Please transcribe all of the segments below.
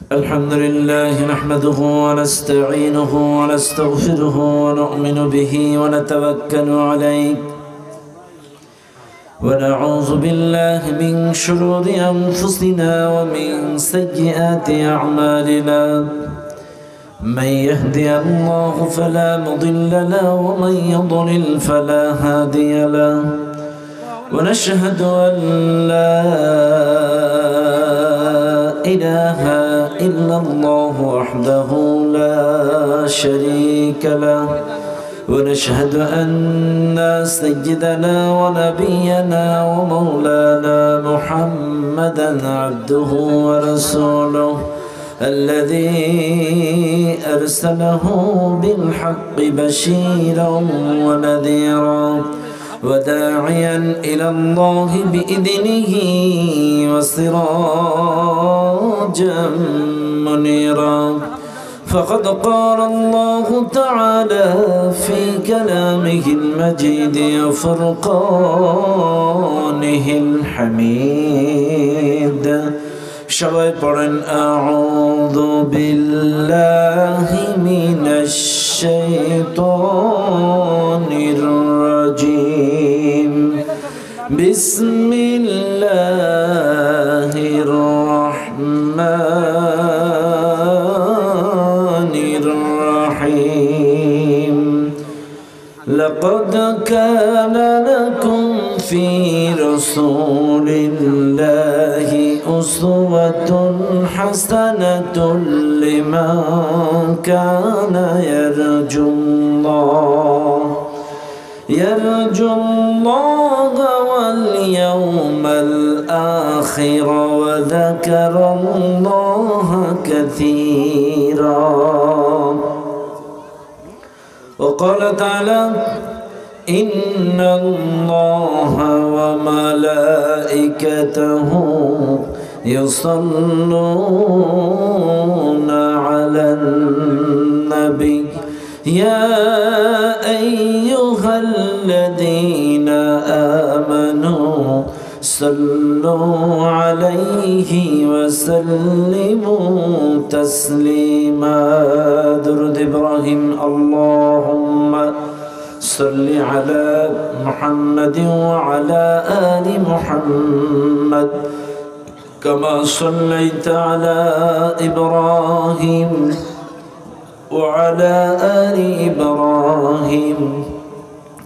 الحمد لله نحمده ونستعينه ونستغفره ونؤمن به ونتوكل عليه ونعوذ بالله من شرور أنفسنا ومن سيئات أعمالنا من يهدي الله فلا مضل له ومن يضلل فلا هادي له ونشهد أن لا إله إلا الله وحده لا شريك له ونشهد أن سيدنا ونبينا ومولانا محمدا عبده ورسوله الذي أرسله بالحق بشيرا ونذيرا وداعيا إلى الله بإذنه وسراجا منيرا فقد قال الله تعالى في كلامه المجيد وفرقانه الحميد সবাই পড়েন আউযু বিল্লাহি মিনাশ শাইতানির রাজিম বিসমিল্লাহির রাহমানির রাহিম লাকাদ কানা লাকুম ফি রাসূলিল্লাহি أسوة حسنة لمن كان يرجو الله واليوم الآخر وذكر الله كثيرا وقال تعالى إن الله وملائكته يصلون على النبي يا أيها الذين آمنوا صلوا عليه وسلموا تسليما درود إبراهيم اللهم صل على محمد وعلى آل محمد كما صليت على إبراهيم وعلى آل إبراهيم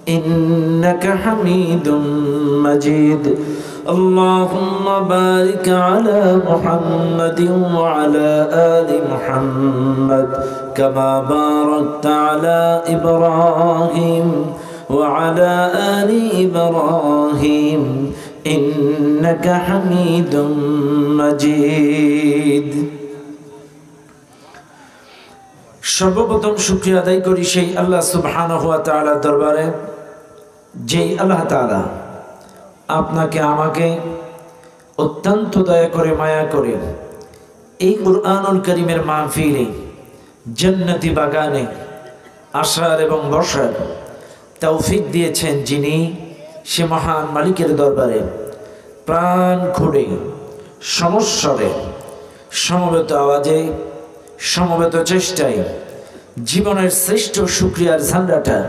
إنك حميد مجيد اللهم بارك على محمد وعلى آل محمد كما باركت على إبراهيم وعلى آل إبراهيم إنك حميد مجيد সর্বপ্রথম শুকরিয়া আদায় করি সেই আল্লাহ সুবহানাহু ওয়া তাআলার দরবারে যেই আল্লাহ তাআলা আপনাকে আমাকে অত্যন্ত দয়া করে মায়া করে এই কুরআনুল কারীমের মাহফিলে জান্নাতি বাগানে আসার এবং বসার তৌফিক দিয়েছেন যিনি সে মহান মালিকের দরবারে প্রাণ খুলে সমস্বরে সমবেত আওয়াজে সমবেত চেষ্টায় জীবনের শ্রেষ্ঠ শুকরিয়ার ঝান্ডাটা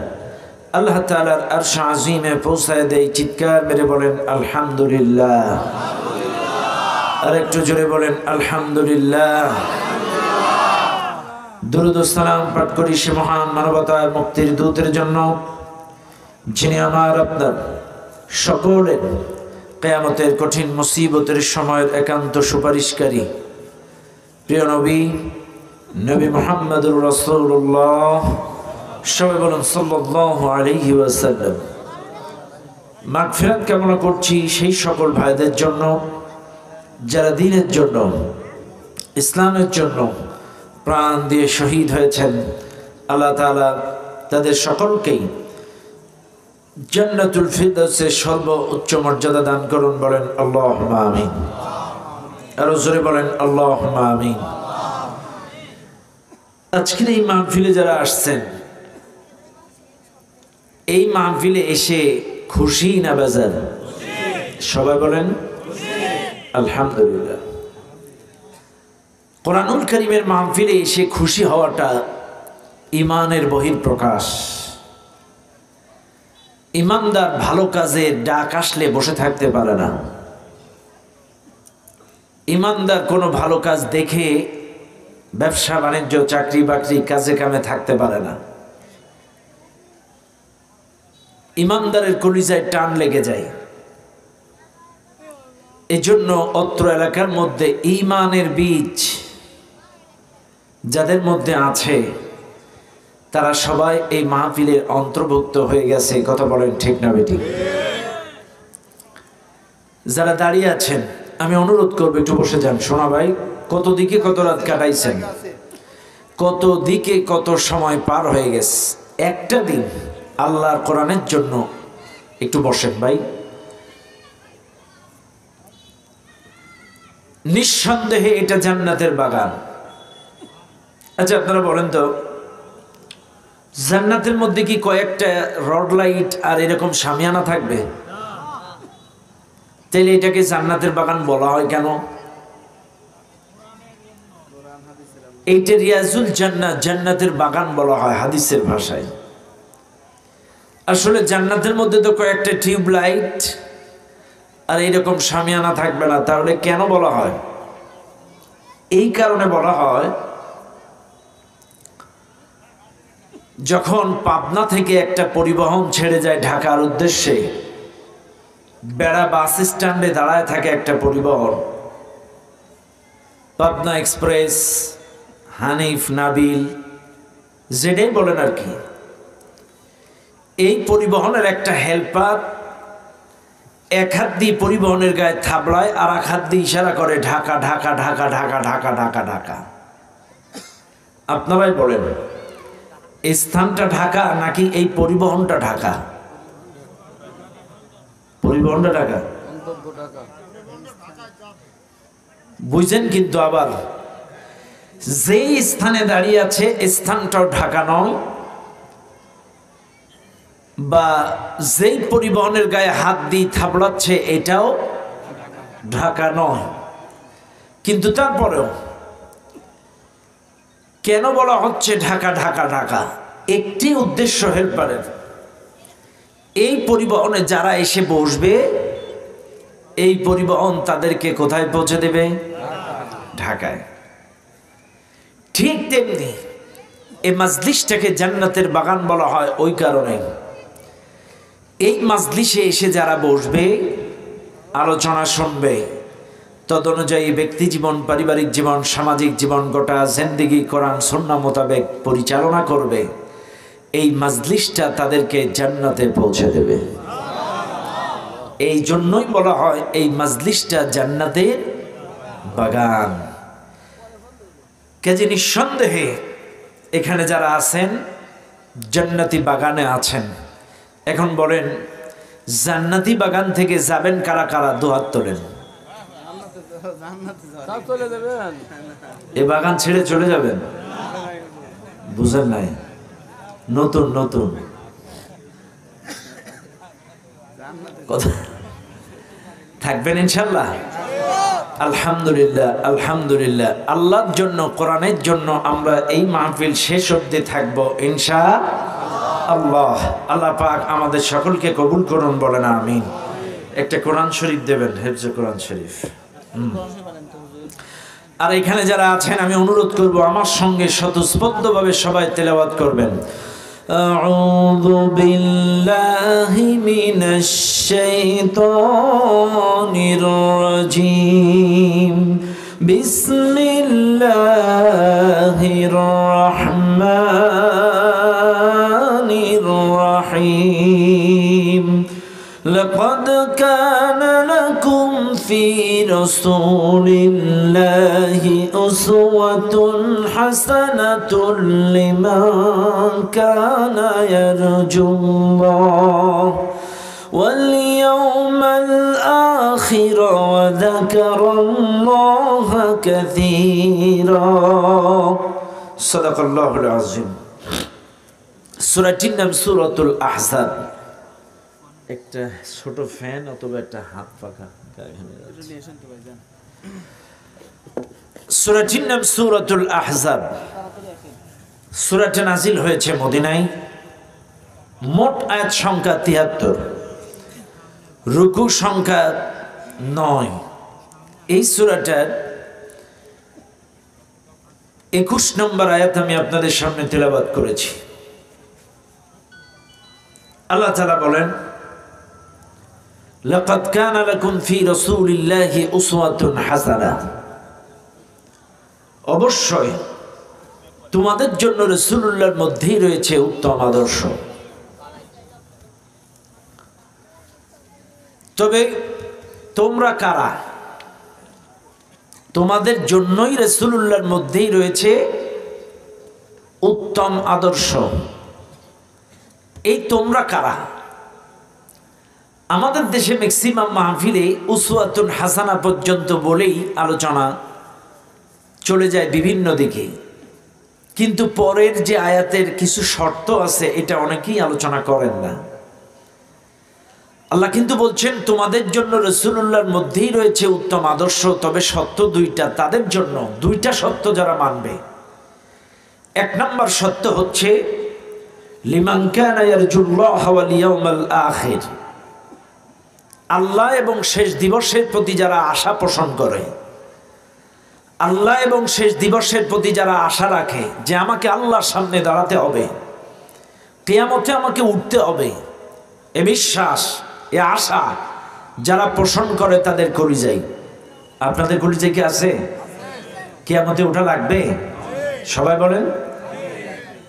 আল্লাহ তাআলার আরশ আজিমে পৌঁছায় দেয় চিৎকার মেরে বলেন আলহামদুলিল্লাহ আর একটু জোরে বলেন আলহামদুলিল্লাহ দুরূদ ও সালাম পাঠ করি সে মহান মানবতার মুক্তির দূতের জন্য যিনি আমার আপনার সকলের কিয়ামতের কঠিন মুসিবতের সময়ের একান্ত সুপারিশকারী প্রিয় নবী নবী মুহাম্মদুর রাসূলুল্লাহ সবাই বলুন সাল্লাল্লাহু আলাইহি ওয়াসাল্লাম মাগফিরাত কামনা করছি সেই সকল ভাইদের জন্য যারা দ্বীনের জন্য ইসলামের জন্য প্রাণ দিয়ে শহীদ হয়েছেন আল্লাহ তাআলা তাদের সকলকেই জান্নাতুল ফিরদাউসের সর্বোচ্চ মর্যাদা দান করুন বলেন আল্লাহুম্মা আমিন আর জোরে বলেন আল্লাহুম্মা আমিন আজকের এই মাহফিলে যারা আসছেন এই মাহফিলে এসে খুশি না বেজার সবাই বলেন আলহামদুলিল্লাহ কোরআনুল কারীমের মাহফিলে এসে খুশি হওয়াটা ঈমানের বহিঃপ্রকাশ। ঈমানদার ভালো কাজের ডাক আসলে বসে থাকতে পারে না। ঈমানদার কোনো ভালো কাজ দেখে ব্যবসা বাণিজ্য চাকরি বাকরি কাজে কামে থাকতে পারে না। ঈমানদারের কলিজায় টান লেগে যায়। এজন্য অত্র এলাকার মধ্যে ঈমানের বীজ যাদের মধ্যে আছে তারা সবাই এই মাহফিলের অন্তর্ভুক্ত হয়ে গেছে। কথা বলেন ঠিক না বেঠিক? যারা দাঁড়িয়ে আছেন আমি অনুরোধ করবো একটু বসে যান। শোনা ভাই, কত দিকে কত রাত কাটাইছেন, কত দিকে কত সময় পার হয়ে গেছে। একটা দিন আল্লাহর কোরআনের জন্য একটু বসেন ভাই। নিঃসন্দেহে এটা জান্নাতের বাগান। আচ্ছা আপনারা বলেন তো, জান্নাতের মধ্যে কি কয়েকটা রড লাইট আর এরকম শামিয়ানা থাকবে? তাহলে এটাকে জান্নাতের বাগান বলা হয় কেন? এইটা রিয়াজুল জান্নাত, জান্নাতের বাগান বলা হয় হাদিসের ভাষায়। আসলে জান্নাতের মধ্যে তো কয়েকটা টিউব লাইট আর এইরকম শামিয়ানা থাকবে না। তাহলে কেন বলা হয়? এই কারণে বলা হয়, যখন পাবনা থেকে একটা পরিবহন ছেড়ে যায় ঢাকার উদ্দেশ্যে, বেড়া বাস স্ট্যান্ডে দাঁড়ায় থাকে একটা পরিবহন, পাবনা এক্সপ্রেস, হানিফ, নাবিল, যেটাই বলেন আর কি। এই পরিবহনের একটা হেল্পার এক হাত দিয়ে পরিবহনের গায়ে থাবড়ায় আর এক হাত দিয়ে ইশারা করে ঢাকা ঢাকা ঢাকা ঢাকা ঢাকা ঢাকা ঢাকা। আপনারাই বলেন এই স্থানটা ঢাকা নাকি এই পরিবহনটা ঢাকা? পরিবহনটা ঢাকা বুঝেন, কিন্তু আবার যেই স্থানে দাঁড়িয়ে আছে স্থানটাও ঢাকা নয়, বা যেই পরিবহনের গায়ে হাত দিয়ে থাবড়াচ্ছে এটাও ঢাকা নয়। কিন্তু তারপরেও কেন বলা হচ্ছে ঢাকা ঢাকা ঢাকা? একটি উদ্দেশ্য হেল্পারের, এই পরিবহনে যারা এসে বসবে এই পরিবহন তাদেরকে কোথায় পৌঁছে দেবে? ঢাকায়। ঠিক তেমনি এই মাজলিসটাকে জান্নাতের বাগান বলা হয় ওই কারণে, এই মাজলিসে এসে যারা বসবে আলোচনা শুনবে, তদ অনুযায়ী ব্যক্তি জীবন, পারিবারিক জীবন, সামাজিক জীবন, গোটা জিন্দেগি কোরআন সুন্নাহ মোতাবেক পরিচালনা করবে, এই মাজলিসটা তাদেরকে জান্নাতে পৌঁছে দেবে। এই জন্যই বলা হয় এই মাজলিসটা জান্নাতের বাগান। কাজে নিঃসন্দেহে এখানে যারা আছেন জান্নাতি বাগানে আছেন। এখন বলেন জান্নাতি বাগান থেকে যাবেন কারা কারা? দুহাত তোলেন। এ বাগান ছেড়ে চলে যাবেন? বুঝেন নাই? নতুন নতুন কথা থাকবেন ইনশাল্লাহ। আলহামদুলিল্লাহ আলহামদুলিল্লাহ। আল্লাহর জন্য, কোরআনের জন্য আমরা এই মাহফিল শেষ অবধি থাকবো ইনশাআল্লাহ। আল্লাহ পাক আমাদের সকলকে কবুল করুন, বলেন আমিন। একটা কোরআন শরীফ দেবেন, হেফজে কোরআন শরীফ। আর এখানে যারা আছেন আমি অনুরোধ করব আমার সঙ্গে স্বতঃস্ফূর্তভাবে সবাই তেলাওয়াত করবেন। আউযু বিল্লাহি মিনাশ শাইতানির রাজীম। বিসমিল্লাহির রাহমানির রাহিম। لقد كان لكم في رسول الله أسوة حسنة لمن كان يرجو الله واليوم الآخر وذكر الله كثيرا صدق الله العظيم। সূরাটির নাম সূরাতুল আহজাব। একটা ছোট ফ্যান অথবা একটা হাত পাখা সূরাটির নাম সূরাতুল আহজাব। সূরাটা নাজিল হয়েছে মদিনায়। মোট আয়াত সংখ্যা ৭৩, রুকু সংখ্যা ৯। এই সূরাটার ২১ নম্বর আয়াত আমি আপনাদের সামনে তেলাওয়াত করেছি। আল্লাহ তাআলা বলেন, লাকাদ কানা লাকুম ফি রাসূলিল্লাহি উসওয়াতুন হাসানাহ। অবশ্যই তোমাদের জন্য রাসূলুল্লাহর মধ্যেই রয়েছে উত্তম আদর্শ। তবে তোমরা কারা? তোমাদের জন্যই রাসূলুল্লাহর মধ্যেই রয়েছে উত্তম আদর্শ। এই তোমরা কারা? আমাদের দেশে ম্যাক্সিমাম মাহফিলে উসওয়াতুন হাসানা পর্যন্ত বলেই আলোচনা চলে যায় বিভিন্ন দিকে, কিন্তু পরের যে আয়াতের কিছু শর্ত আছে এটা অনেকেই আলোচনা করেন না। আল্লাহ কিন্তু বলছেন তোমাদের জন্য রাসূলুল্লাহর মধ্যেই রয়েছে উত্তম আদর্শ, তবে সত্য দুইটা তাদের জন্য, দুইটা সত্য যারা মানবে। এক নম্বর সত্য হচ্ছে লিমান কানা ইয়ারজুল্লাহ ওয়াল ইয়াউমাল আখির। আল্লাহ এবং শেষ দিবসের প্রতি যারা আশা পোষণ করে, আল্লাহ এবং শেষ দিবসের প্রতি যারা আশা রাখে যে আমাকে আল্লাহর সামনে দাঁড়াতে হবে, কিয়ামতে আমাকে উঠতে হবে, এ বিশ্বাস, এ আশা যারা পোষণ করে তাদের কলিজায়। আপনাদের কলিজায় কি আছে? কিয়ামতে ওঠা লাগবে? সবাই বলেন,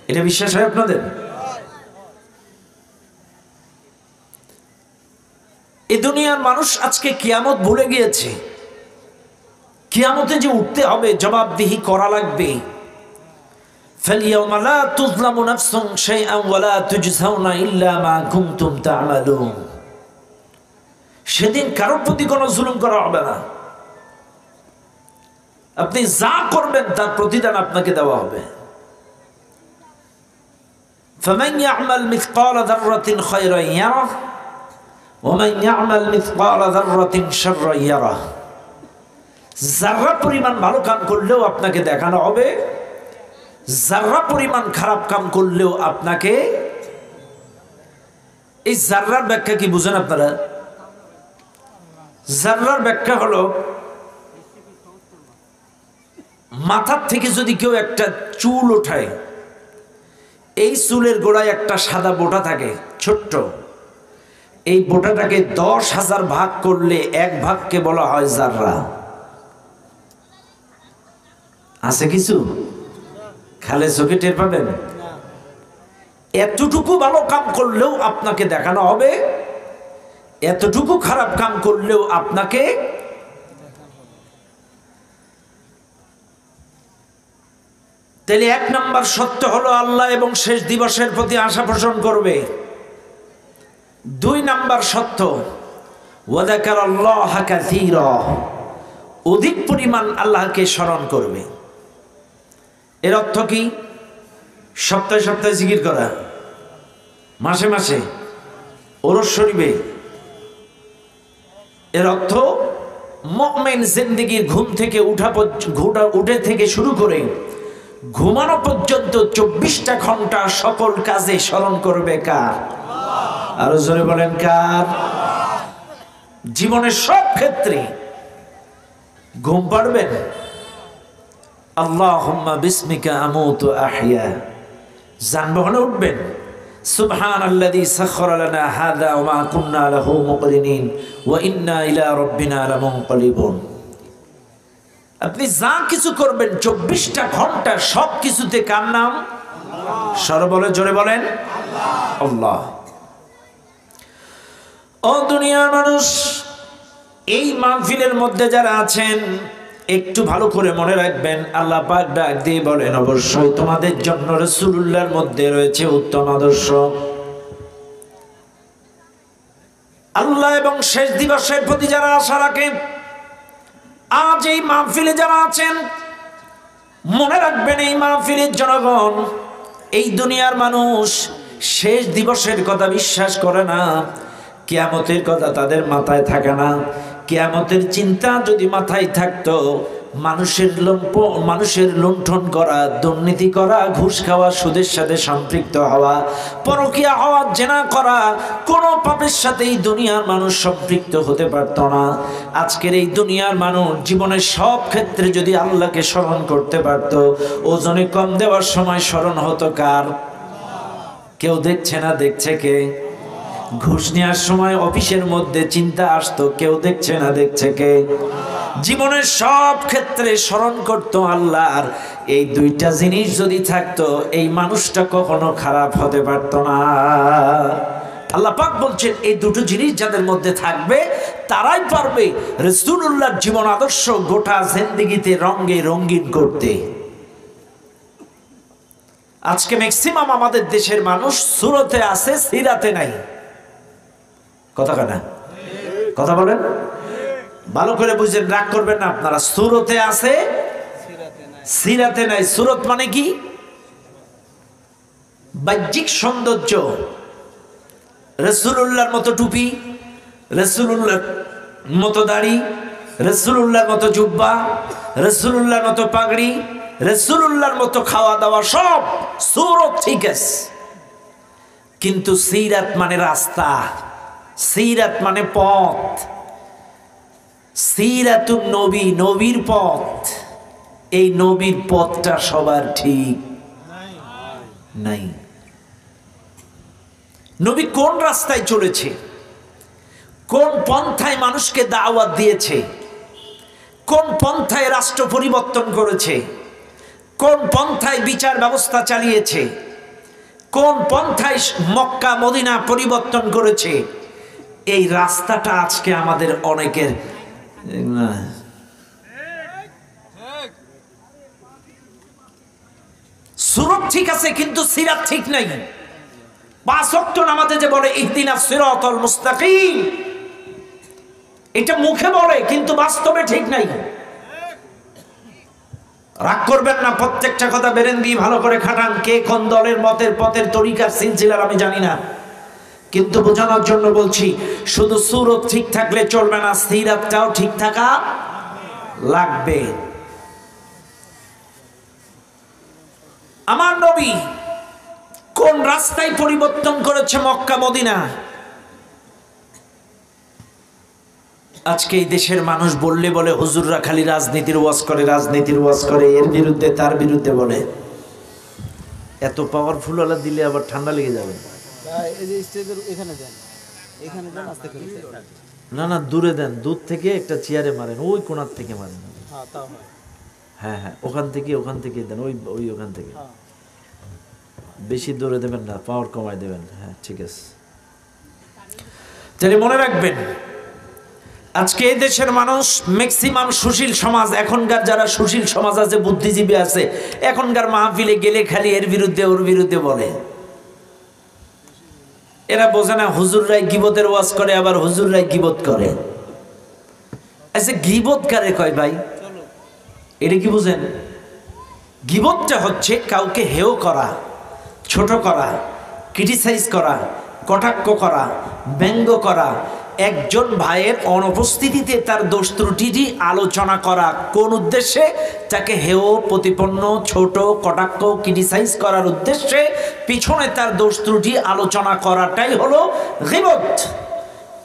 এটা বিশ্বাস হয় আপনাদের? এই দুনিয়ার মানুষ আজকে কিয়ামত ভুলে গিয়েছে। কিয়ামতে যে উঠতে হবে, জবাবদিহি করা লাগবে। ফালইয়াউমা লা তুযলামু নাফসুন শাইআন ওয়া লা তুজজাউনা ইল্লা মা কুনতুম তা'মালুন। সেদিন কারোর প্রতি কোনো জুলুম করা হবে না। আপনি যা করবেন তার প্রতিদান আপনাকে দেওয়া হবে। ফামান ইয়া'মাল মিসকালা যাররাতিন খায়রান ইয়ারাহ ওয়া মান ইয়া'মাল মিসকালা যাররাতিন শাররান ইয়ারাহ। যারা পরিমাণ ভালো কাম করলেও আপনাকে দেখানো হবে, যারা পরিমাণ খারাপ কাম করলেও আপনাকে। এই জাররার ব্যাখ্যা কি বুঝেন আপনারা? জাররার ব্যাখ্যা হলো মাথার থেকে যদি কেউ একটা চুল ওঠায়, এই চুলের গোড়ায় একটা সাদা বোটা থাকে ছোট্ট, এই বোটাটাকে 10,000 ভাগ করলে এক ভাগকে বলা হয় জাররা। আছে কিছু? খালে চোখে টের পাবেন। এতটুকু ভালো কাম করলেও আপনাকে দেখানো হবে, এতটুকু খারাপ কাম করলেও আপনাকে। তাহলে এক নাম্বার সত্য হলো আল্লাহ এবং শেষ দিবসের প্রতি আশা পোষণ করবে। 2 নাম্বার সত্য ওয়া যাকারাল্লাহা কাসীরা, অধিক পরিমাণ আল্লাহকে স্মরণ করবে। এর অর্থ কি? সপ্তাহে সপ্তাহে জিকির করা, মাসে মাসে ওরস শরীফে। এর অর্থ মুমিন জিন্দেগির ঘুম থেকে উঠে থেকে শুরু করে ঘুমানো পর্যন্ত 24টা ঘন্টা সকল কাজে স্মরণ করবে কার? আরো জোরে বলেন কার? জীবনের সব ক্ষেত্রে ঘুম পাড়বেন। আল্লাহুম্মা বিসমিকা আমুতু আহইয়া। যানবাহনে উঠবেন, সুবহানাল্লাযী সাখখারা লানা হাযা ওয়া মা কুন্না লাহু মুকরিনিন ওয়া ইন্না ইলা রাব্বিনা লামুনকালিবুন। আপনি যা কিছু করবেন 24টা ঘন্টা সব কিছুতে কার নাম? সর্বলে জোরে বলেন আল্লাহ। আল্লাহ। ও দুনিয়ার মানুষ, এই মাহফিলের মধ্যে যারা আছেন একটু ভালো করে মনে রাখবেন, আল্লাহ পাক ডাক দিয়ে বলেন অবশ্যই তোমাদের জন্য রাসূলুল্লাহর মধ্যে রয়েছে উত্তম আদর্শ। আল্লাহ এবং শেষ দিবসের প্রতি যারা আশা রাখে, আজ এই মাহফিলে যারা আছেন মনে রাখবেন, এই মাহফিলের জনগণ, এই দুনিয়ার মানুষ শেষ দিবসের কথা বিশ্বাস করে না, কিয়ামতের কথা তাদের মাথায় থাকে না। কিয়ামতের চিন্তা যদি মাথায় থাকতো মানুষের লুণ্ঠন করা, দুর্নীতি করা, ঘুষ খাওয়া, সুদের সাথে সম্পৃক্ত হওয়া, পরকীয়া হওয়া, জেনা করা, কোনো পাপের সাথেই দুনিয়ার মানুষ সম্পৃক্ত হতে পারত না। আজকের এই দুনিয়ার মানুষ জীবনের সব ক্ষেত্রে যদি আল্লাহকে স্মরণ করতে পারত, ওজনে কম দেওয়ার সময় স্মরণ হতো কার? কেউ দেখছে না, দেখছে কে? ঘুষ নেওয়ার সময় অফিসের মধ্যে চিন্তা আসতো, কেউ দেখছে না, দেখছে কে? জীবনের সব ক্ষেত্রে স্মরণ করতো আল্লাহর। এই দুইটা জিনিস যদি থাকতো, এই মানুষটা কখনো খারাপ হতে পারতো না। আল্লাহ পাক বলছেন, এই দুটো জিনিস যাদের মধ্যে থাকবে তারাই পারবে রাসূলুল্লাহর জীবন আদর্শ গোটা জিন্দেগিতে রঙে রঙিন করতে। আজকে ম্যাক্সিমাম আমাদের দেশের মানুষ সুরতে আছে, সিরাতে নাই। কথা বলেন, ভালো করে বুঝেন, রাগ করবেন না আপনারা। সুরতে আছে, সিরাতে নাই। সুরত মানে কি? বাহ্যিক সৌন্দর্য, রাসূলুল্লাহর মতো টুপি, রাসূলুল্লাহর মতো দাড়ি, রাসূলুল্লাহর মতো জুব্বা, রাসূলুল্লাহর মতো পাগড়ি, রাসূলুল্লাহর মতো খাওয়া দাওয়া, সব সুরত ঠিক আছে। কিন্তু সিরাত মানে রাস্তা, সিরাত মানে পথ, সিরাতুন নবী, নবীর পথ। এই নবীর পথটা সবার ঠিক নাই। নবী কোন রাস্তায় চলেছে, কোন পন্থায় মানুষকে দাওয়াত দিয়েছে, কোন পন্থায় রাষ্ট্র পরিবর্তন করেছে, কোন পন্থায় বিচার ব্যবস্থা চালিয়েছে, কোন পন্থায় মক্কা মদিনা পরিবর্তন করেছে, এই রাস্তাটা আজকে আমাদের অনেকের সুরত ঠিক আছে কিন্তু সিরাত ঠিক নাই। 5 ওয়াক্ত নামাজে যে বলে ইহদিনাস সিরাতাল মুস্তাকিম, এটা মুখে বলে কিন্তু বাস্তবে ঠিক নাই। রাগ করবেন না, প্রত্যেকটা কথা বেরেন দিয়ে ভালো করে খাটান। কে কোন দলের মতের পথের তরিকার সিলসিলার আমি জানি না, কিন্তু বোঝানোর জন্য বলছি, শুধু সুরত ঠিক থাকলে চলবে না, সিরাতটাও ঠিক থাকা লাগবে। আমার নবী কোন রাস্তায় পরিবর্তন করেছে মক্কা মদিনা। আজকে এই দেশের মানুষ বললে বলে হুজুররা খালি রাজনীতির ওয়াজ করে, রাজনীতির ওয়াজ করে, এর বিরুদ্ধে তার বিরুদ্ধে বলে। এত পাওয়ারফুল আলা দিলে আবার ঠান্ডা লেগে যাবে। না না, দূরে দেন, দূর থেকে একটা চেয়ারে মারেন, ওই কোণার থেকে মারেন। হ্যাঁ হ্যাঁ, ওখান থেকে দেন, ওই ওখান থেকে। বেশি দূরে দেবেন না, পাওয়ার কমায় দেবেন। হ্যাঁ ঠিক আছে। তাহলে মনে রাখবেন, আজকে এই দেশের মানুষ ম্যাক্সিমাম সুশীল সমাজ, এখনকার যারা সুশীল সমাজ আছে, বুদ্ধিজীবী আছে, এখনকার মাহফিলে গেলে খালি এর বিরুদ্ধে ওর বিরুদ্ধে বলে। এরা বোঝে না হুজুররাই গীবতের ওয়াজ করে, আবার হুজুররাই গীবত করে। আচ্ছা গীবত কারে কয় ভাই? এটা কি বুঝেন? গীবতটা হচ্ছে কাউকে হেয় করা, ছোট করা, ক্রিটিসাইজ করা, কটাক্ষ করা, ব্যঙ্গ করা, একজন ভাইয়ের অনুপস্থিতিতে তার দোষ ত্রুটিটি আলোচনা করা। কোন উদ্দেশ্যে? তাকে হেয়, প্রতিপন্ন, ছোট, কটাক্ষ, ক্রিটিসাইজ করার উদ্দেশ্যে পিছনে তার দোষ ত্রুটি আলোচনা করাটাই হলো গীবত।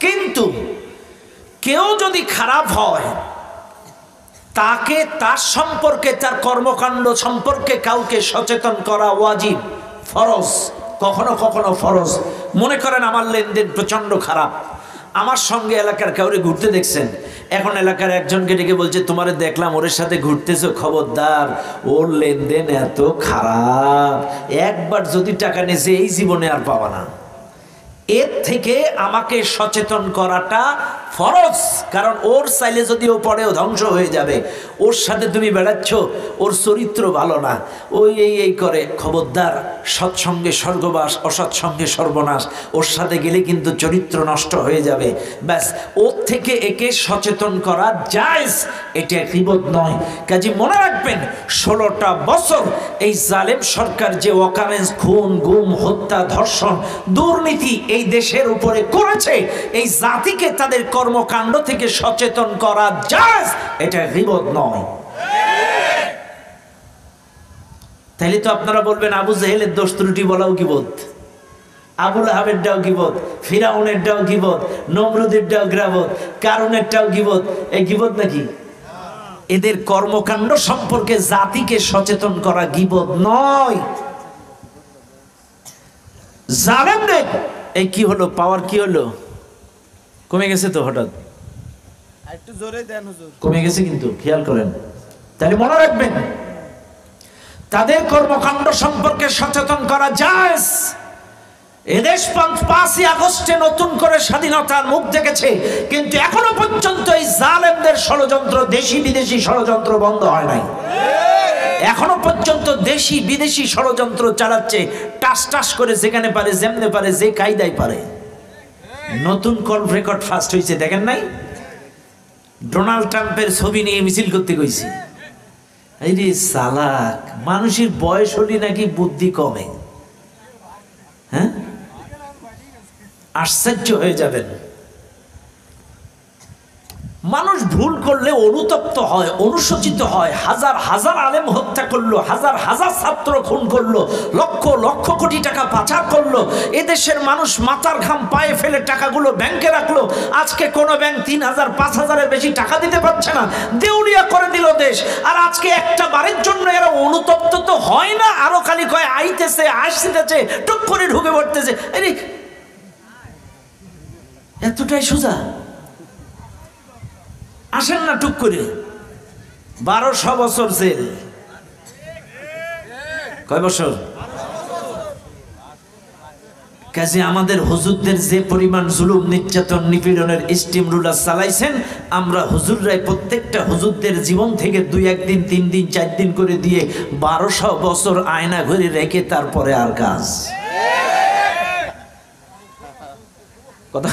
কিন্তু কেউ যদি খারাপ হয়, তাকে তার সম্পর্কে, তার কর্মকাণ্ড সম্পর্কে কাউকে সচেতন করা ওয়াজিব, ফরজ, কখনো কখনো ফরজ। মনে করেন আমার লেনদেন প্রচন্ড খারাপ, আমার সঙ্গে এলাকার কাউরে ঘুরতে দেখছেন, এখন এলাকার একজনকে ডেকে বলছে তোমারে দেখলাম ওর সাথে ঘুরতেছো, খবরদার ওর লেনদেন এত খারাপ, একবার যদি টাকা নিয়েছে এই জীবনে আর পাবা না। এর থেকে আমাকে সচেতন করাটা ফরজ, কারণ ওর চাইলে যদি ও পরেও ধ্বংস হয়ে যাবে। ওর সাথে তুমি বেড়াচ্ছ, ওর চরিত্র ভালো না, ওই এই করে, খবরদার, সৎসঙ্গে স্বর্গবাস, অসৎসঙ্গে সর্বনাশ, ওর সাথে গেলে কিন্তু চরিত্র নষ্ট হয়ে যাবে। ব্যাস, ওর থেকে একে সচেতন করা জায়েজ, এটা গীবত নয়। কাজে মনে রাখবেন, 16টা বছর এই জালেম সরকার যে অকারেন্স, খুন, গুম, হত্যা, ধর্ষণ, দুর্নীতি এই দেশের উপরে করেছে, এই জাতিকে তাদের কর্মকাণ্ড থেকে সচেতন করা জায়েজ, এটা গীবত নয়। তাইলে তো আপনারা বলবেন আবু জেহেলের দোষ ত্রুটি বলাও গীবত, আবুল আহাবের ডাও গীবত, ফিরাউনের ডাও গীবত, নমরুদের ডাও গীবত, কারুনের ডাও গীবত। এই গীবত নাকি? এদের কর্মকাণ্ড সম্পর্কে জাতিকে সচেতন করা গীবত নয়। জালেমদের এই কি হলো, পাওয়ার কি হলো? কমে গেছে তো, হঠাৎ একটু জোরে দেন হুজুর। কমে গেছে কিন্তু খেয়াল করেন। তাহলে মনে রাখবেন, তাদের কর্মকাণ্ড সম্পর্কে সচেতন করা যায়। এদেশ 5ই আগস্টে নতুন করে স্বাধীনতার মুখ দেখেছে, কিন্তু এখনো পর্যন্ত এই জালেমদের ষড়যন্ত্র, দেশি বিদেশি ষড়যন্ত্র বন্ধ হয় নাই। এখনো পর্যন্ত দেশি বিদেশি ষড়যন্ত্র চালাচ্ছে, টাস টাস করে, যেখানে পারে, যেমনে পারে, যে কায়দায় পারে। নতুন কল রেকর্ড ফাস্ট হয়েছে, দেখেন নাই? ডোনাল্ড ট্রাম্পের ছবি নিয়ে মিছিল করতে কইছি। এই রে চালাক, মানুষের বয়স হলে নাকি বুদ্ধি কমে। হ্যাঁ, আশ্চর্য হয়ে যাবেন। মানুষ ভুল করলে অনুতপ্ত হয়, অনুশোচিত হয়। হাজার হাজার আলেম হত্যা করলো, হাজার হাজার ছাত্র খুন করলো, লক্ষ লক্ষ কোটি টাকা পাচার করলো। এদেশের মানুষ মাথার ঘাম পায়ে ফেলে টাকাগুলো ব্যাংকে রাখলো। আজকে কোনো ব্যাংক 3000 5000-এর বেশি টাকা দিতে পারছে না, দেউলিয়া করে দিল দেশ। আর আজকে একটা বারের জন্য এরা অনুতপ্ত তো হয় না, আরো খালি কয় আইতেছে, আসতেছে, টুক করে ঢুকে পড়তেছে। আরে এতটাই সোজা? আসেন না টুক করে। 1200 বছর জেল। কয় বছর? কাজে আমাদের হুজুরদের যে পরিমাণ জুলুম, নির্যাতন, নিপীড়নের স্টিম রুলার চালাইছেন, আমরা হুজুররাই প্রত্যেকটা হুজুরদের জীবন থেকে 2-1 দিন 3 দিন 4 দিন করে দিয়ে 1200 বছর আয়না ঘরে রেখে তারপরে আর কাজ। কথা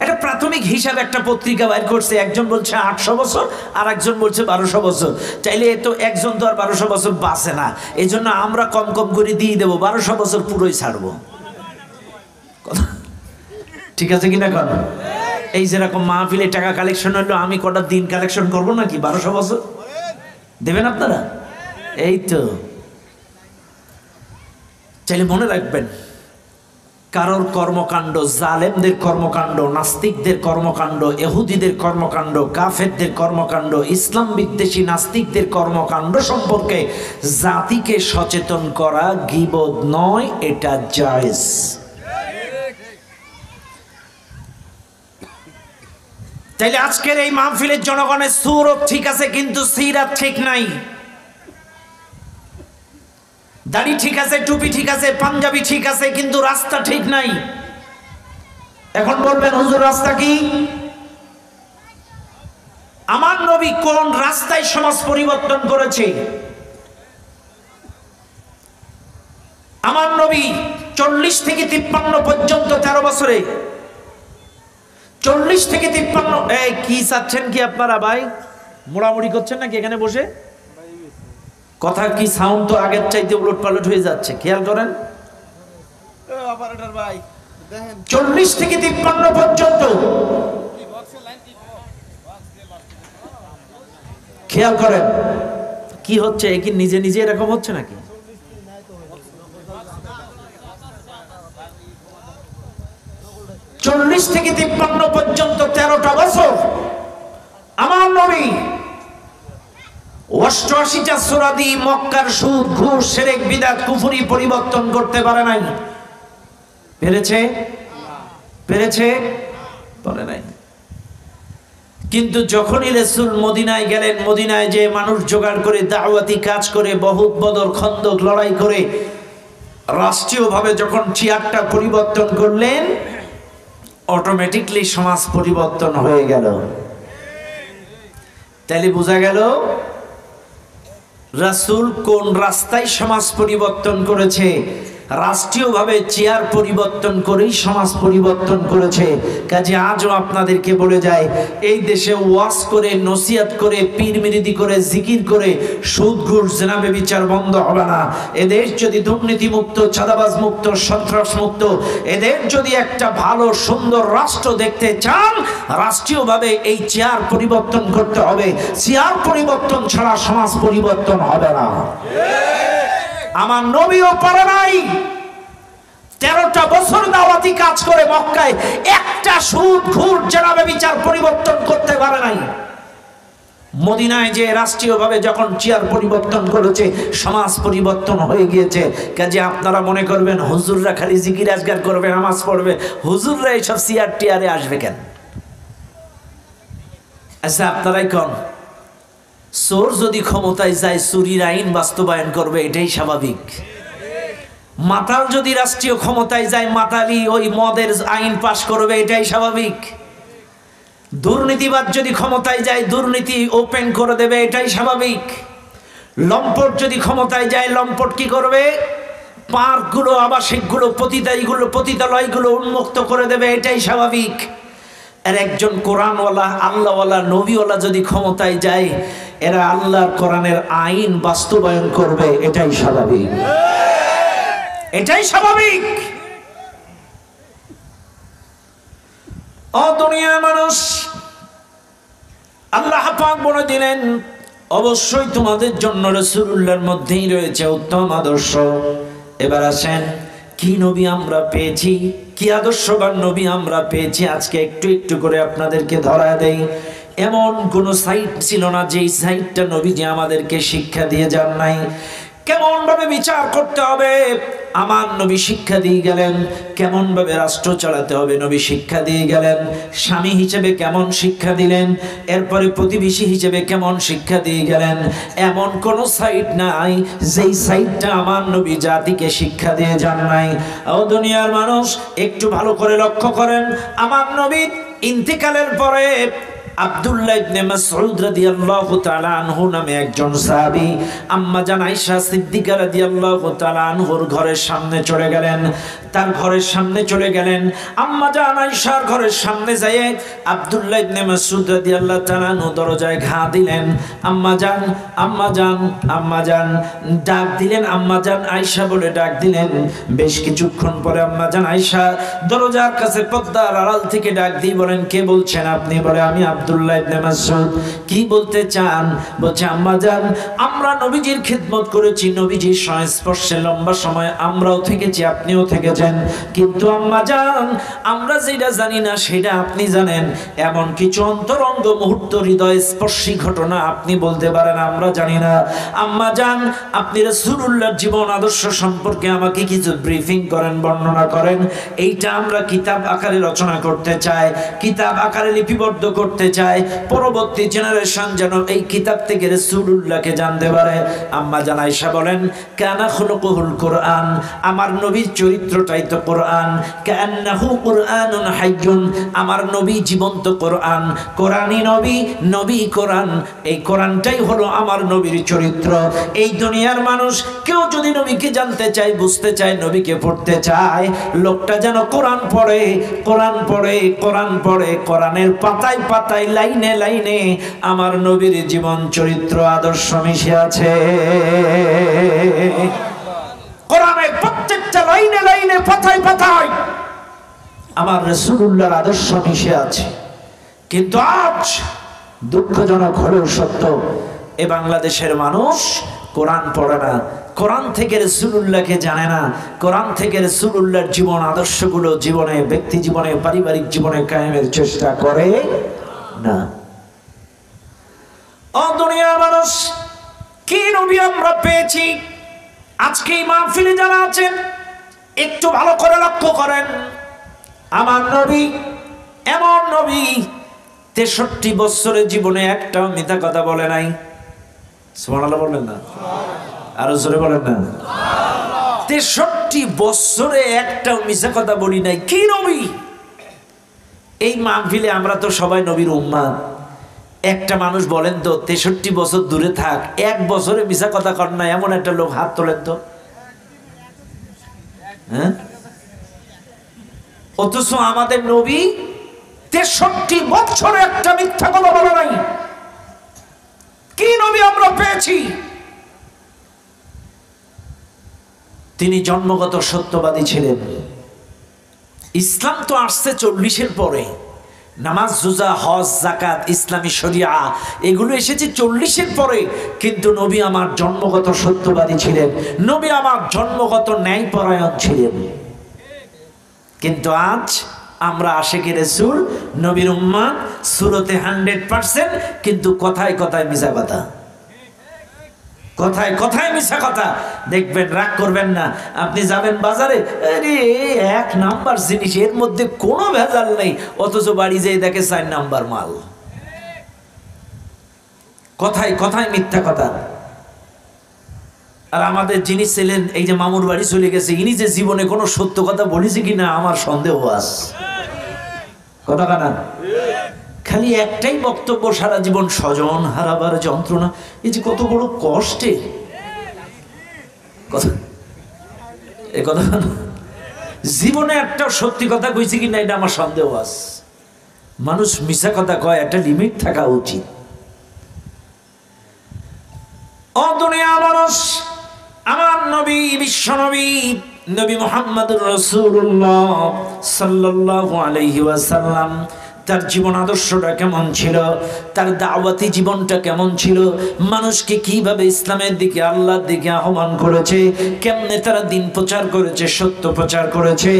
একটা প্রাথমিক হিসাব একটা পত্রিকা বাইর করছে, একজন বলছে 800 বছর আর একজন বলছে 1200 বছর। চাইলে তো একজন তো আর 1200 বছর বাঁচে না, এই জন্য আমরা কম কম করে দিয়ে দেবো, 1200 বছর পুরোই ছাড়বো। ঠিক আছে কিনা? কন এই যেরকম মাহফিলে টাকা কালেকশন হলো, আমি কটা দিন কালেকশন করবো নাকি? 1200 বছর দেবেন আপনারা? এই তো। চাইলে মনে রাখবেন, কারোর কর্মকাণ্ড, জালেমদের কর্মকাণ্ড, নাস্তিকদের কর্মকাণ্ড, ইহুদিদের কর্মকাণ্ড, কাফেরদের কর্মকাণ্ড, ইসলাম বিদ্বেষী নাস্তিকদের কর্মকাণ্ড সম্পর্কে জাতিকে সচেতন করা গীবত নয়, এটা জায়েজ। তাইলে আজকের এই মাহফিলের জনগণের সুরত ঠিক আছে, কিন্তু সিরাত ঠিক নাই। দাড়ি ঠিক আছে, টুপি ঠিক আছে, পাঞ্জাবি ঠিক আছে, কিন্তু রাস্তা ঠিক নাই। এখন বলবেন হুজুর রাস্তা কি? আমার নবী কোন রাস্তায় সমাজ পরিবর্তন করেছে? আমার নবী 40 থেকে 53 পর্যন্ত 13 বছরে, 40 থেকে 53। এই কি চাচ্ছেন কি আপনারা ভাই? মোড়ামুড়ি করছেন নাকি এখানে বসে? কথা কি সাউন্ড তো আগের চাইতে উলট পালট হয়ে যাচ্ছে, খেয়াল করেন। 40 থেকে 53 পর্যন্ত খেয়াল করেন কি হচ্ছে। কি নিজে নিজে এরকম হচ্ছে নাকি? চল্লিশ থেকে 53 পর্যন্ত 13টা বছর আমার নবী 88টা সূরা দিয়ে মক্কার সুদ, ঘুষ, শিরক, বিদআত, কুফরি পরিবর্তন করতে পারে নাই। পেরেছে? পেরেছে? পারে নাই। কিন্তু যখনই রাসূল মদিনায় গেলেন, মদিনায় যে মানুষ জোগাড় করে দাওয়াতি কাজ করে, বহুত বদর খন্দক লড়াই করে রাষ্ট্রীয়ভাবে যখন চেয়ারটা পরিবর্তন করলেন, অটোমেটিকলি সমাজ পরিবর্তন হয়ে গেল। তাহলে বোঝা গেল রাসূল কোন রাস্তায় সমাজ পরিবর্তন করেছে। রাষ্ট্রীয়ভাবে চেয়ার পরিবর্তন করেই সমাজ পরিবর্তন করেছে। কাজে আজও আপনাদেরকে বলে যায়, এই দেশে ওয়াজ করে, নসিহত করে, পীর মিরিদি করে, জিকির করে সুদ ঘুষ জেনা ব্যভিচার বন্ধ হবে না। এদেশ যদি দুর্নীতি মুক্ত, চাঁদাবাজ মুক্ত, সন্ত্রাস মুক্ত, এদের যদি একটা ভালো সুন্দর রাষ্ট্র দেখতে চান, রাষ্ট্রীয়ভাবে এই চেয়ার পরিবর্তন করতে হবে। চেয়ার পরিবর্তন ছাড়া সমাজ পরিবর্তন হবে না। আমার নবীও পারে নাই। 13টা বছর দাওয়াতি কাজ করে মক্কায় একটা সুদ ঘুষ জেনা ব্যভিচার পরিবর্তন করতে পারে নাই। মদিনায় যে রাষ্ট্রীয়ভাবে যখন চেয়ার পরিবর্তন করেছে, সমাজ পরিবর্তন হয়ে গিয়েছে। কাজে আপনারা মনে করবেন হুজুররা খালি জিকির আজগার করবে, নামাজ পড়বে, হুজুররা এইসব চেয়ার টিয়ারে আসবে কেন? আচ্ছা আপনারাই কোন, চোর যদি ক্ষমতায় যায় চুরির আইন বাস্তবায়ন করবে, এটাই স্বাভাবিক। মাতাল যদি রাষ্ট্রীয় ক্ষমতায় যায়, মাতালি ওই মদের আইন পাশ করবে, এটাই স্বাভাবিক। দুর্নীতিবাদ যদি ক্ষমতায় যায়, দুর্নীতি ওপেন করে দেবে, এটাই স্বাভাবিক। লম্পট যদি ক্ষমতায় যায়, লম্পট কি করবে? পার্কগুলো, আবাসিকগুলো, পতিতালয়গুলো উন্মুক্ত করে দেবে, এটাই স্বাভাবিক। আর একজন কোরআনওয়ালা, আল্লাহওয়ালা, নবীওয়ালা যদি ক্ষমতায় যায়, এরা আল্লাহর কোরআনের আইন বাস্তবায়ন করবে, এটাই স্বাভাবিক। এটাই স্বাভাবিক। ও দুনিয়ার মানুষ, আল্লাহ পাক বলে দিলেন, অবশ্যই তোমাদের জন্য রাসূলুল্লাহর মধ্যেই রয়েছে উত্তম আদর্শ। এবার আসেন, কি নবী আমরা পেয়েছি, কি আদর্শবান নবী আমরা পেয়েছি, আজকে একটু একটু করে আপনাদেরকে ধরা দেই। এমন কোন সাইট ছিল না যেই সাইটটা নবীজি আমাদেরকে শিক্ষা দিয়ে যান নাই। কেমন ভাবে বিচার করতে হবে আমার নবী শিক্ষা দিয়ে গেলেন, কেমন ভাবে রাষ্ট্র চালাতে হবে নবী শিক্ষা দিয়ে গেলেন, স্বামী হিসেবে কেমন শিক্ষা দিলেন, এরপরে প্রতিবেশী হিসেবে কেমন শিক্ষা দিয়ে গেলেন। এমন কোন সাইট নাই যেই সাইটটা আমার নবী জাতিকে শিক্ষা দিয়ে যান নাই। ও দুনিয়ার মানুষ, একটু ভালো করে লক্ষ্য করেন, আমার নবী ইন্তিকালের পরে আব্দুল্লাহ ইবনে মাসউদ রাদিয়াল্লাহু তাআলা আনহু নামে একজন সাহাবী আম্মা জান আয়েশা সিদ্দিকা রাদিয়াল্লাহু তাআলা আনহুর ঘরের সামনে চলে গেলেন। তার ঘরের সামনে চলে গেলেন, আম্মা জান আয়েশার ঘরের সামনে যেয়ে আব্দুল্লাহ ইবনে মাসউদ রাদিয়াল্লাহু তাআলা আনহু দরজায় ঘা দিলেন। আম্মা জান, আম্মা জান, আম্মা জান ডাক দিলেন, আম্মা জান আয়েশা বলে ডাক দিলেন। বেশ কিছুক্ষণ পরে আম্মা জান আয়েশা দরজার কাছে পর্দার আড়াল থেকে ডাক দিয়ে বলেন, কে বলছেন আপনি? বলে, আমি আব্দুল্লাহ ইবনে মাসউদ। কি বলতে চান? বলছে, আম্মা জান, আমরা নবীজির খিদমত করেছি, নবীজির সংস্পর্শে লম্বা সময় আমরাও থেকেছি, আপনিও থেকেছেন, কিন্তু আম্মা জান, আমরা যেটা জানি না সেটা আপনি জানেন। এমন কিছু অন্তরঙ্গ মুহূর্ত, হৃদয় স্পর্শী ঘটনা আপনি বলতে পারেন, আমরা জানি না। আম্মা জান, আপনি রাসূলুল্লাহর জীবন আদর্শ সম্পর্কে আমাকে কিছু ব্রিফিং করেন, বর্ণনা করেন। এইটা আমরা কিতাব আকারে রচনা করতে চাই, কিতাব আকারে লিপিবদ্ধ করতে চাই, পরবর্তী জেনারেশন যেন এই কিতাব থেকে রাসূলুল্লাহকে জানতে পারে। আম্মা জান আয়েশা বলেন, কানা খুলুকুল কোরআন, আমার নবীর চরিত্রটাই তো কোরআন। কান্নাহু কুরআনুন হাইয়ুন, আমার নবী জীবন্ত কোরআন, কোরআনই নবী, নবী কোরআন। এই কোরআনটাই হলো আমার নবীর চরিত্র। এই দুনিয়ার মানুষ কেউ যদি নবীকে জানতে চায়, বুঝতে চায়, নবীকে পড়তে চায়, লোকটা যেন কোরআন পড়ে, কোরআন পড়ে, কোরআন পড়ে। কোরআনের পাতায় পাতায়, লাইনে লাইনে আমার নবীর জীবন চরিত্র আদর্শ মিশে আছে। কোরআনের প্রত্যেকটা লাইনে লাইনে, পাতায় পাতায় আমার রাসূলুল্লাহর আদর্শ মিশে আছে। কিন্তু আজ দুঃখজনক হলেও সত্য, এ বাংলাদেশের মানুষ কোরআন পড়ে না, কোরআন থেকে রাসূলুল্লাহকে জানে না, কোরআন থেকে রাসূলুল্লাহর জীবন আদর্শগুলো জীবনে, ব্যক্তি জীবনে, পারিবারিক জীবনে কায়েমের চেষ্টা করে না। ও দুনিয়ার মানুষ, কি নবী আমরা পেয়েছি? আজকে এই মাহফিলে যারা আছেন, একটু ভালো করে লক্ষ্য করেন, আমার নবী এমন নবী 63 বছরের জীবনে একটাও মিথ্যা কথা বলে নাই। সুবহানাল্লাহ বলবেন না? আরো জোরে বলেন না? 63 বছরে একটাও মিথ্যা কথা বলি নাই। কি নবী! এই মাহফিলে আমরা তো সবাই নবীর উম্মাত। একটা মানুষ বলেন তো, 63 বছর দূরে থাক, এক বছরে মিথ্যা কথা কর না এমন একটা লোক হাত তোলেন তো। হ্যাঁ, অথচ আমাদের নবী 63 বছরে একটা মিথ্যা কথা বলে নাই। কি নবী আমরা পেয়েছি? তিনি জন্মগত সত্যবাদী ছিলেন। ইসলাম তো আসছে 40-এর পরে। নামাজ, রোজা, হজ, যাকাত, ইসলামী শরিয়া এগুলো এসেছে 40-এর পরে। কিন্তু নবী আমার জন্মগত সত্যবাদী ছিলেন, নবী আমার জন্মগত ন্যায়পরায়ণ ছিলেন। কিন্তু আজ আমরা আশিকে রাসূল, নবীর উম্মাহ, সুরতে 100%, কিন্তু কথায় কথায় মিছা কথা, কথায় কথায় মিছা কথা। দেখবেন, রাগ করবেন না, আপনি যাবেন বাজারে, আরে এক নাম্বার জিনিস, এর মধ্যে কোনো ভেজাল নেই, অথচ বাড়ি যেয়ে দেখে 4 নাম্বার মাল। কথায় কথায় মিথ্যা কথা। আর আমাদের যিনি ছিলেন, এই যে মামুর বাড়ি চলে গেছে, ইনি যে জীবনে কোনো সত্য কথা বলেছে কিনা আমার সন্দেহ আছে। কথা কানা, খালি একটাই বক্তব্য সারা জীবন, স্বজন হারাবার যন্ত্রণা। এই যে কত বড় কষ্টে কথা, এ কথা জীবনে একটা সত্যি কথা কইছে কিনা এটা আমার সন্দেহ আছে। মানুষ মিছা কথা কয়, একটা লিমিট থাকা উচিত। ও দুনিয়ার মানুষ, আমার নবী, বিশ্ব নবী, নবী মুহাম্মদুর রাসূলুল্লাহ সাল্লাল্লাহু আলাইহি ওয়াসাল্লাম, তার জীবন আদর্শটা কেমন ছিল, তার দাওয়াতি জীবনটা কেমন ছিল, মানুষকে কিভাবে ইসলামের দিকে, আল্লাহর দিকে আহ্বান করেছে, কেমনে তারা দিন প্রচার করেছে, সত্য প্রচার করেছে,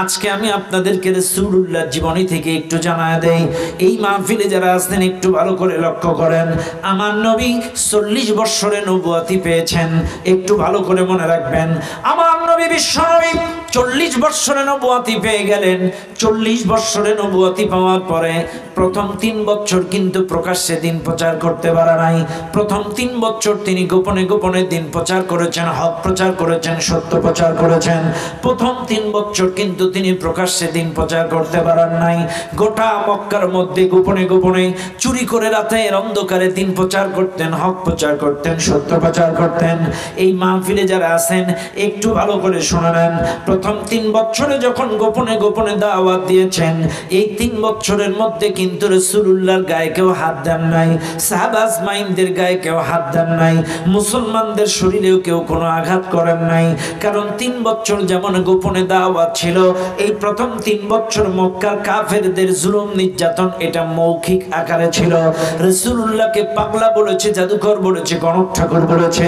আজকে আমি আপনাদেরকে রাসূলুল্লাহর জীবনী থেকে একটু জানায় দেই। এই মাহফিলে যারা আছেন একটু ভালো করে লক্ষ্য করেন। আমার নবী 40 বছরে নবুয়তি পেয়েছেন, একটু ভালো করে মনে রাখবেন। আমার নবী বিশ্ব নবী 40 বছরে নবুয়তি পেয়ে গেলেন। 40 বছরে নবুয়তি পাওয়ার পরে প্রথম 3 বছর কিন্তু প্রকাশ্যে দিন প্রচার করতে পারে নাই। প্রথম 3 বছর তিনি গোপনে গোপনে দিন প্রচার করেছেন, হক প্রচার করেছেন, সত্য প্রচার করেছেন। প্রথম 3 বছর কিন্তু তিনি প্রকাশ্যে দিন প্রচার করতে পারেন নাই। গোটা মক্কার মধ্যে গোপনে গোপনে চুরি করে রাতের অন্ধকারে দিন প্রচার করতেন, হক প্রচার করতেন, সত্য প্রচার করতেন। এই মাহফিলে যারা আছেন একটু ভালো করে শুনে নেন। প্রথম 3 বছরে যখন গোপনে গোপনে দাওয়াত দিয়েছেন, এই 3 বছরের মধ্যে কিন্তু রাসূলুল্লাহর গায়ে কেউ হাত দেন নাই, সাহাবা আজমাইনদের গায়ে কেউ হাত দেন নাই, মুসলমানদের শরীরেও কেউ কোনো আঘাত করেন নাই। কারণ 3 বছর যেমন গোপনে দাওয়াত ছিল, এই প্রথম 3 বছর মক্কার কাফেরদের জুলুম নির্যাতন এটা মৌখিক আকারে ছিল। রাসূলুল্লাহকে পাগলা বলেছে, জাদুকর বলেছে, গণক ঠাকুর বলেছে,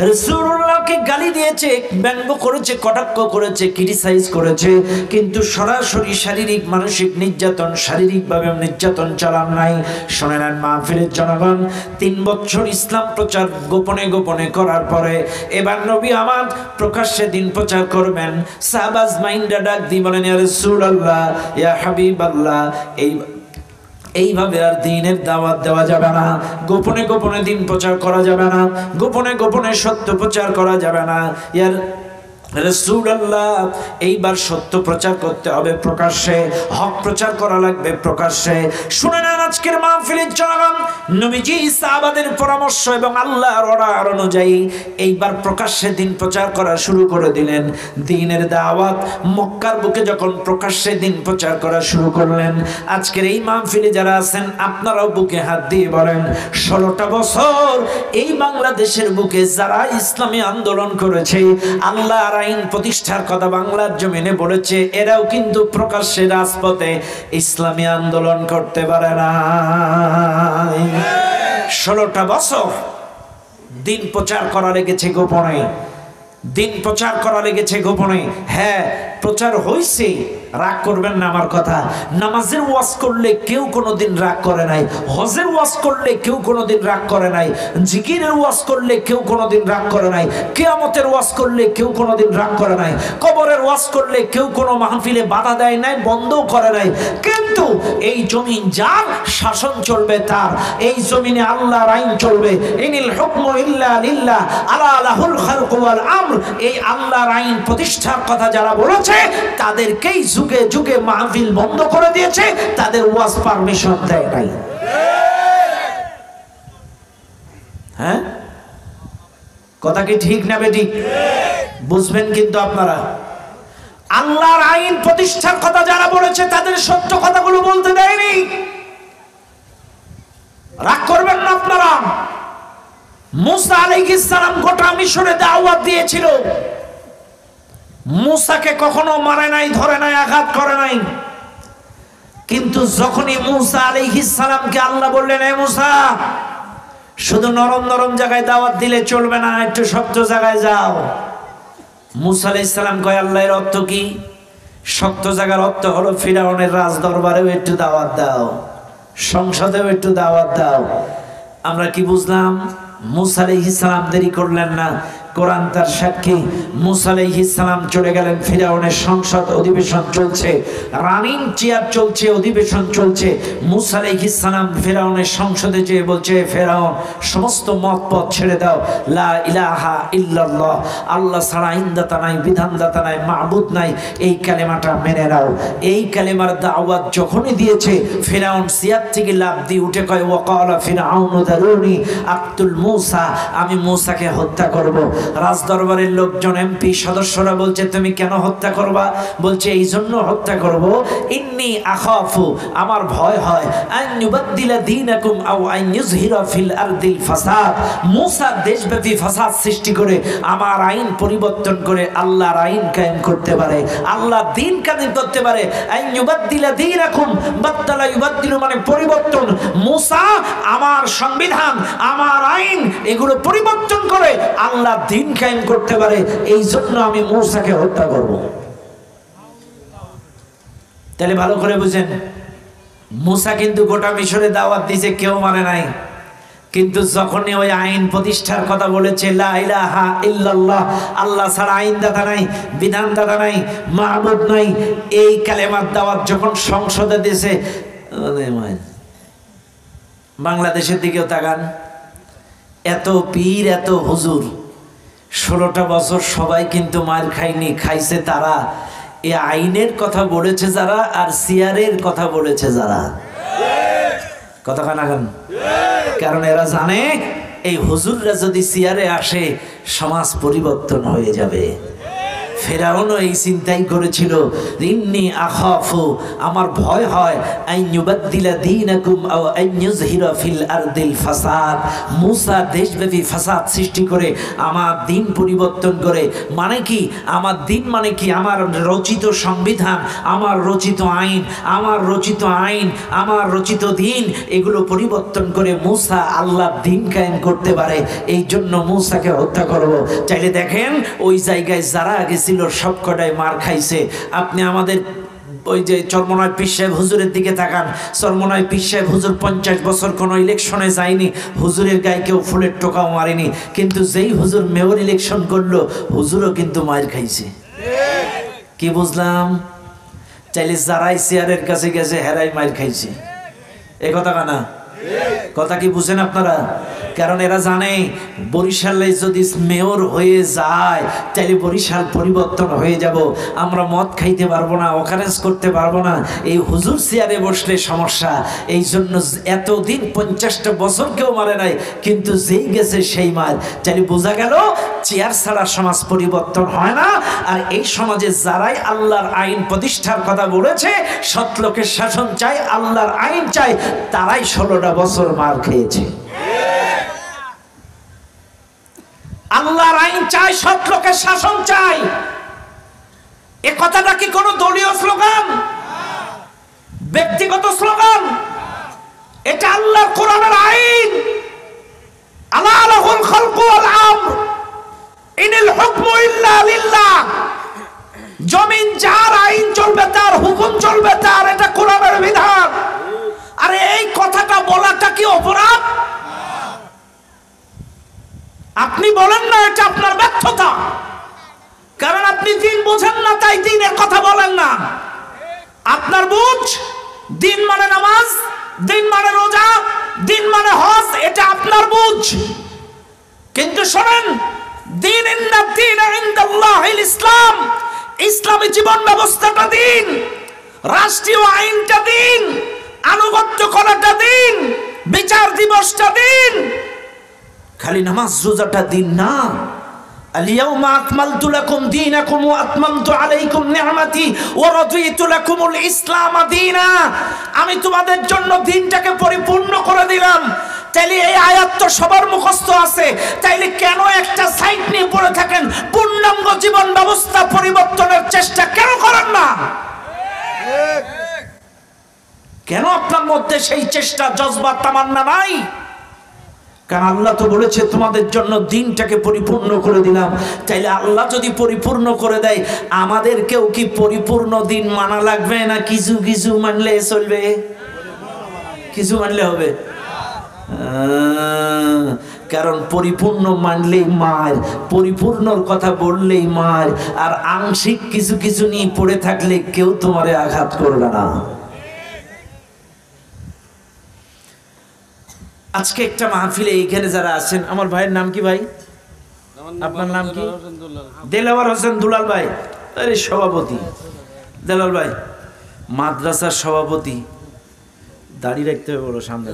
রাসূলুল্লাহকে গালি দিয়েছে, ব্যঙ্গ করেছে, কটাক্ষ করেছে, ক্রিটিসাইজ করেছে, কিন্তু সরাসরি শারীরিক মানসিক নির্যাতন, শারীরিকভাবে নির্যাতন চালান নাই। শুনে নেন মাহফিলের জনগণ, 3 বছর ইসলাম প্রচার গোপনে গোপনে করার পরে এবার নবী আমার প্রকাশ্যে দিন প্রচার করবেন। সাহাবা আজমাইনরা ডাক দিয়ে বলেন, ইয়া রাসূলুল্লাহ, ইয়া হাবিবাল্লাহ, এইভাবে আর দিনের দাওয়াত দেওয়া যাবে না, গোপনে গোপনে দিন প্রচার করা যাবে না, গোপনে গোপনে সত্য প্রচার করা যাবে না। ইয়ার রাসূলুল্লাহ, এইবার সত্য প্রচার করতে হবে প্রকাশ্যে, হক প্রচার করা লাগবে প্রকাশ্যে। শুনে নেন আজকের মাহফিলের জনগণ, নবীজি সাহাবাদের পরামর্শ এবং আল্লাহর অর্ডার অনুযায়ী এইবার প্রকাশ্যে দিন প্রচার করা শুরু করে দিলেন। দিনের দাওয়াত মক্কার বুকে যখন প্রকাশ্যে দিন প্রচার করা শুরু করলেন, আজকের এই মাহফিলে যারা আছেন আপনারাও বুকে হাত দিয়ে বলেন, 16টা বছর এই বাংলাদেশের বুকে যারা ইসলামী আন্দোলন করেছে, আল্লাহর আইন প্রতিষ্ঠার কথা বাংলার জমিনে বলেছে, এরাও কিন্তু প্রকাশ্যে রাজপথে ইসলামী আন্দোলন করতে পারে না। 16টা বছর দিন প্রচার করা লেগেছে গোপনে, দিন প্রচার করা লেগেছে গোপনে। হ্যাঁ, প্রচার হয়েছে, রাগ করবেন না আমার কথা। নামাজের ওয়াজ করলে কেউ কোনোদিন রাগ করে নাই, হজের ওয়াজ করলে কেউ কোনোদিন রাগ করে নাই, জিকিরের ওয়াজ করলে কেউ কোনোদিন রাগ করে নাই, কিয়ামতের ওয়াজ করলে কেউ কোনোদিন রাগ করে নাই, কবরের ওয়াজ করলে কেউ কোনো মাহফিলে বাধা দেয় নাই, বন্ধও করে নাই। কিন্তু এই জমিন যার, শাসন চলবে তার, এই জমিনে আল্লাহর আইন চলবে। ইনিল হুকমু ইল্লা লিল্লাহ আলা লাহুল খালকু ওয়াল আমর, এই আল্লাহর আইন প্রতিষ্ঠার কথা যারা বলেছে তাদেরকেই যুগে যুগে মাহফিল বন্ধ করে দিয়েছে, তাদের ওয়াজ পারমিশন দেয় নাই। হ্যাঁ, কথা কি ঠিক না বেঠিক? বুঝবেন কিন্তু আপনারা। আল্লাহর আইন প্রতিষ্ঠার কথা যারা বলেছে তাদের সত্য কথাগুলো বলতে দেয়নি। রাগ করবেন না আপনারা। মুসা আলাইহিস সালাম গোটা মিশরে দাওয়াত দিয়েছিল। মুসাকে কখনো মারে নাই, ধরে নাই, আঘাত করে নাই। কিন্তু যখনই মুসা আলাইহিস সালামকে আল্লাহ বললেন, এ মুসা, শুধু নরম নরম জায়গায় দাওয়াত দিলে চলবে না, একটু শক্ত জায়গায় যাও। মুসা আলাইহিস সালাম কয়, আল্লাহ এর অর্থ কি? শক্ত জায়গার অর্থ হলো ফিরাউনের রাজ দরবারেও একটু দাওয়াত দাও, সংসদেও একটু দাওয়াত দাও। আমরা কি বুঝলাম? মুসা আলাইহিস সালাম দেরি করলেন না। কোরআন তার সাক্ষী। মুসা আলাইহিস সালাম চলে গেলেন ফিরাউনের সংসদ, অধিবেশন চলছে, রানিং চেয়ার চলছে, অধিবেশন চলছে। মুসা আলাইহিস সালাম ফিরাউনের সংসদে যেয়ে বলছে, ফিরাউন, সমস্ত মত পথ ছেড়ে দাও, লা ইলাহা ইল্লাল্লাহ, আল্লাহ ছাড়া আইনদাতা নাই, বিধানদাতা নাই, মাবুদ নাই, এই কালেমাটা মেনে নাও। এই কালেমার দাওয়াত যখনই দিয়েছে, ফিরাউন চেয়ার থেকে লাফ দিয়ে উঠে কয়, ওয়াকালা ফিরাউনু দারুনি আক্তুল মুসা, আমি মুসাকে হত্যা করব। রাজদরবারের লোকজন, এমপি সদস্যরা বলছে, তুমি কেন হত্যা করবা? বলছে, এই জন্য হত্যা করব, ইন্নী আখাফু, আমার ভয় হয়, আন ইউবাদদিলা দীনাকুম আও আন ইউযহিরা ফিল আরদিল ফাসাদ, মুসা দেশব্যাপী ফাসাদ সৃষ্টি করে আমার আইন পরিবর্তন করে আল্লাহর আইন কায়েম করতে পারে, আল্লাহর দ্বীন কায়েম করতে পারে। আন ইউবাদদিলা দীনাকুম, বাদদালা ইউবাদদিলু মানে পরিবর্তন। মুসা আমার সংবিধান, আমার আইন, এগুলো পরিবর্তন করে আল্লাহর দ্বীন কায়েম করতে পারে, এই জন্য আমি মুসাকে হত্যা করব। তাহলে ভালো করে বুঝেন, মুসা কিন্তু গোটা মিশরে দাওয়াত দিয়েছে, কেউ মানে নাই। কিন্তু যখনই ওই আইন প্রতিষ্ঠার কথা বলেছে, লা ইলাহা ইল্লাল্লাহ, আল্লাহ ছাড়া আইনদাতা নাই, বিধানদাতা নাই, মাহবুব নাই, এই কালেমার দাওয়াত যখন সংসদে দিয়েছে, বাংলাদেশের দিকেও তাকান, এত পীর, এত হুজুর, 16টা বছর সবাই কিন্তু মার খায়নি, খাইছে তারা। এই আইনের কথা বলেছে যারা, আর সিয়ারের কথা বলেছে যারা। কথা কানাগান। কারণ এরা জানে এই হুজুররা যদি সিয়ারে আসে, সমাজ পরিবর্তন হয়ে যাবে। ফেরাউনও এই চিন্তাই করেছিল, ইন্নী আখাফু, আমার ভয় হয়, আন ইউবাদদিলা দীনাকুম আও আন ইউযহিরা ফিল আরদিল ফাসাদ, মুসা দেশব্যাপী ফাসাদ সৃষ্টি করে আমার দ্বীন পরিবর্তন করে। মানে কি? আমার দ্বীন মানে কি? আমার রচিত সংবিধান, আমার রচিত আইন, আমার রচিত আইন, আমার রচিত দ্বীন, এগুলো পরিবর্তন করে মুসা আল্লাহর দ্বীন কায়েম করতে পারে। এই জন্য মুসাকে হত্যা করব। চাইলে দেখেন, ওই জায়গায় যারা গেছিল সব কটাই মার খাইছে। আপনি আমাদের ওই যে চরমনায় পীর সাহেব হুজুরের দিকে তাকান। চরমনায় পীর সাহেব হুজুর 50 বছর কোনো ইলেকশনে যায়নি, হুজুরের গায়ে কেউ ফুলের টোকাও মারেনি। কিন্তু যেই হুজুর মেয়র ইলেকশন করলো, হুজুরও কিন্তু মার খাইছে। কি বুঝলাম? চাইলে যারাই চেয়ারের কাছে গেছে, হেরাই মার খাইছে। এ কথা কানা কথা কি বুঝেন আপনারা? কারণ এরা জানে বরিশালে যদি মেয়র হয়ে যায়, তাহলে বরিশাল পরিবর্তন হয়ে যাব। আমরা মদ খাইতে পারবো না, অকারেন্স করতে পারবো না, এই হুজুর চেয়ারে বসলে সমস্যা। এই জন্য এতদিন 50টা বছর কেউ মারে নাই, কিন্তু যেই গেছে সেই মার। তাহলে বোঝা গেল চেয়ার ছাড়া সমাজ পরিবর্তন হয় না। আর এই সমাজে যারাই আল্লাহর আইন প্রতিষ্ঠার কথা বলেছে, সৎ লোকের শাসন চাই, আল্লাহর আইন চাই, তারাই 16টা বছর মার খেয়েছে। আল্লাহর আইন চাই, সৎ লোকের শাসন চাই। এ কথাটা কি কোনো দলীয় স্লোগান, ব্যক্তিগত স্লোগান? এটা আল্লাহর কোরআনের আইন। আলা লাহুল খালকু ওয়াল আমর, ইনিল হুকমু ইল্লা লিল্লাহ। জমিন যার, আইন চলবে তার, হুকুম চলবে তার, এটা কোরআনের বিধান। আরে এই কথাটা বলাটা কি অপরাধ? আপনি বলেন না, এটা আপনার ব্যর্থতা। কারণ আপনি দিন বোঝেন না, তাই দিনের কথা বলেন না। আপনার বুঝ, দিন মানে নামাজ, দিন মানে রোজা, দিন মানে হজ, এটা আপনার বুঝ। কিন্তু শোনেন, দিন ইনদাল্লাহিল ইসলাম, ইসলামী জীবন ব্যবস্থাটা দিন, রাষ্ট্রীয় আইনটা দিন, আনুগত্য করাটা দিন, বিচার দিবসটা দিন। খালি নামাজ রোজাটা দিন না। আল-ইয়াওমা আকমালতু লাকুম দীনাকুম ওয়া আতমামতু আলাইকুম নি'মাতি ওয়া রাদিতু লাকুমুল ইসলাম দীনা। আমি তোমাদের জন্য দিনটাকে পরিপূর্ণ করে দিলাম। তাইলে এই আয়াত তো সবার মুখস্থ আছে, তাইলে কেন একটা সাইড নিয়ে পড়ে থাকেন? পূর্ণাঙ্গ জীবন ব্যবস্থা পরিবর্তনের চেষ্টা কেন করেন না? কেন আপনার মধ্যে সেই চেষ্টা, জজবা, তামান্না নাই? কারণ আল্লাহ তো বলেছে তোমাদের জন্য দিনটাকে পরিপূর্ণ করে দিলাম। তাইলে আল্লাহ যদি পরিপূর্ণ করে দেয়, আমাদেরকেও কি পরিপূর্ণ দিন মানা লাগবে, না কিছু কিছু মানলে চলবে? কিছু মানলে হবে? কারণ পরিপূর্ণ মানলেই মার, পরিপূর্ণর কথা বললেই মার, আর আংশিক কিছু কিছু নিয়ে পড়ে থাকলে কেউ তোমারে আঘাত করবে না। আজকে একটা মাহফিলে এইখানে যারা আছেন, আমার ভাইয়ের নাম কি ভাই? আপনার নাম কি? দেলাওয়ার হোসেন দুলাল ভাই। আরে সভাপতি দেলাল ভাই, মাদ্রাসার সভাপতি। দাড়ি রাখতে হবে বলো সামনে।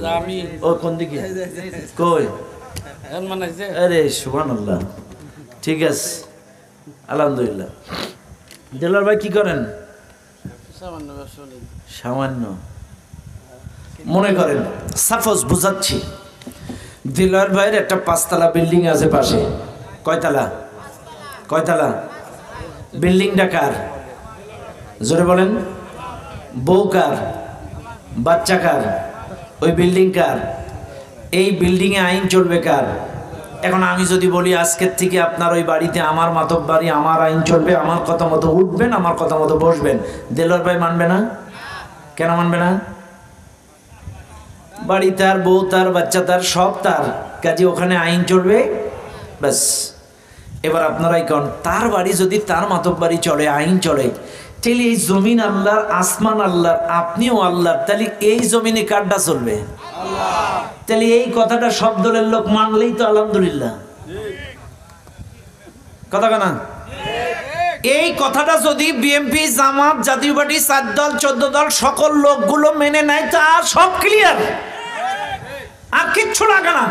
ও কোন দিকে? কই? আরে সুবহানাল্লাহ, ঠিক আছে, আলহামদুলিল্লাহ। দেলাল ভাই কি করেন? সামান্য। মনে করেন, সাপোজ বুঝাচ্ছি, দিলার ভাইয়ের একটা 5 তলা বিল্ডিং আছে পাশে। কয়তলা? কয়তলা? বিল্ডিংটা কার? জোরে বলেন। বউ কার? বাচ্চা কার? ওই বিল্ডিং কার? এই বিল্ডিং এ আইন চলবে কার? এখন আমি যদি বলি আজকের থেকে আপনার ওই বাড়িতে আমার মাতব্বরি, আমার আইন চলবে, আমার কথা মতো উঠবেন, আমার কথা মতো বসবেন, দেলোয়ার ভাই মানবে না? কেন মানবে না? বাড়ি তার, বউ তার, বাচ্চা তার, সব তার, কাজে ওখানে আইন চলবে, ব্যাস। এবার আপনারাই কোন, তার বাড়ি যদি তার মাতব্বরি চলে, আইন চলে, তাহলে এই জমিন আল্লাহর, আসমান আল্লাহর, আপনিও আল্লাহর, তাহলে এই জমিনে কারটা চলবে? তাহলে এই কথাটা সব দলের লোক মানলেই তো আলহামদুলিল্লাহ। কথা কেনা? এই কথাটা যদি বিএনপি, জামাত, জাতীয় পার্টি, 4 দল 14 দল সকল লোকগুলো মেনে নেয়, তা সব ক্লিয়ার, আর কিচ্ছু লাগে না।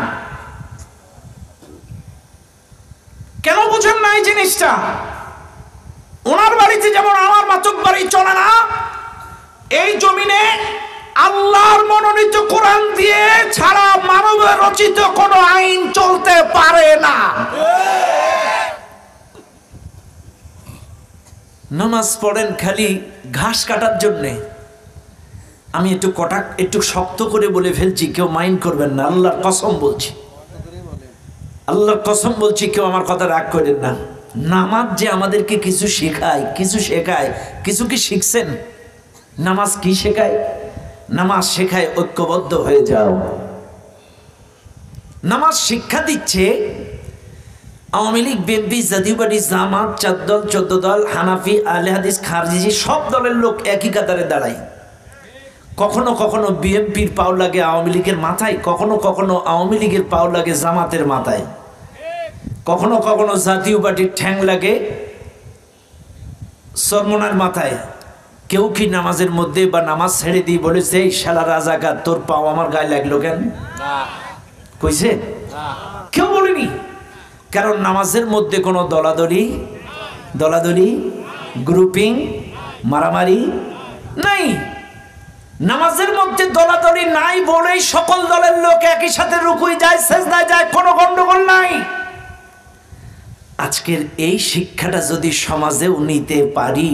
কেন বুঝেন না এই জিনিসটা? ওনার বাড়িতে যেমন আমার মাতব্বরি চলে না, এই জমিনে আল্লাহর মনোনীত কোরআন দিয়ে ছাড়া মানবের রচিত কোনো আইন চলতে পারে না। নামাজ পড়েন খালি ঘাস কাটার জন্যে। আমি একটু শক্ত করে বলে ফেলছি, কেউ মাইন্ড করবেন না, আল্লাহর কসম বলছি, আল্লাহর কসম বলছি, কেউ আমার কথা রাগ করেন না। নামাজ যে আমাদেরকে কিছু শেখায়, কিছু কি শিখছেন? নামাজ কি শেখায়? নামাজ শেখায় ঐক্যবদ্ধ হয়ে যাও। নামাজ শিক্ষা দিচ্ছে আওয়ামী লীগ, বিএনপি, জাতীয় পার্টি, জামাত, 4 দল 14 দল, হানাফি, আহলে হাদিস, খারজি, সব দলের লোক একই কাতারে দাঁড়ায়। কখনো কখনো বিএনপির পাও লাগে আওয়ামী লীগের মাথায়, কখনো কখনো আওয়ামী লীগের পাও লাগে জামাতের মাথায়, কখনো কখনো জাতীয় পার্টির ঠ্যাং লাগে সরমনার মাথায়। কেউ কি নামাজের মধ্যে বা নামাজ ছেড়ে দিয়ে বলেছে, এই শালা রাজাকার, তোর পাও আমার গায়ে লাগলো কেন? কইছে? কেউ বলেনি। কারণ নামাজের মধ্যে কোনো দলাদলি, গ্রুপিং, মারামারি নাই। নামাজের মধ্যে দলাদলি নাই বলেই সকল দলের লোক একই সাথে রুকুই যায়, সেজদায় যায়, কোনো গন্ডগোল নাই। আজকের এই শিক্ষাটা যদি সমাজেও নিতে পারি,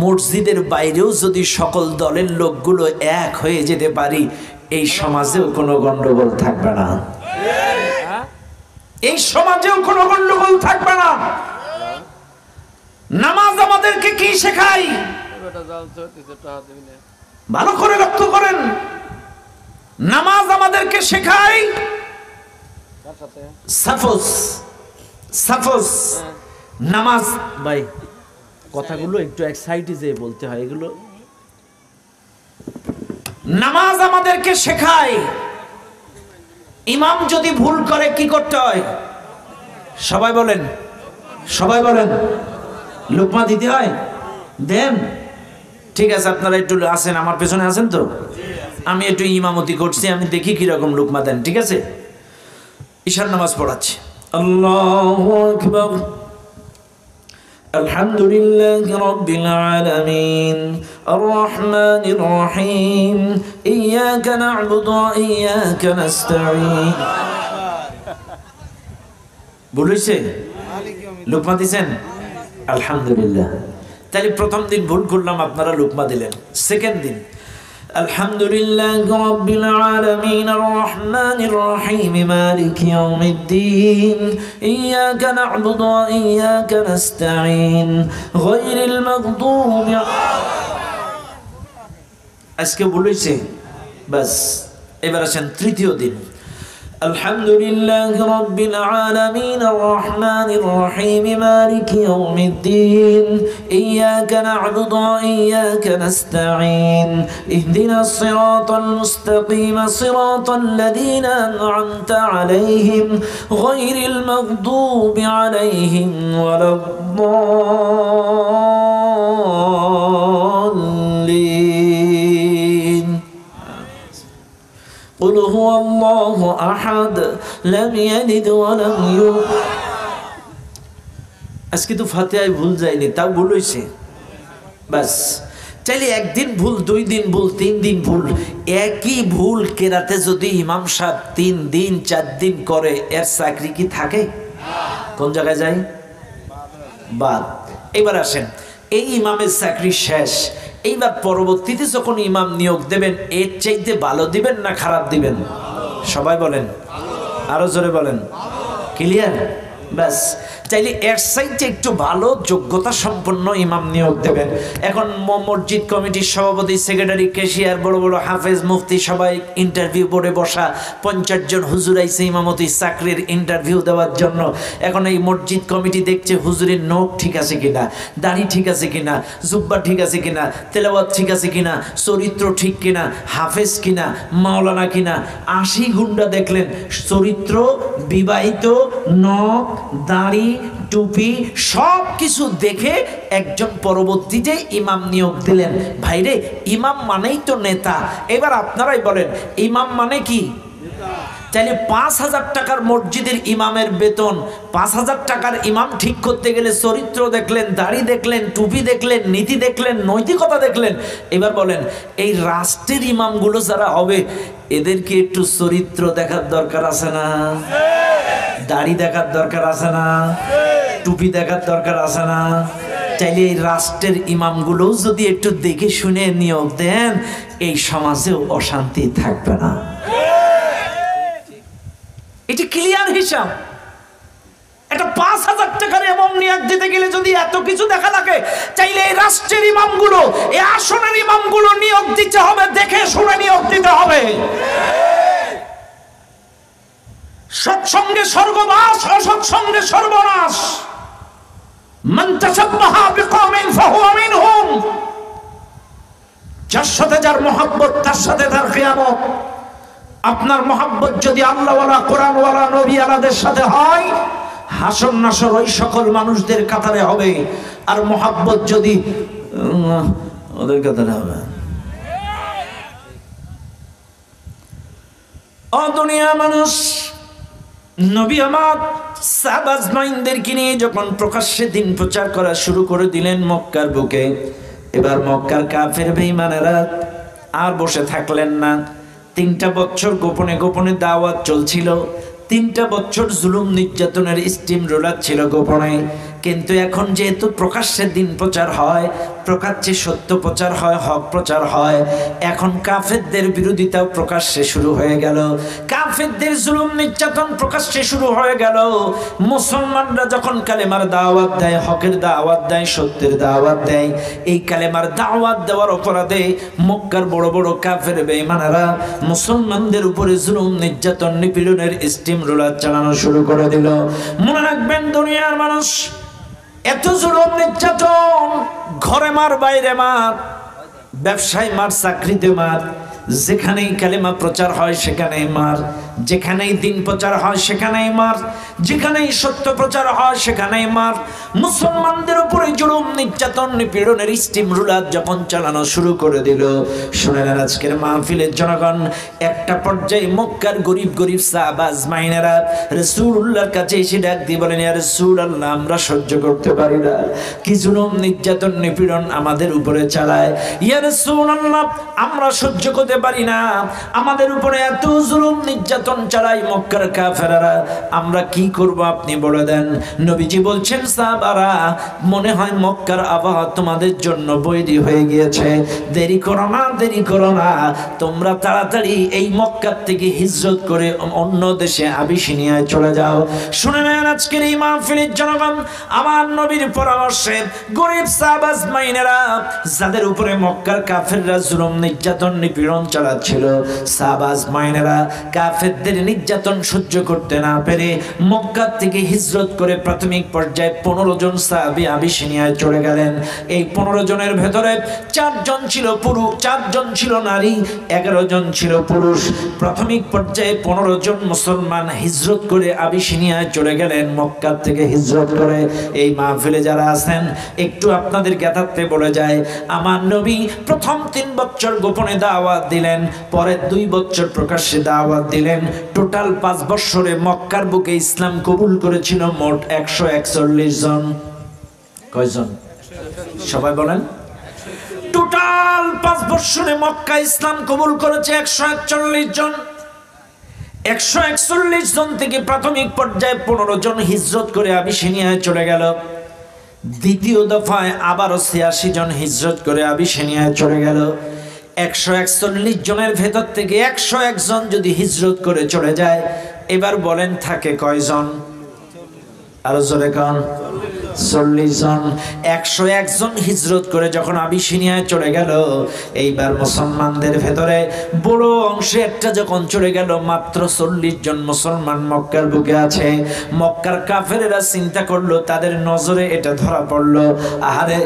মসজিদের বাইরেও যদি সকল দলের লোকগুলো এক হয়ে যেতে পারি, এই সমাজেও কোনো গন্ডগোল থাকবে না। এই সমাজেও কোনো গন্ডগোল থাকবে না। নামাজ আমাদেরকে কি শেখায়? ভালো করে লক্ষ্য করেন, নামাজ আমাদেরকে শেখায় সাপোজ নামাজ। ভাই কথাগুলো একটু এক্সাইটে যে বলতে হয়, এগুলো নামাজ আমাদেরকে শেখায় ইমাম যদি ভুল করে কি করতে হয়? সবাই বলেন, লুকমা দিতে হয়, দেন। ঠিক আছে, আপনারা একটু আছেন, আমার পেছনে আছেন তো, আমি একটু ইমামতি করছি, আমি দেখি কিরকম লুকমা দেন। ঠিক আছে, ঈশার নামাজ পড়াচ্ছি। আল্লাহু আকবার। الحمد لله رب العالمين الرحمن الرحيم إياك نعبد وإياك نستعين বলেছে লুকমা দিছেন আলহামদুলিল্লাহ তাহলে প্রথম দিন ভুল করলাম আপনারা লুকমা দিলেন সেকেন্ড দিন الحمد لله رب العالمين الرحمن الرحيم مالك يوم الدين إياك نعبد وإياك نستعين غير المغضوب আজকে বলেছে বাস এবার আসেন তৃতীয় দিন الحمد لله رب العالمين الرحمن الرحيم مالك يوم الدين إياك نعبد وإياك نستعين اهدنا الصراط المستقيم صراط الذين أنعمت عليهم غير المغضوب عليهم ولا الضالين قل هو الله أحد لم يلد ولم يولد আজকে তো ফাতিহায় ভুল যায়নি তাও ভুল হয়েছে বাস চাইলে একদিন ভুল দুই দিন ভুল তিন দিন ভুল একই ভুল কেরাতে যদি ইমাম সাহেব 3 দিন 4 দিন করে এর চাকরি কি থাকে কোন জায়গায় যায় বাদ এবার আসেন এই ইমামের চাকরি শেষ এইবার পরবর্তীতে যখন ইমাম নিয়োগ দেবেন এর চাইতে ভালো দিবেন না খারাপ দিবেন সবাই বলেন আরো জোরে বলেন ক্লিয়ার বাস চাইলে এর চাইতে একটু ভালো যোগ্যতা সম্পন্ন ইমাম নিয়োগ দেবেন এখন মসজিদ কমিটির সভাপতি সেক্রেটারি ক্যাশিয়ার বড় বড় হাফেজ মুফতি সবাই ইন্টারভিউ বোর্ডে বসা 50 জন হুজুর আইছে ইমামতি চাকরির ইন্টারভিউ দেওয়ার জন্য এখন এই মসজিদ কমিটি দেখছে হুজুরের নখ ঠিক আছে কিনা দাড়ি ঠিক আছে কিনা জুব্বা ঠিক আছে কিনা তেলাওয়াত ঠিক আছে কিনা চরিত্র ঠিক কিনা হাফেজ কিনা মাওলানা কিনা 80 গুন্ডা দেখলেন চরিত্র বিবাহিত নখ দাড়ি টুপি সব কিছু দেখে একজন পরবর্তীতে ইমাম নিয়োগ দিলেন ভাইরে ইমাম মানেই তো নেতা এবার আপনারাই বলেন ইমাম মানে কি তাহলে 5000 টাকার মসজিদের ইমামের বেতন 5000 টাকার ইমাম ঠিক করতে গেলে চরিত্র দেখলেন দাড়ি দেখলেন টুপি দেখলেন নীতি দেখলেন নৈতিকতা দেখলেন এবার বলেন এই রাষ্ট্রের ইমামগুলো যারা হবে এদেরকে একটু চরিত্র দেখার দরকার আছে না দাড়ি দেখার দরকার আছে না টুপি দেখার দরকার আছে না চাইলে এই রাষ্ট্রের ইমামগুলো যদি একটু দেখে শুনে নিয়োগ দেন এই সমাজেও অশান্তি থাকবে না এটা ক্লিয়ার হিসাব এটা 5000 টাকার ইমাম নিয়োগ দিতে গেলে যদি এত কিছু দেখা লাগে চাইলে এই রাষ্ট্রের ইমামগুলো এই আসনের ইমামগুলো নিয়োগ দিতে হবে দেখে শুনে নিয়োগ দিতে হবে সৎসঙ্গে স্বর্গবাস অসৎসঙ্গে সর্বনাশ মান তাশাব্বাহা বিকওমিন ফাহুয়া মিনহুম যার সাথে যার মহব্বত তার সাথে তার কিয়ামত আপনার মহব্বত যদি আল্লাহওয়ালা কোরআনওয়ালা নবীওয়ালাদের সাথে হয় হাসর নাসর ওই সকল মানুষদের কাতারে হবে আর মহব্বত যদি ওদের কাতারে হবে ও দুনিয়া মানুষ নবী আমার সাহাবা আজমাইনদেরকে নিয়ে যখন প্রকাশ্যে দিন প্রচার করা শুরু করে দিলেন মক্কার বুকে এবার মক্কার কাফের বেঈমানেরা আর বসে থাকলেন না 3টা বছর গোপনে গোপনে দাওয়াত চলছিল 3টা বছর জুলুম নির্যাতনের স্টিম রোলার ছিল গোপনে কিন্তু এখন যেহেতু প্রকাশ্যে দিন প্রচার হয় প্রকাশ্যে সত্য প্রচার হয় হক প্রচার হয় এখন কাফেরদের বিরোধিতাও প্রকাশ্যে শুরু হয়ে গেল কাফেরদের জুলুম নির্যাতন প্রকাশ্যে শুরু হয়ে গেল মুসলমানরা যখন কালেমার দাওয়াত দেয় হকের দাওয়াত দেয় সত্যের দাওয়াত দেয় এই কালেমার দাওয়াত দেওয়ার অপরাধে মক্কার বড় বড় কাফের বেঈমানেরা মুসলমানদের উপরে জুলুম নির্যাতন নিপীড়নের স্টিম রোলার চালানো শুরু করে দিল মনে রাখবেন দুনিয়ার মানুষ এত জুলুম নির্যাতন ঘরে মার বাইরে মার ব্যবসায় মার চাকরিতে মার যেখানেই কালেমা প্রচার হয় সেখানেই মার যেখানেই দিন প্রচার হয় সেখানেই মার, যেখানেই সত্য প্রচার হয় সেখানেই মার। মুসলমানদের উপরে জুলুম নির্যাতন নিপীড়নের স্টিম রুলার যখন চালানো শুরু করে দিল, শুনে নেন আজকের মাহফিলের জনগণ, একটা পর্যায়ে মক্কার গরিব গরিব সাহাবা আজমাইনেরা রাসূলুল্লাহর কাছে এসে ডাক দিয়ে বলেন, ইয়া রাসূলুল্লাহ, আমরা সহ্য করতে পারি না, কি জুলুম নির্যাতন নিপীড়ন আমাদের উপরে চালায়। ইয়া রাসূলুল্লাহ, আমরা সহ্য করতে পারি না, আমাদের উপরে এত জুলুম নির্যাতন চালায় মক্কার কাফেররা, আমরা কি করব আপনি বলে দেন। নবীজি বলছেন, সাহাবারা, মনে হয় মক্কার আবহাওয়া তোমাদের জন্য বৈরী হয়ে গিয়েছে, দেরি করো না, দেরি করো না, তোমরা তাড়াতাড়ি এই মক্কার থেকে হিজরত করে অন্য দেশে আবিসিনিয়ায় চলে যাও। শুনে নেন আজকের এই মাহফিলের জনগণ, আমার নবীর পরামর্শে গরিব সাহাবা আজমাইনেরা যাদের উপরে মক্কার কাফেররা জুলুম নির্যাতন নিপীড়ন চালাচ্ছিল, সাহাবা আজমাইনেরা কাফেরদের নির্যাতন সহ্য করতে না পেরে মক্কা থেকে হিজরত করে প্রাথমিক পর্যায়ে 15 জন সাহাবী আবিসিনিয়ায় চলে গেলেন। এই 15 জনের ভেতরে 4 জন ছিল পুরুষ, 4 জন ছিল নারী, 11 জন ছিল পুরুষ। প্রাথমিক পর্যায়ে 15 জন মুসলমান হিজরত করে আবিসিনিয়ায় চলে গেলেন মক্কা থেকে হিজরত করে। এই মাহফিলে যারা আছেন, একটু আপনাদের জ্ঞাতার্থে বলে যায়, আমার নবী প্রথম 3 বছর গোপনে দাওয়াত দিলেন, পরের 2 বছর প্রকাশ্যে দাওয়াত দিলেন। টোটাল 5 বছরে মক্কার বুকে ইসলাম কবুল করেছিল মোট 141 জন। কয়জন? সবাই বলেন। টোটাল 5 বছরে মক্কা ইসলাম কবুল করেছে 141 জন। 141 জন থেকে প্রাথমিক পর্যায়ে 15 জন হিজরত করে আবিসিনিয়ায় চলে গেল। দ্বিতীয় দফায় আবারও 86 জন হিজরত করে আবিসিনিয়ায় চলে গেল। 141 জনের ভেতর থেকে 101 জন যদি হিজরত করে চলে যায়, এবার বলেন থাকে কয়জন? আরো জোরে কোন? 40 জন। 101 জন হিজরত করে যখন আবিসিনিয়ায় চলে গেল, এইবার মুসলমানদের ভেতরে বড় অংশে একটা যখন চলে গেল, মাত্র 40 জন মুসলমান মক্কার বুকে আছে। মক্কার কাফেরেরা চিন্তা করলো, তাদের নজরে এটা ধরা পড়লো, আহারে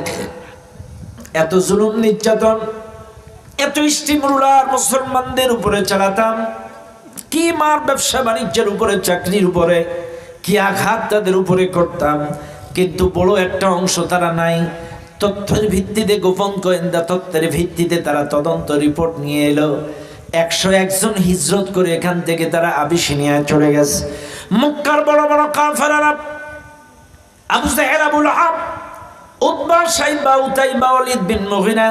এত জুলুম নির্যাতন, এত স্টিমুলার মুসলমানদের উপরে চালাতাম, কি মার ব্যবসা বাণিজ্যের উপরে, চাকরির উপরে কি আঘাত তাদের উপরে করতাম, কিন্তু বড় একটা অংশ তারা নাই। তথ্যের ভিত্তিতে, গোপন গোয়েন্দা তথ্যের ভিত্তিতে তারা তদন্ত রিপোর্ট নিয়ে এলো, 101 জন হিজরত করে এখান থেকে তারা আবিসিনিয়ায় চলে গেছে। মক্কার বড় বড় কাফেররা, আবু জাহেল, আবু লাহাব, উতবা, সাইবা, উতাইবা, ওয়ালিদ বিন মুগিরা,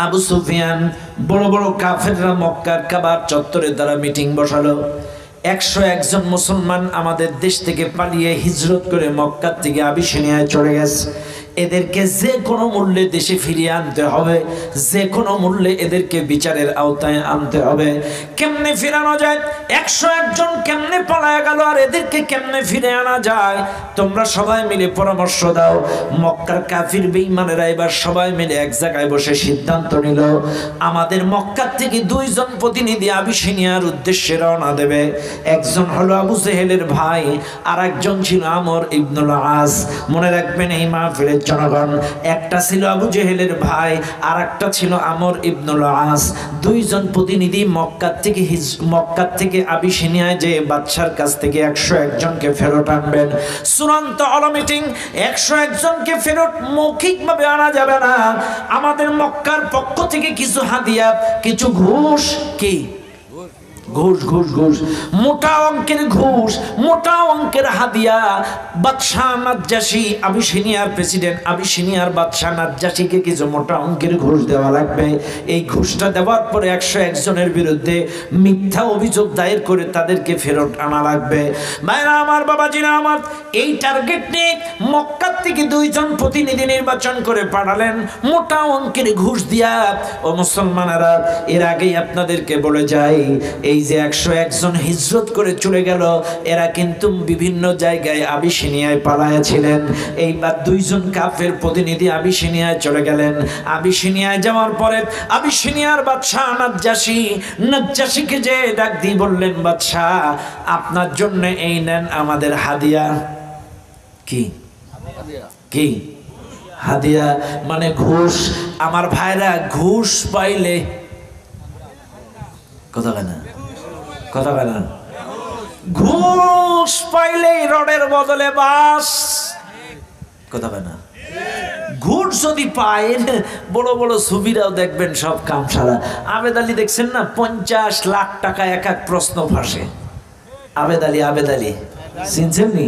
আবু সুফিয়ান, বড় বড় কাফেররা মক্কার কাবার চত্বরে তারা মিটিং বসালো। 101 জন মুসলমান আমাদের দেশ থেকে পালিয়ে হিজরত করে মক্কা থেকে আবিসিনিয়ায় চলে গেছে। এদেরকে যে কোনো মূল্যে দেশে ফিরিয়ে আনতে হবে, যে কোনো মূল্যে এদেরকে বিচারের আওতায় আনতে হবে। কেমনে ফিরানো যায়? 101 জন কেমনে পালায় গেল, আর এদেরকে কেমনে ফিরে আনা যায়? তোমরা সবাই মিলে পরামর্শ দাও। মক্কার কাফির বেঈমানেরা এবার সবাই মিলে এক জায়গায় বসে সিদ্ধান্ত নিল, আমাদের মক্কা থেকে 2 জন প্রতিনিধি আবিসিনিয়ার উদ্দেশ্যে রওনা দেবে। একজন হলো আবু জেহেলের ভাই, আর একজন ছিল আমর ইবনুল আস। মনে রাখবেন এই মাহফিলের জনগণ, একটা ছিল আবু জেহেলের ভাই, আর একটা ছিল আমর ইবনুল আস। 2 জন প্রতিনিধি মক্কা থেকে আবিসিনিয়ায় যে বাদশার কাছ থেকে 101 জনকে ফেরত আনবেন। চূড়ান্ত হলো মিটিং, 101 জনকে ফেরত মৌখিকভাবে আনা যাবে না, আমাদের মক্কার পক্ষ থেকে কিছু হাদিয়া, কিছু ঘুষ, কি ঘুষ, ঘুষ, ঘুষ, মোটা অঙ্কের ঘুষ, মোটা অঙ্কের হাদিয়া। বাদশাহ নাজ্জাশী, আবিসিনিয়ার প্রেসিডেন্ট, আবিসিনিয়ার বাদশাহ নাজ্জাশীকে কিছু মোটা অঙ্কের ঘুষ দেওয়া লাগবে। এই ঘুষটা দেওয়ার পরে 101 জনের বিরুদ্ধে মিথ্যা অভিযোগ দায়ের করে তাদেরকে ফেরত আনা লাগবে। ভাইরা আমার, বাবাজিরা আমার, এই টার্গেট নিয়ে মক্কা থেকে 2 জন প্রতিনিধি নির্বাচন করে পাঠালেন মোটা অঙ্কের ঘুষ দিয়া। ও মুসলমানেরা, এর আগেই আপনাদেরকে বলে যাই, এই যে 101 জন হিজরত করে চলে গেল, এরা কিন্তু বিভিন্ন জায়গায় আবিসিনিয়ায় পালায়া ছিলেন। এইবার 2 জন কাফের প্রতিনিধি আবিসিনিয়ায় চলে গেলেন। আবিসিনিয়ায় যাওয়ার পরে আবিসিনিয়ার বাদশাহ নাজ্জাশীকে যে ডাক দিয়ে বললেন, বাদশাহ, আপনার জন্য এই নেন আমাদের হাদিয়া। কি কি হাদিয়া? মানে ঘুষ। আমার ভাইরা, ঘুষ পাইলে কথা বলে না, কথা বলে না, ঘুষ পাইলেই রডের বদলে বাস, কথা বলে না? ঘুষ যদি পায়, বড় বড় সুবিরাও দেখবেন সব কাম সারা। আবেদ আলী দেখছেন না, 50 লাখ টাকা এক এক প্রশ্ন ফাঁসে। আবেদ আলী চিনছেন নি?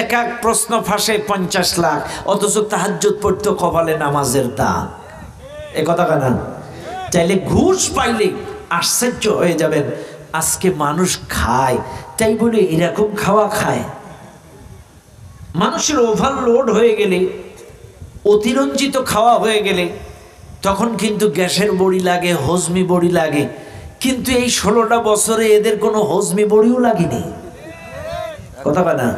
এক এক প্রশ্ন ফাঁসে 50 লাখ, অথচ তাহাজ্জুদ পড়তো কপালে নামাজের দাগ। এ কথা কেনা? চাইলে ঘুষ পাইলে আশ্চর্য হয়ে যাবেন। আজকে মানুষ খায় তাই বলে এরকম খাওয়া খায়? মানুষের ওভারলোড হয়ে গেলে, অতিরঞ্জিত খাওয়া হয়ে গেলে তখন কিন্তু গ্যাসের বড়ি লাগে, হজমি বড়ি লাগে। কিন্তু এই 16টা বছরে এদের কোনো হজমি বড়িও লাগেনি, কথা না?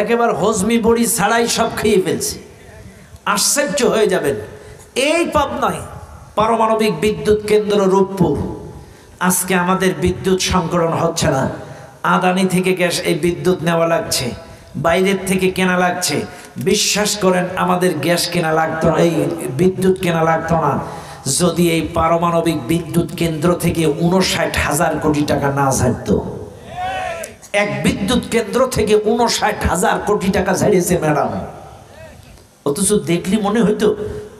একেবারে হজমি বড়ি ছাড়াই সব খেয়ে ফেলছে। আশ্চর্য হয়ে যাবেন। এই পাবনায় পারমাণবিক বিদ্যুৎ কেন্দ্র রূপপুর, আজকে আমাদের বিদ্যুৎ সংকলন হচ্ছে না। আদানি থেকে গ্যাস এই বিদ্যুৎ নেওয়া লাগছে, বাইরের থেকে কেনা লাগছে। বিশ্বাস করেন আমাদের গ্যাস কেনা লাগতো না, এই বিদ্যুৎ কেনা লাগতো না যদি এই পারমাণবিক বিদ্যুৎ কেন্দ্র থেকে 59,000 কোটি টাকা না ছাড়তো। এক বিদ্যুৎ কেন্দ্র থেকে 59,000 কোটি টাকা ছাড়িয়েছে ম্যাডাম। অথচ দেখলি মনে হইতো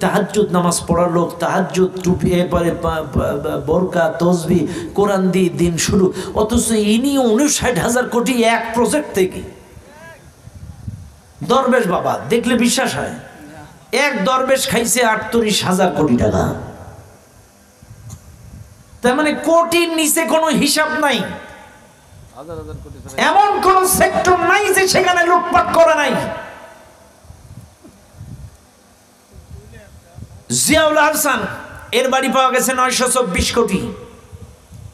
তাহাজ্জুদ নামাজ পড়ার লোক, তাহাজ্জুদ টুপি, এবারে বোরকা তসবি কোরআন দিয়ে দিন শুরু। অথচ ইনি 59,000 কোটি এক প্রজেক্ট থেকে। দরবেশ বাবা দেখলে বিশ্বাস হয়, এক দরবেশ খাইছে 38,000 কোটি টাকা। তার মানে কোটির নিচে কোনো হিসাব নাই, এমন কোন সেক্টর নাই যে সেখানে লুটপাট করে নাই। জিয়াউল আহসান এর বাড়ি পাওয়া গেছে 924 কোটি।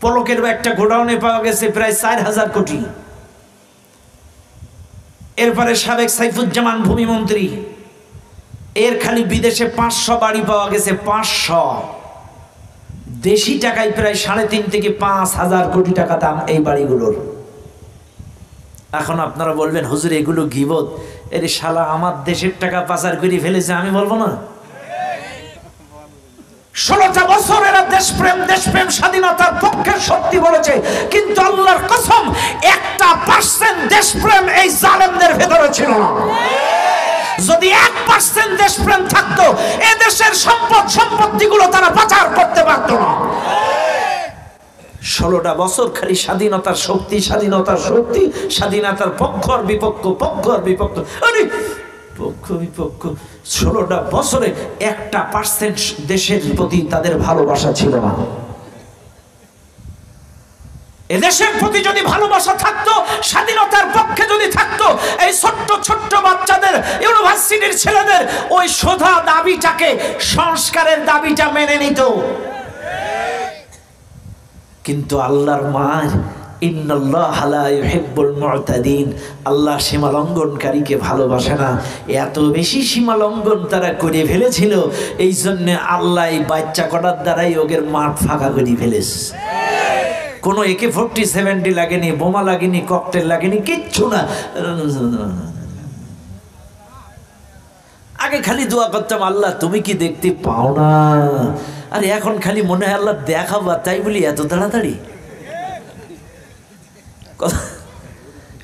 পলকের একটা গোডাউনে পাওয়া গেছে প্রায় 4,000 কোটি। এরপরে সাবেক সাইফুজ্জামান ভূমিমন্ত্রী, এর খালি বিদেশে 500 বাড়ি পাওয়া গেছে, 500। দেশি টাকায় প্রায় 3.5 থেকে 5,000 কোটি টাকা দাম এই বাড়িগুলোর। এখন আপনারা বলবেন হুজুর এগুলো গীবত, এর শালা আমার দেশের টাকা পাচার করে ফেলেছে। আমি বলবো না? 16টা বছর এরা দেশপ্রেম স্বাধীনতার পক্ষে সত্যি বলেছে, কিন্তু আল্লাহর কসম 1% দেশপ্রেম এই জালেমদের ভেতরে ছিল না। যদি 1% দেশপ্রেম থাকতো, এ দেশের সম্পত্তিগুলো তারা পাচার করতে পারতো না। 16টা বছর খালি স্বাধীনতার শক্তি, স্বাধীনতার পক্ষ আর বিপক্ষ, আরে পক্ষ বিপক্ষ। 16টা বছরে 1% দেশের প্রতি তাদের ভালোবাসা ছিল না। এদেশের প্রতি যদি ভালোবাসা থাকতো, স্বাধীনতার পক্ষে যদি থাকতো, এই ছোট্ট বাচ্চাদের, ইউনিভার্সিটির ছেলেদের ওই সোধা দাবিটাকে, সংস্কারের দাবিটা মেনে নিত। কিন্তু আল্লাহর মার, ইন্নাল্লাহা লা ইউহিব্বুল মু'তাদিন, আল্লাহ সীমা লঙ্ঘনকারীকে ভালোবাসে না। এত বেশি সীমা লঙ্ঘন তারা করে ফেলেছিল, এই জন্য আল্লাহ এই বাচ্চা কটার দ্বারাই ওদের মাঠ ফাঁকা করে ফেলেছে। কোনো AK-47 লাগেনি, বোমা লাগেনি, ককটেল লাগেনি, কিচ্ছু না। আগে খালি দোয়া করতাম, আল্লাহ তুমি কি দেখতে পাও না? আরে এখন খালি মনে হয় আল্লাহ দেখাবা, তাই বলি এত তাড়াতাড়ি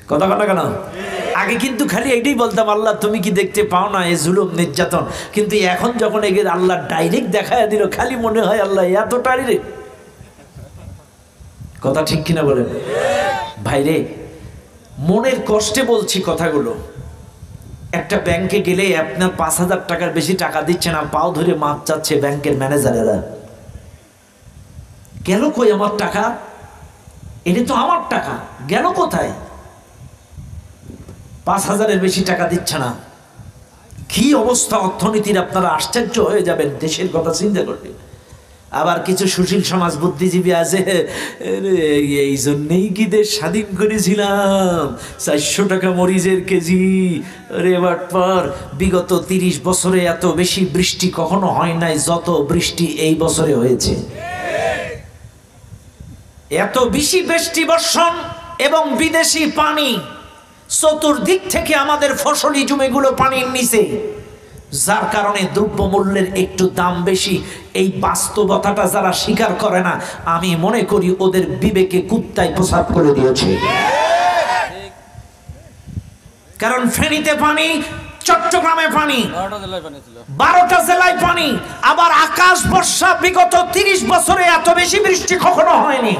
কথা কেন? আগে কিন্তু খালি এইটাই বলতাম, আল্লাহ তুমি কি দেখতে পাও না এই জুলুম নির্যাতন। কিন্তু এখন যখন এগিয়ে আল্লাহ ডাইরেক্ট দেখায় দিল, খালি মনে হয় আল্লাহ এত ডাইরেক্ট। কথা ঠিক কিনা বলেন ভাইরে? মনের কষ্টে বলছি কথাগুলো। একটা ব্যাংকে গেলে আপনার 5,000 টাকার বেশি টাকা দিচ্ছে না, পাও ধরে মাপ চাচ্ছে ব্যাংকের ম্যানেজারেরা। গেল কই আমার টাকা? এটা তো আমার টাকা, গেল কোথায়? 5,000-এর বেশি টাকা দিচ্ছে না। কি অবস্থা অর্থনীতির, আপনারা আশ্চর্য হয়ে যাবেন দেশের কথা চিন্তা করলে। আবার কিছু সুশীল সমাজ বুদ্ধিজীবী আছে, এই জন্যেই কি দেশ স্বাধীন করেছিলাম, 400 টাকা মরিচের কেজি। আরে বাটপার, বিগত 30 বছরে এত বেশি বৃষ্টি কখনো হয় নাই যত বৃষ্টি এই বছরে হয়েছে। এত বেশি বৃষ্টি বর্ষণ এবং বিদেশি পানি, চতুর্দিক থেকে আমাদের ফসলি জমিগুলো পানির নিচে, যার কারণে দ্রব্যমূল্যের একটু দাম বেশি। এই বাস্তবতাটা যারা স্বীকার করে না, আমি মনে করি ওদের বিবেকে কুত্তায় প্রসাব করে দিয়েছে। কারণ ফেনীতে পানি, চট্টগ্রামে পানি, 12টা জেলায়12টা জেলায় পানি। পানি ছিল। আবার আকাশ বর্ষা বিগত 30 বছরে এত বেশি বৃষ্টি কখনো হয়নি।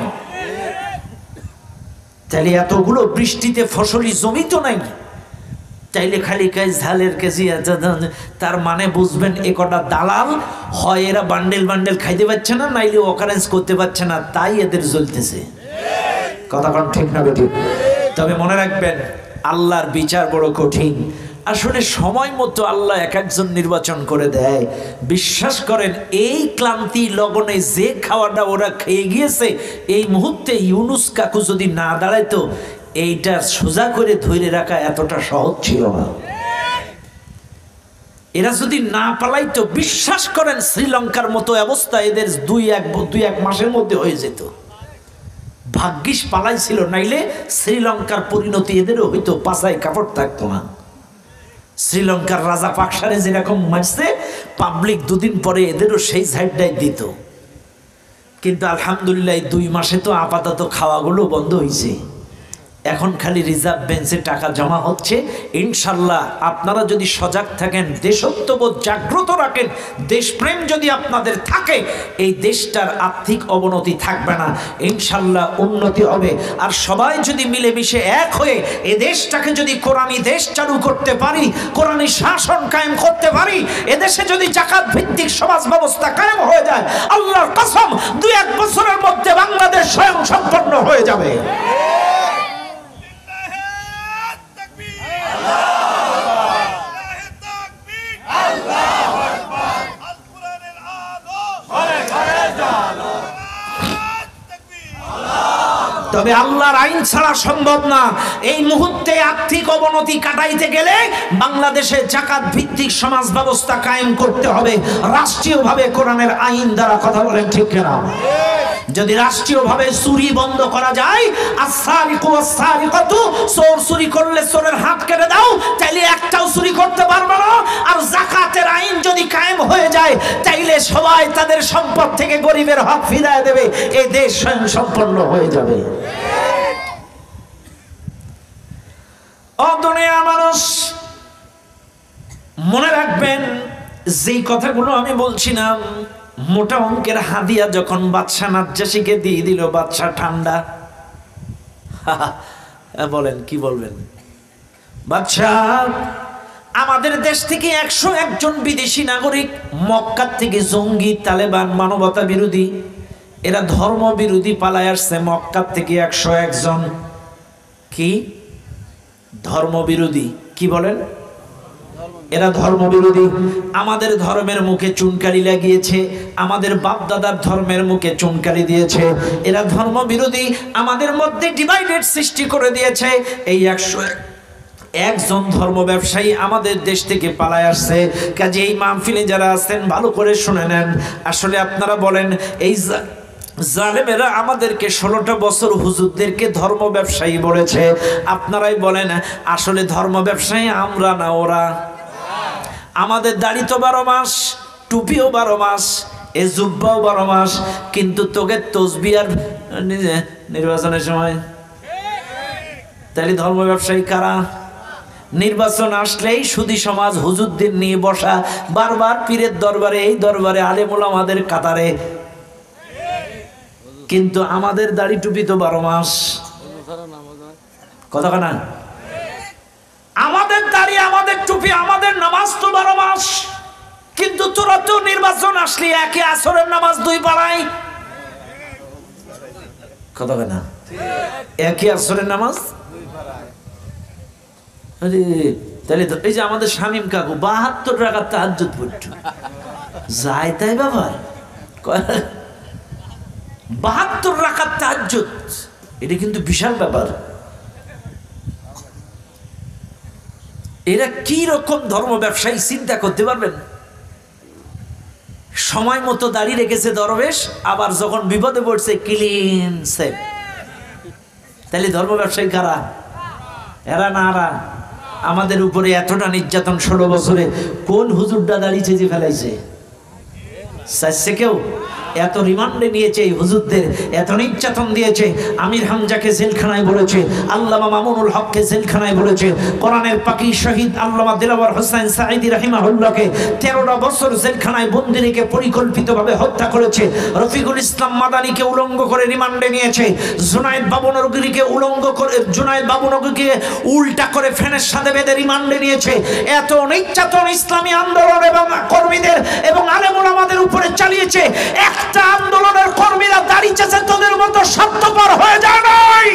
তাহলে এতগুলো বৃষ্টিতে ফসলি জমি তো নাই। চাইলে খালি কাজ ঝালের কেজি তার মানে বুঝবেন এ কটা দালাল হয় এরা বান্ডেল বান্ডেল খাইতে পারছে না, নাইলে অকারেন্স করতে পারছে না, তাই এদের জ্বলতেছে। কথা কোন ঠিক না বেঠিক? তবে মনে রাখবেন আল্লাহর বিচার বড় কঠিন। আসলে সময় মতো আল্লাহ এক একজন নির্বাচন করে দেয়। বিশ্বাস করেন এই ক্লান্তি লগনে যে খাওয়াটা ওরা খেয়ে গিয়েছে, এই মুহূর্তে ইউনুস কাকু যদি না দাঁড়াইতো এইটা সোজা করে ধরে রাখা এতটা সহজ ছিল না। এরা যদি না পালাইতো বিশ্বাস করেন শ্রীলঙ্কার মতো অবস্থা এদের দুই এক মাসের মধ্যে হয়ে যেত। ভাগ্যিস পালাইছিল, নাইলে শ্রীলঙ্কার পরিণতি এদেরও হইতো, পাছায় কাপড় থাকতো না। শ্রীলঙ্কার রাজা পাকসারে যেরকম মারছে, পাবলিক দুদিন পরে এদেরও সেই সাইডটাই দিত। কিন্তু আলহামদুলিল্লাহ 2 মাসে তো আপাতত খাওয়াগুলো বন্ধ হয়েছে। এখন খালি রিজার্ভ বেঞ্চে টাকা জমা হচ্ছে। ইনশাল্লাহ আপনারা যদি সজাগ থাকেন, দেশত্ববোধ জাগ্রত রাখেন, দেশপ্রেম যদি আপনাদের থাকে, এই দেশটার আর্থিক অবনতি থাকবে না, ইনশাল্লাহ উন্নতি হবে। আর সবাই যদি মিলেমিশে এক হয়ে এ দেশটাকে যদি কোরআনী দেশ চালু করতে পারি, কোরআনী শাসন কায়েম করতে পারি, এদেশে যদি জাকাত ভিত্তিক সমাজ ব্যবস্থা কায়েম হয়ে যায়, আল্লাহর কসম 2-1 বছরের মধ্যে বাংলাদেশ স্বয়ং সম্পন্ন হয়ে যাবে। তবে আল্লাহর আইন ছাড়া সম্ভব না। এই মুহূর্তে আর্থিক অবনতি কাটাইতে গেলে বাংলাদেশে জাকাত ভিত্তিক সমাজ ব্যবস্থা কায়েম করতে হবে রাষ্ট্রীয়ভাবে কোরআনের আইন দ্বারা। কথা বলেন ঠিক কিনা? যদি রাষ্ট্রীয়ভাবে চুরি বন্ধ করা যায়, আস-সারিকু ওয়াস-সারিকাতু, চোর চুরি করলে চোরের হাত কেটে দাও, তাইলে একটাও চুরি করতে পারবে না। আর যাকাতের আইন যদি কায়েম হয়ে যায়, তাইলে সবাই তাদের সম্পদ থেকে গরিবের হক ফিরিয়ে দেবে, এই দেশ স্বয়ং সম্পন্ন হয়ে যাবে। ও দুনিয়ার মানুষ, মনে রাখবেন যেই কথাগুলো আমি বলছিলাম, মোটা অঙ্কের হাদিয়া যখন বাদশা নাজ্জাশীকে দিয়ে দিল, বাদশা ঠান্ডা। বলেন কি বলবেন? বাদশা আমাদের দেশ থেকে 101 জন বিদেশি নাগরিক, মক্কা থেকে জঙ্গি, তালেবান, মানবতা বিরোধী, এরা ধর্ম বিরোধী পালায় আসছে মক্কা থেকে 101 জন। কি ধর্ম বিরোধী? কি বলেন? এরা ধর্মবিরোধী। আমাদের ধর্মের মুখে চুনকালি লাগিয়েছে, আমাদের বাপ দাদার ধর্মের মুখে চুনকালি দিয়েছে। এরা ধর্মবিরোধী, আমাদের মধ্যে ডিভাইডেড সৃষ্টি করে দিয়েছে। এই 101 জন ধর্ম ব্যবসায়ী আমাদের দেশ থেকে পালায় আসছে। কাজে এই মাহফিলে যারা আছেন ভালো করে শুনে নেন। আসলে আপনারা বলেন, এই জালেমেরা আমাদেরকে 16টা বছর হুজুরদেরকে ধর্ম ব্যবসায়ী বলেছে। আপনারাই বলেন আসলে ধর্ম ব্যবসায়ী আমরা না ওরা? আমাদের দাড়ি তো 12 মাস, টুপিও 12 মাস, এ জুব্বাও 12 মাস, কিন্তু তোকে তসবিহ আর নির্বাচনের সময়। তাহলে ধর্ম ব্যবসায়ী কারা? নির্বাচন আসলেই সুধী সমাজ হুজুরদের নিয়ে বসা, বারবার পীরের দরবারে, এই দরবারে, আলেম ওলামাদের কাতারে, কিন্তু আমাদের দাড়ি টুপি তো 12 মাস। কথা না? আমাদের দাড়ি, আমাদের টুপি, আমাদের নামাজ তো 12 মাস, কিন্তু তোরা তো নির্বাচন আসলে একে আসরের নামাজ 2 পাড়ায়। কথা না? একে আসরের নামাজ 2 পাড়ায়। তাহলে এই যে আমাদের শামীম কাকু 72 টাকার তাহাজ্জুদ পড়তো, যায় তাই বাবা 72 রাকাত তাহাজ্জুদ, এটা কিন্তু বিশাল ব্যাপার। এরা কি রকম ধর্ম ব্যবসায়ী চিন্তা করতে পারবেন? সময় মতো দাঁড়িয়ে রেখেছে দরবেশ, আবার যখন বিপদে পড়ছে ক্লিন সেভ। তাহলে ধর্ম ব্যবসায়ী কারা? এরা না এরা? আমাদের উপরে এতটা নির্যাতন 16 বছরে কোন হুজুরটা দাঁড়িয়েছে যে ফেলাইছে? চাইছে কেউ? এত রিমান্ডে নিয়েছে এই হুজুরদের, এত নির্যাতন দিয়েছে। আমির হামজাকে জেলখানায় বলেছে, আল্লামা মামুনুল হককে জেলখানায় বলেছে, কোরআনের পাকি শহীদ আল্লামা দিলওয়ার হোসেন সাঈদী রাহিমাহুল্লাহকে 13টা বছর জেলখানায় বন্দি রেখে পরিকল্পিতভাবে হত্যা করেছে। রফিকুল ইসলাম মাদানীকে উলঙ্গ করে রিমান্ডে নিয়েছে। জুনায়েদ বাবুনগরীকে উলঙ্গ করে, জুনায়েদ বাবুনগরীকে উল্টা করে ফ্যানের সাথে বেঁধে রিমান্ডে নিয়েছে। এত নির্যাতন ইসলামী আন্দোলন এবং কর্মীদের এবং আলেম ওলামাদের উপরে চালিয়েছে। একটা আন্দোলনের কর্মীরা দাঁড়িয়েছে তোদের মতো স্বার্থপর হয়ে যায় নাই।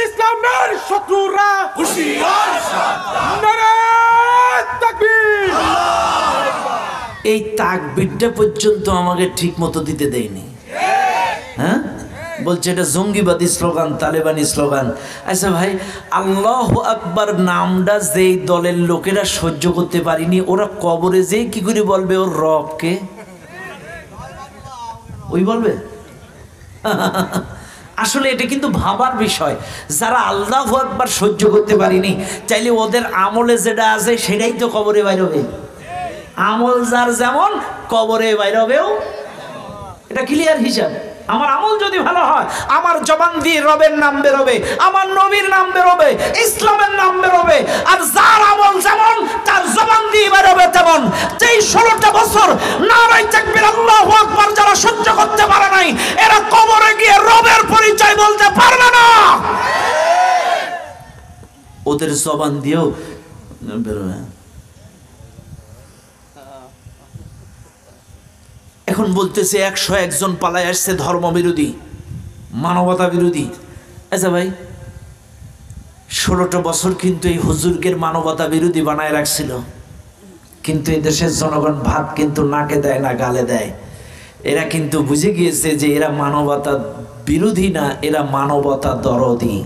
ইসলামের শত্রুরা হুঁশিয়ার এই তাকবীরটা পর্যন্ত আমাকে ঠিক মতো দিতে দেয়নি। হ্যাঁ, বলছে এটা জঙ্গিবাদী স্লোগান, তালেবানি স্লোগান। আচ্ছা ভাই, আল্লাহু আকবার নামটা যেই দলের লোকেরা সহ্য করতে পারিনি, ওরা কবরে যে কি করে বলবে ওর রবকে? ওই বলবে? আসলে এটা কিন্তু ভাবার বিষয়। যারা আল্লাহু আকবার সহ্য করতে পারিনি, চাইলে ওদের আমলে যেটা আছে সেটাই তো কবরে বাইর হবে। আমল যার যেমন কবরে বাইর হবেও, এটা ক্লিয়ার হিসাব। আমার আমল যদি ভালো হয়, আমার জবান দিয়ে রবের নাম বেরোবে, আমার নবীর নাম বেরোবে, ইসলামের নাম বেরোবে। আর যার আমল যেমন তার জবান দিয়ে বেরোবে তেমন। যেই 16টা বছর নারায়ে তাকবীর আল্লাহু আকবার যারা সহ্য করতে পারে নাই, এরা কবরে গিয়ে রবের পরিচয় বলতে পারবে না। ওদের জবান দিয়েও বেরোবে। এখন বলতেছে 101 জন পালায় আসছে ধর্মবিরোধী, মানবতা বিরোধী। আচ্ছা ভাই, 16টা বছর কিন্তু এই হুজুরকে মানবতা বিরোধী বানায় রাখছিল, কিন্তু এই দেশের জনগণ ভাত কিন্তু নাকে দেয় না, গালে দেয়। এরা কিন্তু বুঝে গিয়েছে যে এরা মানবতা বিরোধী না, এরা মানবতা দরদি।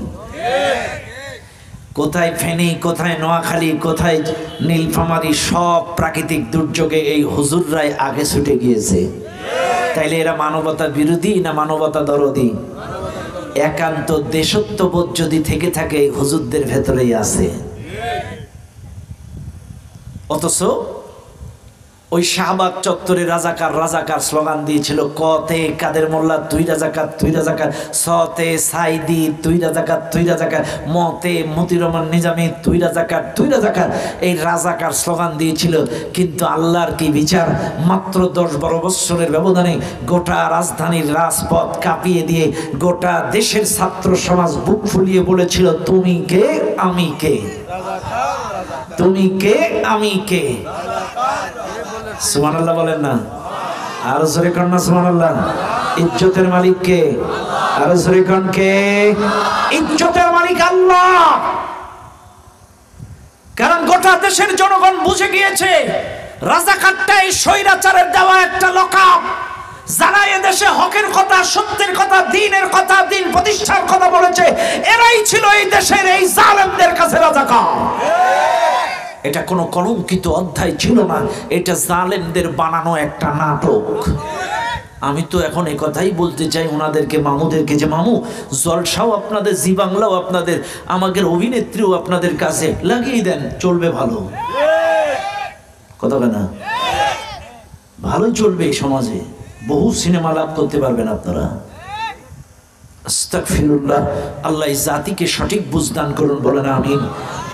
কোথায় ফেনী, কোথায় নোয়াখালী, কোথায় নীলফামারী, সব প্রাকৃতিক দুর্যোগে এই হুজুররাই আগে ছুটে গিয়েছে। তাইলে এরা মানবতা বিরোধী না মানবতা দরদি? একান্ত দেশত্ববোধ যদি থেকে থাকে এই হুজুরদের ভেতরেই আছে। অথচ ওই শাহবাগ চত্বরে রাজাকার রাজাকার স্লোগান দিয়েছিল। কতে কাদের মোল্লা তুই রাজাকার তুই রাজাকার, সতে সাইদি তুই রাজাকার তুই রাজাকার, মতে মতিউর রহমান নিজামী তুই রাজাকার তুই রাজাকার, এই রাজাকার স্লোগান দিয়েছিল। কিন্তু আল্লাহর কি বিচার, মাত্র 10-12 বছরের ব্যবধানে গোটা রাজধানীর রাজপথ কাঁপিয়ে দিয়ে গোটা দেশের ছাত্র সমাজ বুক ফুলিয়ে বলেছিল, তুমি কে আমি কে, তুমি কে আমি কে। সুবহানাল্লাহ বলেন না? আর জোরে কর না সুবহানাল্লাহ। ইজ্জতের মালিক কে? আর জোরে কর কে? ইজ্জতের মালিক আল্লাহ। কারণ গোটা দেশের জনগণ বুঝে গিয়েছে রাজাকারটাই স্বৈরাচারের দেওয়া একটা লকাব। যারা এদেশে হকের কথা, সত্যের কথা, দ্বীনের কথা, দ্বীন প্রতিষ্ঠার কথা বলেছে, এরাই ছিল এই দেশের এই জালেমদের কাছে রাজাকার। এটা কোনো কলঙ্কিত অধ্যায় ছিল না, এটা জালেমদের বানানো একটা নাটক। আমি তো এখন এই কথাই বলতে চাই ওনাদেরকে, মামুদেরকে, যে মামু জলসাও আপনাদের, জি বাংলাও আপনাদের, আমাদের অভিনেত্রীও আপনাদের কাছে লাগিয়ে দেন, চলবে ভালো। কথা না, ভালোই চলবে এই সমাজে, বহু সিনেমা লাভ করতে পারবেন আপনারা। আস্তাগফিরুল্লাহ। আল্লাহ জাতিকে সঠিক বুঝদান করুন, বলেন আমিন।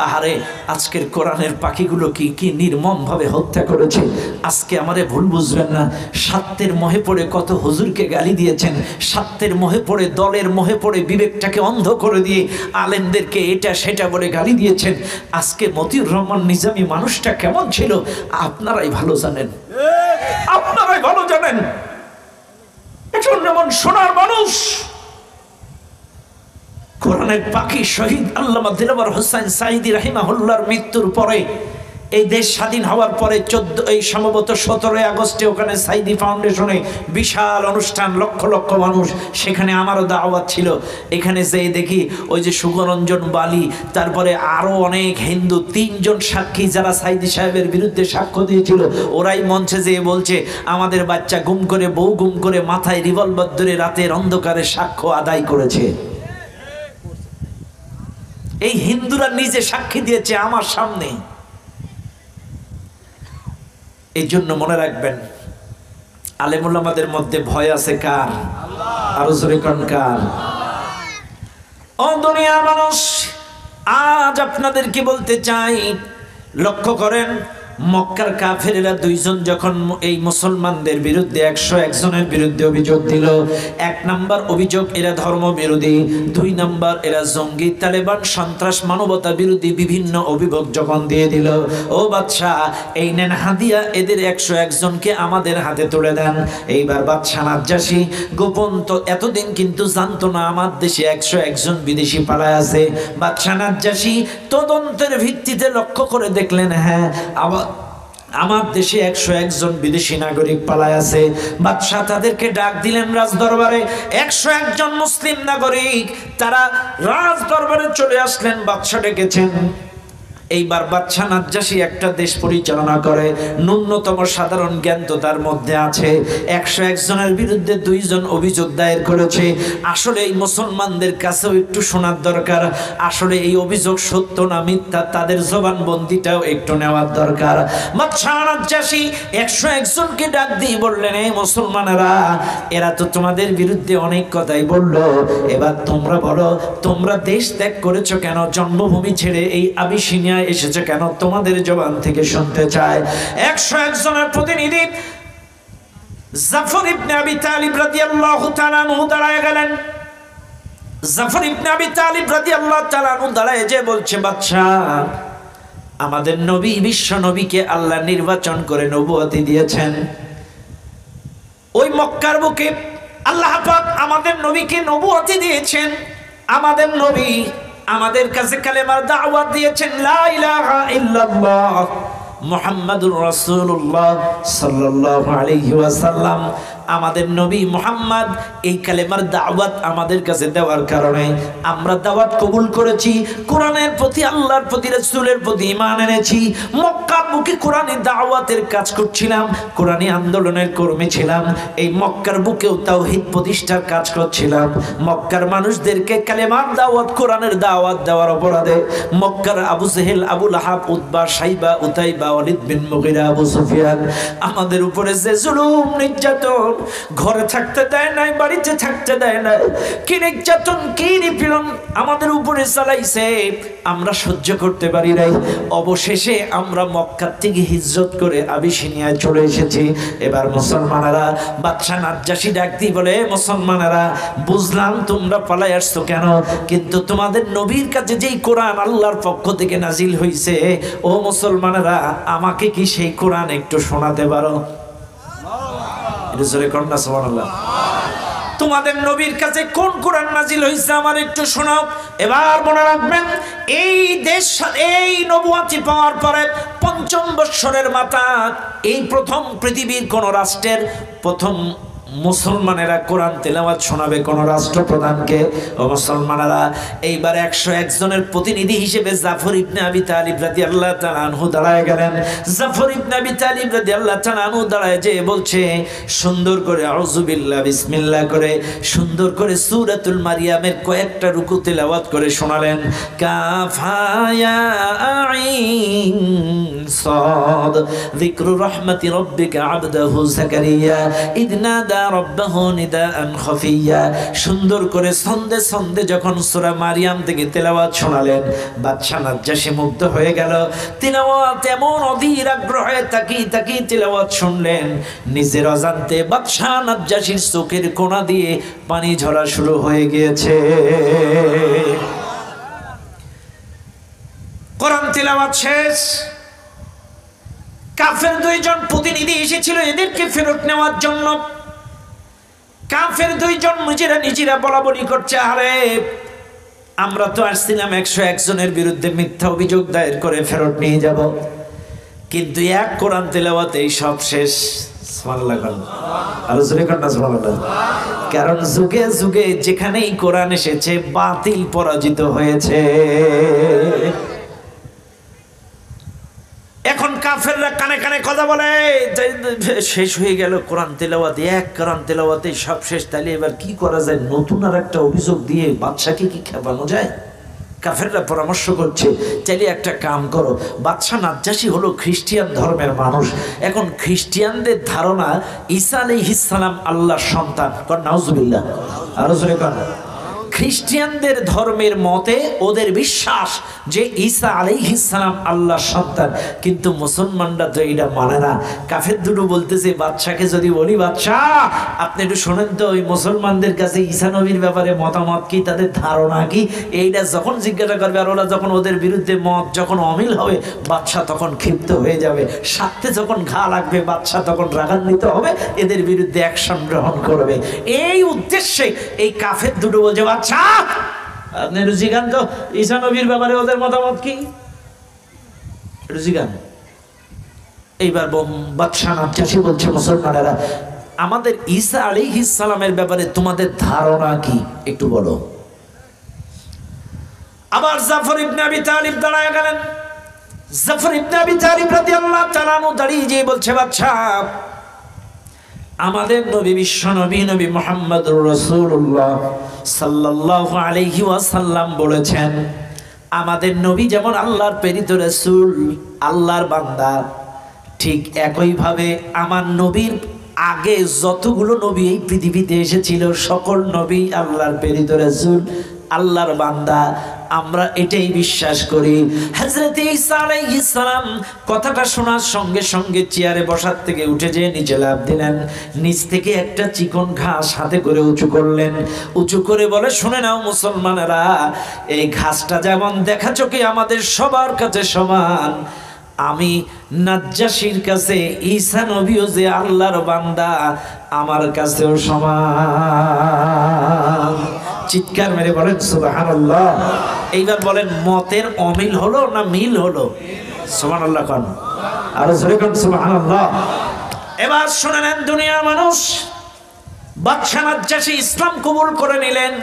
আহারে, আজকের কোরআনের পাখিগুলো কি নির্মম ভাবে হত্যা করেছে। আজকে আমারে ভুল বুঝবেন না, স্বার্থের মোহে পড়ে কত হুজুরকে গালি দিয়েছেন, স্বার্থের মোহে পড়ে, দলের মোহে পড়ে বিবেকটাকে অন্ধ করে দিয়ে আলেমদেরকে এটা সেটা বলে গালি দিয়েছেন। আজকে মতিউর রহমান নিজামী মানুষটা কেমন ছিল আপনারাই ভালো জানেন, আপনারাই ভালো জানেন। এখন যেমন সোনার মানুষ, কোরআনের পাখি শহীদ আল্লামা দিলওয়ার হোসেন সাঈদী রাহিমাহুল্লাহর মৃত্যুর পরে এই দেশ স্বাধীন হওয়ার পরে এই সম্ভবত 17 আগস্টে ওখানে সাইদি ফাউন্ডেশনে বিশাল অনুষ্ঠান, লক্ষ লক্ষ মানুষ, সেখানে আমারও দাওয়াত ছিল। এখানে যেয়ে দেখি ওই যে সুগরঞ্জন বালি, তারপরে আরো অনেক হিন্দু, 3 জন সাক্ষী যারা সাইদি সাহেবের বিরুদ্ধে সাক্ষ্য দিয়েছিল, ওরাই মঞ্চে যেয়ে বলছে আমাদের বাচ্চা গুম করে, বউ গুম করে, মাথায় রিভলভার ধরে রাতের অন্ধকারে সাক্ষ্য আদায় করেছে। এই হিন্দুরা নিজে সাক্ষী দিয়েছে আমার সামনে। এই জন্য মনে রাখবেন, আলেম উলামাদের মধ্যে ভয় আছে কার? আরো জোরে কোন কার? ও দুনিয়ার মানুষ, আজ আপনাদেরকে বলতে চাই, লক্ষ্য করেন, মক্কার কাফেরেরা 2 জন যখন এই মুসলমানদের বিরুদ্ধে 101 জনের বিরুদ্ধে অভিযোগ দিল, 1 নাম্বার অভিযোগ এরা ধর্ম বিরোধী, 2 নাম্বার এরা জঙ্গি, তালেবান, সন্ত্রাস, মানবতা বিরোধী বিভিন্ন অভিযোগ যখন দিয়ে দিল, ও বাদশাহ এই নেন হাদিয়া, এদের 101 জনকে আমাদের হাতে তুলে দেন। এইবার বাদশাহ নাজ্জাশী গোপন তো এতদিন কিন্তু জানতো না আমার দেশে 101 জন বিদেশি পালায় আছে। বাদশাহ নাজ্জাশী তদন্তের ভিত্তিতে লক্ষ্য করে দেখলেন, হ্যাঁ আমার দেশে 101 জন বিদেশি নাগরিক পালায় আছে। বাদশাহ তাদেরকে ডাক দিলেন রাজ দরবারে। 101 জন মুসলিম নাগরিক তারা রাজ দরবারে চলে আসলেন, বাদশাহ ডেকেছেন। এইবার বাদশাহ নাজ্জাশী একটা দেশ পরিচালনা করে, ন্যূনতম সাধারণ জ্ঞান তো তার মধ্যে আছে। 101 জনের বিরুদ্ধে 2 জন অভিযোগ দায়ের করেছে। আসলে এই মুসলমানদের কাছেও একটু শোনার দরকার, আসলে এই অভিযোগ সত্য না মিথ্যা, তাদের জবানবন্দিটাও একটু নেওয়ার দরকার। বাদশাহ নাজ্জাশী 101 জনকে ডাক দিয়ে বললেন, এই মুসলমানেরা, এরা তো তোমাদের বিরুদ্ধে অনেক কথাই বললো, এবার তোমরা বলো তোমরা দেশ ত্যাগ করেছো কেন, জন্মভূমি ছেড়ে এই আবিসিনিয়া এসেছে কেন, তোমাদের জবান থেকে শুনতে চায়। 101 জনের প্রতিনিধি জাফর ইবনে আবি তালিব রাদিয়াল্লাহু তাআলা আনহু দাঁড়ায় গেলেন। জাফর ইবনে আবি তালিব রাদিয়াল্লাহু তাআলা আনহু দাঁড়ায় যে বলছে, বাদশাহ আমাদের নবী, বিশ্ব নবীকে আল্লাহ নির্বাচন করে নবুয়তি দিয়েছেন। ওই মক্কার বুকে আল্লাহ পাক আমাদের নবীকে নবুয়তি দিয়েছেন। আমাদের নবী আমাদের কাছে কালেমার দাওয়াত দিয়েছেন, লা ইলাহা ইল্লাল্লাহ মুহাম্মাদুর রাসূলুল্লাহ সাল্লাল্লাহু আলাইহি ওয়াসাল্লাম। আমাদের নবী মুহাম্মদ এই কালেমার দাওয়াত আমাদের কাছে দেওয়ার কারণে আমরা দাওয়াত কবুল করেছি, কোরআনের প্রতি, আল্লাহর প্রতি, রাসূলের প্রতি ঈমান এনেছি। মক্কার বুকে কোরআনী দাওয়াতের কাজ করছিলাম, কোরআনী আন্দোলনের কর্মী ছিলাম। এই মক্কার বুকেও তাওহীদ প্রতিষ্ঠার কাজ করছিলাম। মক্কার মানুষদেরকে কালেমার দাওয়াত, কোরআনের দাওয়াত দেওয়ার অপরাধে মক্কার আবু জেহেল, আবু লাহাব, উতবা, সাইবা, উতাইবা, ওয়ালিদ বিন মুগীরা, আবু সুফিয়ান আমাদের উপরে যে জুলুম নির্যাতন, ঘরে থাকতে দেয় নাই, বাড়িতে থাকতে দেয় নাই, কি নির্যাতন, কি নিপীড়ন আমাদের উপরে চালাইছে, আমরা সহ্য করতে পারি নাই। অবশেষে আমরা মক্কা থেকে হিজরত করে আবিসিনিয়ায় চলে এসেছি। এবার মুসলমানেরা, বাদশাহ নাজ্জাশী ডাক দিয়ে বলে, মুসলমানেরা বুঝলাম তোমরা পালাই আসছো কেন, কিন্তু তোমাদের নবীর কাছে যেই কোরআন আল্লাহর পক্ষ থেকে নাজিল হয়েছে, ও মুসলমানেরা আমাকে কি সেই কোরআন একটু শোনাতে পারো? তোমাদের নবীর কাছে কোন কোরআন নাজিল হয়েছে আমার একটু শোনাও। এবার মনে রাখবেন, এই দেশ, এই নবুয়তি পাওয়ার পরে ৫ম বৎসরের মাথা এই প্রথম পৃথিবীর কোন রাষ্ট্রের প্রথম মুসলমানেরা কোরআন তেলাওয়াত শোনাবে কোন রাষ্ট্রপ্রধানকে। ও মুসলমানেরা, এইবার 101 জনের প্রতিনিধি হিসেবে জাফর ইবনে আবি তালিব রাদিয়াল্লাহু তাআলা আনহু দাঁড়ায় গেলেন। জাফর ইবনে আবি তালিব রাদিয়াল্লাহু তাআলা আনহু দাঁড়ায় যে বলছে, সুন্দর করে আউযু বিল্লাহ বিসমিল্লাহ করে সুন্দর করে সূরাতুল মারিয়ামের কয়েকটা রুকু তেলাওয়াত করে শোনালেন। কাফায়া আইন সাদ যিকরু রাহমাতি রাব্বিকা আবদাহু যাকারিয়া ইদনা রব্বাহু নিদাআন খাফিয়া। সুন্দর করে ছন্দে ছন্দে যখন সূরা মারিয়াম থেকে তেলাওয়াত শোনালেন, বাদশা নাজ্জাশী মুগ্ধ হয়ে গেল। তেলাওয়াত এমন অধীর আগ্রহে তাকিয়ে তেলাওয়াত শুনলেন, নিজের অজান্তে বাদশা নাজ্জাশীর চোখের কোণা দিয়ে পানি ঝরা শুরু হয়ে গিয়েছে। কোরআন তেলাওয়াত শেষ। কাফের 2 জন প্রতিনিধি এসেছিল এদেরকে ফেরত নেওয়ার জন্য। কাফের 2 জন নিজেরা বলা বলি করছে, আরে আমরা তো আসছিলাম 101 জনের বিরুদ্ধে মিথ্যা অভিযোগ দায়ের করে ফেরত নিয়ে যাব। কিন্তু এক কোরআন তেলাওয়াতেই সব শেষ। সুবহানাল্লাহ, আলোচনা করেন না সুবহানাল্লাহ। কারণ যুগে যুগে যেখানেই কোরআন এসেছে বাতিল পরাজিত হয়েছে। এখন কাফেররা কানে কানে কথা বলে শেষ হয়ে গেল কোরআন তেলাওয়াত, এক কোরআন তেলাওয়াতে সব শেষ, তাহলে এবার কি করা যায়? নতুন আর একটা অভিযোগ দিয়ে বাদশাকে কি খেপানো যায়? কাফেররা পরামর্শ করছে, চাইলে একটা কাম করো, বাদশা নাজ্জাশী হলো খ্রিস্টান ধর্মের মানুষ। এখন খ্রিস্টানদের ধারণা ঈসা আলাইহিস সালাম আল্লাহর সন্তান। কর নাউজুবিল্লাহ, আরো জোরে কর। খ্রিস্টানদের ধর্মের মতে ওদের বিশ্বাস যে ঈসা আলাইহিস সালাম আল্লাহর সন্তান, কিন্তু মুসলমানরা তো এটা মানে না। কাফের দুটো বলতেছে বাদশাকে যদি বলি, বাদশাহ আপনি একটু শোনেন তো, ওই মুসলমানদের কাছে ঈসা নবীর ব্যাপারে মতামত কি, তাদের ধারণা কি? এইটা যখন জিজ্ঞাসা করবে আর ওরা যখন ওদের বিরুদ্ধে মত যখন অমিল হবে, বাদশাহ তখন ক্ষিপ্ত হয়ে যাবে, সাথে যখন ঘা লাগবে বাদশাহ তখন রাগান্বিত হবে, এদের বিরুদ্ধে অ্যাকশন গ্রহণ করবে। এই উদ্দেশ্যে এই কাফের দুটো বলছে, আপনি রুজিগান তো ঈসা নবীর ব্যাপারে ওদের মতামত কি, রুজিগান। এইবার বাদশা নাজ্জাশী বলছে, মুসলমানেরা আমাদের ঈসা আলাইহিস সালামের ব্যাপারে তোমাদের ধারণা কি একটু বলো। আবার জাফর ইবনে আবি তালিব দাঁড়ায় গেলেন। জাফর ইবনে আবি তালিব রাদিয়াল্লাহু তাআলা আনহু দাঁড়িয়ে যে বলছে, বাদশা আমাদের নবী বিশ্ব নবী নবী মুহাম্মদুর রাসূলুল্লাহ সাল্লাল্লাহু আলাইহি ওয়াসাল্লাম বলেছেন, আমাদের নবী যেমন আল্লাহর প্রেরিত রাসূল, আল্লাহর বান্দা, ঠিক একইভাবে আমার নবীর আগে যতগুলো নবী এই পৃথিবীতে এসেছিল সকল নবী আল্লাহর প্রেরিত রাসূল, আল্লাহর বান্দা। আমরা এটাই বিশ্বাস করি। হযরত ঈসা আলাইহিস সালাম কথাটা শোনার সঙ্গে সঙ্গে চেয়ারে বসার থেকে উঠে যেয়ে নিচে লাফ দিলেন, নিচ থেকে একটা চিকন ঘাস হাতে করে উঁচু করলেন, উঁচু করে বলে, শুনে নাও মুসলমানেরা, এই ঘাসটা যেমন দেখা চোখে আমাদের সবার কাছে সমান, আমি নাজ্জাশীর কাছে ঈসা নবীও যে আল্লাহর বান্দা আমার কাছেও সমান। চিৎকার মেরে বলেন সুবহানাল্লাহ। এইবার বলেন মতের অমিল হলো না মিল হলো? সুবহানাল্লাহ কোন, আর জোরে কোন সুবহানাল্লাহ। এবার শুনে নেন দুনিয়ার মানুষ, বাদশা নাজ্জাশী ইসলাম কবুল করে নিলেন।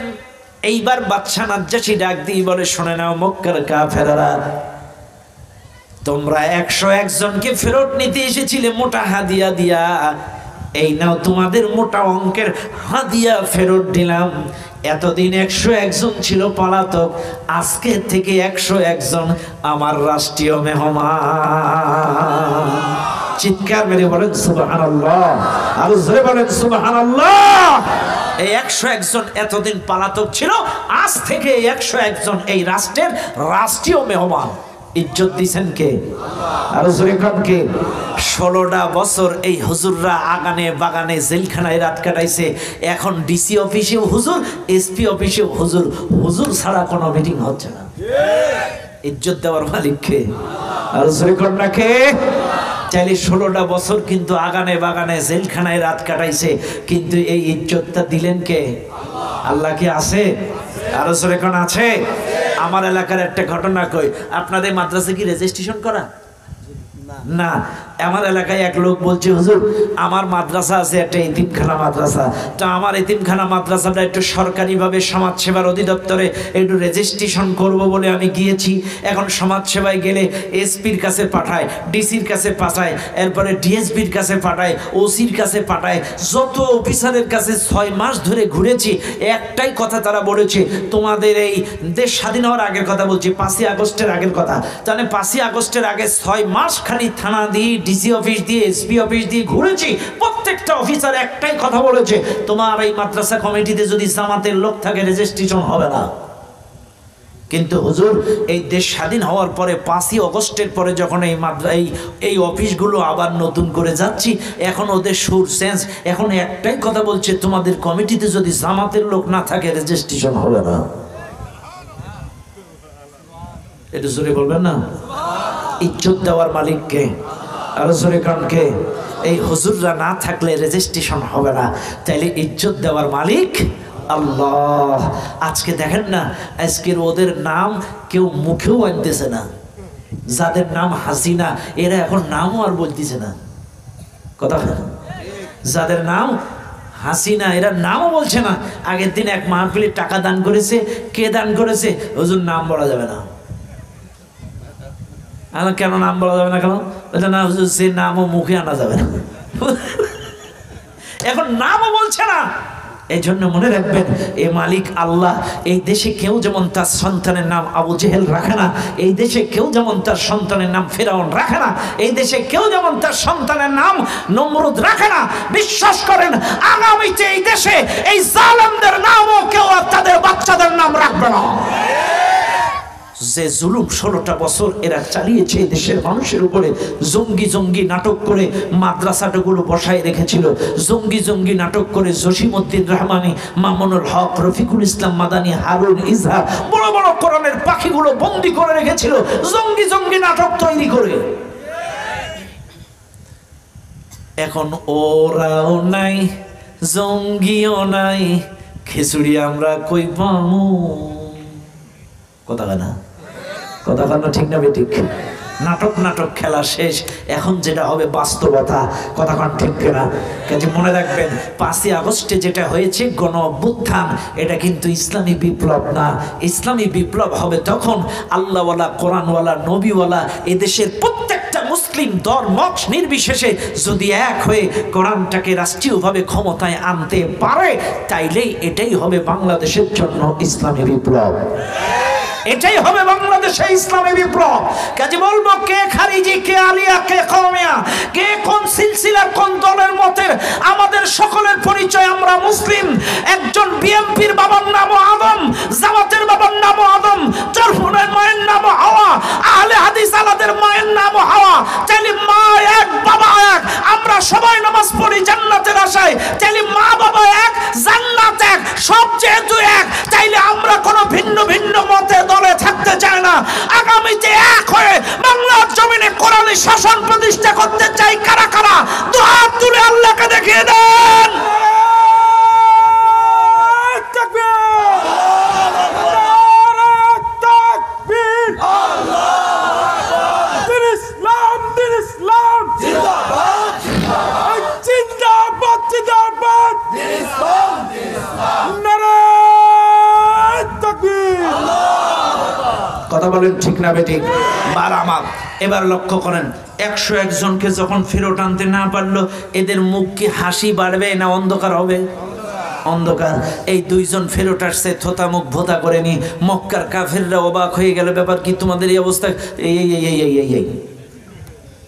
এইবার বাদশা নাজ্জাশী ডাক দিয়ে বলে, শুনে নাও মক্কার কাফেররা, তোমরা 101 জনকে ফেরত নিতে এসেছিলে মোটা হাদিয়া দিয়া, এই নাও তোমাদের মোটা অঙ্কের হাদিয়া ফেরত দিলাম। এতদিন 101 জন ছিল পলাতক, আজকে থেকে 101 জন আমার রাষ্ট্রীয় মেহমান। চিৎকার মেরে বলেন সুবহানাল্লাহ, আর জোরে বলেন সুবহানাল্লাহ। এই 101 জন এতদিন পলাতক ছিল, আজ থেকে 101 জন এই রাষ্ট্রের রাষ্ট্রীয় মেহমান। ইজ্জত দিছেন কে? আর জোরে কোন কে? 16টা বছর এই হুজুররা আগানে বাগানে জেলখানায় রাত কাটাইছে। এখন ডিসি অফিসেও হুজুর, এসপি অফিসেও হুজুর, হুজুর ছাড়া কোনো মিটিং হচ্ছে না। ইজ্জত দেওয়ার মালিক কে? আর জোরে কোন না কে? চাইলে 16টা বছর কিন্তু আগানে বাগানে জেলখানায় রাত কাটাইছে, কিন্তু এই ইজ্জতটা দিলেন কে? আল্লাহ কি আছে? আর জোরে কোন আছে? আমার এলাকার একটা ঘটনা কই, আপনাদের মাদ্রাসা কি রেজিস্ট্রেশন করা? না। আমার এলাকায় এক লোক বলছে, হুজুর আমার মাদ্রাসা আছে একটা এতিমখানা মাদ্রাসা, তো আমার এতিমখানা মাদ্রাসাটা একটু সরকারিভাবে সমাজসেবার অধিদপ্তরে একটু রেজিস্ট্রেশন করব বলে আমি গিয়েছি। এখন সমাজসেবায় গেলে এসপির কাছে পাঠায়, ডিসির কাছে পাঠায়, এরপরে ডিএসপির কাছে পাঠায়, ওসির কাছে পাঠায়, যত অফিসারের কাছে 6 মাস ধরে ঘুরেছি। একটাই কথা তারা বলেছে, তোমাদের এই দেশ স্বাধীন হওয়ার আগের কথা বলছি, 5ই আগস্টের আগের কথা, তাহলে 5ই আগস্টের আগে 6 মাস খালি থানা দিয়ে, ডিসি অফিস দিয়ে, এসপি অফিস দিয়ে ঘুরেছি। প্রত্যেকটা অফিসার একটাই কথা বলেছে, তোমার এই মাদ্রাসা কমিটিতে যদি জামাতের লোক থাকে রেজিস্ট্রেশন হবে না। কিন্তু হুজুর এই দেশ স্বাধীন হওয়ার পরে 5ই আগস্টের পরে যখন এই অফিসগুলো আবার নতুন করে যাচ্ছি, এখন ওদের সুর সেন্স, এখন একটাই কথা বলছে, তোমাদের কমিটিতে যদি জামাতের লোক না থাকে রেজিস্ট্রেশন হবে না। এটা জোরে বলবেন না? ইজ্জত দেওয়ার মালিক কে? আর জোরে কান কে? এই হুজুররা না থাকলে রেজিস্ট্রেশন হবে না, তাইলে ইজ্জত দেওয়ার মালিক আল্লাহ। আজকে দেখেন না, আজকের ওদের নাম কেউ মুখেও আনতেছে না। যাদের নাম হাসিনা এরা এখন নামও আর বলতেছে না, কথা। যাদের নাম হাসিনা এরা নামও বলছে না। আগের দিন এক মাহফিলে টাকা দান করেছে, কে দান করেছে? হুজুর নাম বলা যাবে না। কেন নাম বলা যাবে না? কেন? বলছে না হুজুর, সে নামও মুখে আনা যাবে না। এখন নামও বলছে না। এই জন্য মনে রাখবেন, এ মালিক আল্লাহ। এই দেশে কেউ যেমন তার সন্তানের নাম আবু জেহেল রাখে না, এই দেশে কেউ যেমন তার সন্তানের নাম ফেরাউন রাখে না, এই দেশে কেউ যেমন তার সন্তানের নাম নমরুদ রাখে না, বিশ্বাস করেন আগামীতে এই দেশে এই জালেমদের নামও কেউ আর তাদের বাচ্চাদের নাম রাখবে না। যে জুলুম 16টা বছর এরা চালিয়েছে দেশের মানুষের উপরে, জঙ্গি জঙ্গি নাটক করে মাদ্রাসাগুলো বসায় রেখেছিল, জঙ্গি জঙ্গি নাটক করে জসিমউদ্দিন রহমানি, মামুনুল হক, রফিকুল ইসলাম মাদানি, হারুন ইজহার, বড় বড় কোরআনের পাখিগুলো বন্দি করে রেখেছিল জঙ্গি জঙ্গি নাটক তৈরি করে। এখন ওরাও নাই, জঙ্গিও নাই, খিচুড়ি আমরা কই পামু? কথা না, কথা না, ঠিক না বেঠিক? নাটক নাটক খেলা শেষ, এখন যেটা হবে বাস্তবতা, কথা কান ঠিক না? কাজে মনে রাখবেন, 5ই আগস্টে যেটা হয়েছে গণ অভ্যুত্থান, এটা কিন্তু ইসলামী বিপ্লব না। ইসলামী বিপ্লব হবে তখন আল্লাহওয়ালা, কোরআনওয়ালা, নবীওয়ালা এদেশের প্রত্যেকটা মুসলিম দল মত নির্বিশেষে যদি এক হয়ে কোরআনটাকে রাষ্ট্রীয়ভাবে ক্ষমতায় আনতে পারে, তাইলেই এটাই হবে বাংলাদেশের জন্য ইসলামী বিপ্লব। এটাই হবে বাংলাদেশে ইসলামী বিপ্লব। কাজে বলবো, কে খারিজি, কে আলিয়া, কে কওমিয়া, কে কোন সিলসিলার কোন দলের মতের, আমাদের সকলের পরিচয় আমরা মুসলিম। একজন বিএনপির বাবার নামও আদম, জামাতের বাবার নামও আদম, চরফুনের মায়ের নামও হাওয়া, আহলে হাদিস আলাদের মায়ের নামও হাওয়া। তাইলে মা এক, বাবা এক, আমরা সবাই নামাজ পড়ি জান্নাতের আশায়। তাইলে মা বাবা এক, জান্নাত এক, সব যেহেতু এক, তাইলে আমরা কোনো ভিন্ন ভিন্ন মতে দলে থাকতে চায় না। আগামীতে এক হয়ে বাংলার জমিনে কোরআনী শাসন প্রতিষ্ঠা করতে চাই কারা কারা? দুহাত তুলে আল্লাহকে দেখিয়ে দেন। কথা বলেন ঠিক না বেঠিক? বারামাত। এবার লক্ষ্য করেন, 101 জনকে যখন ফেরত আনতে না পারলো, এদের মুখ কি হাসি বাড়বে না অন্ধকার হবে? অন্ধকার। এই 2 জন ফেরত আসছে, থোতা মুখ ভোতা করে নি। মক্কার কাফেররা অবাক হয়ে গেল, ব্যাপার কি তোমাদের এই অবস্থা? এই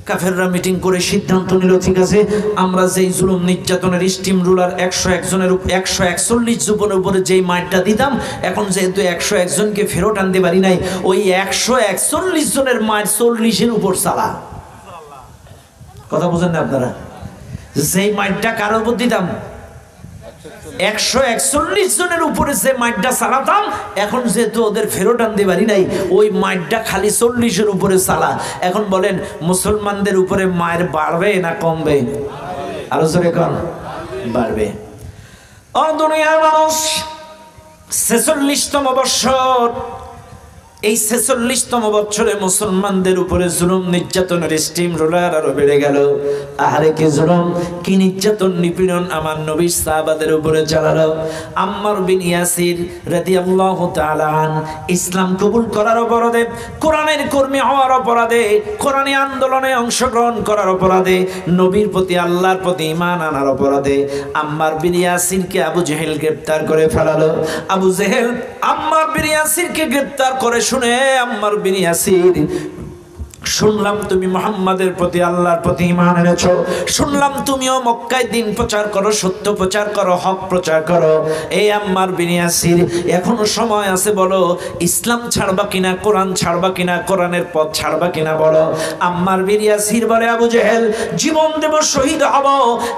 কাফেররা মিটিং করে সিদ্ধান্ত নিল, ঠিক আছে, আমরা যেই জুলুম নির্যাতনের স্টিম রুলার 101 জনের 141 জনের উপরে যেই মাইটটা দিতাম, এখন যেহেতু 101 জনকে ফেরত আনতে পারি নাই, ওই 141 জনের মাইট 40-এর উপর চালা। কথা বুঝেন না আপনারা? যেই মাইটটা কার উপর দিতাম, 141 জনের উপরে যে মাইটটা চালাতাম, এখন যেহেতু ওদের ফেরত আনতে পারি নাই, ওই মাইটটা খালি 40-এর উপরে চালা। এখন বলেন, মুসলমানদের উপরে মায়ের বাড়বে না কমবে? আরো জোরে কোন? বাড়বে। ও দুনিয়ার মানুষ, 46তম বছর, এই 46তম বছরে মুসলমানদের উপরে জুলুম নির্যাতনের স্টিম রোলার আরো বেড়ে গেল। আহারে কি জুলুম, কি নির্যাতন, নিপীড়ন আমার নবী সাহাবাদের উপরে চালালো। আম্মার বিন ইয়াসির রাদিয়াল্লাহু তাআলা আন ইসলাম কবুল করার অপরাধে, কোরআনের কর্মী হওয়ার অপরাধে, কোরআনী আন্দোলনে অংশগ্রহণ করার অপরাধে, নবীর প্রতি আল্লাহর প্রতি ঈমান আনার অপরাধে আম্মার বিন ইয়াসিরকে আবু জেহেল গ্রেফতার করে ফেলালো। আবু জেহেল আম্মার বিন ইয়াসিরকে গ্রেফতার করে শুনে আম্মার বিন ইয়াসির, শুনলাম তুমি মুহাম্মাদের প্রতি আল্লাহর প্রতি ঈমান এনেছো, শুনলাম তুমিও মক্কায় দ্বীন প্রচার করো, সত্য প্রচার করো, হক প্রচার করো। এই আম্মার বিন ইয়াসির, এখনো সময় আছে, বলো ইসলাম ছাড়বা কিনা, কোরআন ছাড়বা কিনা, কোরআনের পথ ছাড়বা কিনা বলো। আম্মার বিন ইয়াসির বলে, আবু জেহেল, জীবন দেব, শহীদ হব,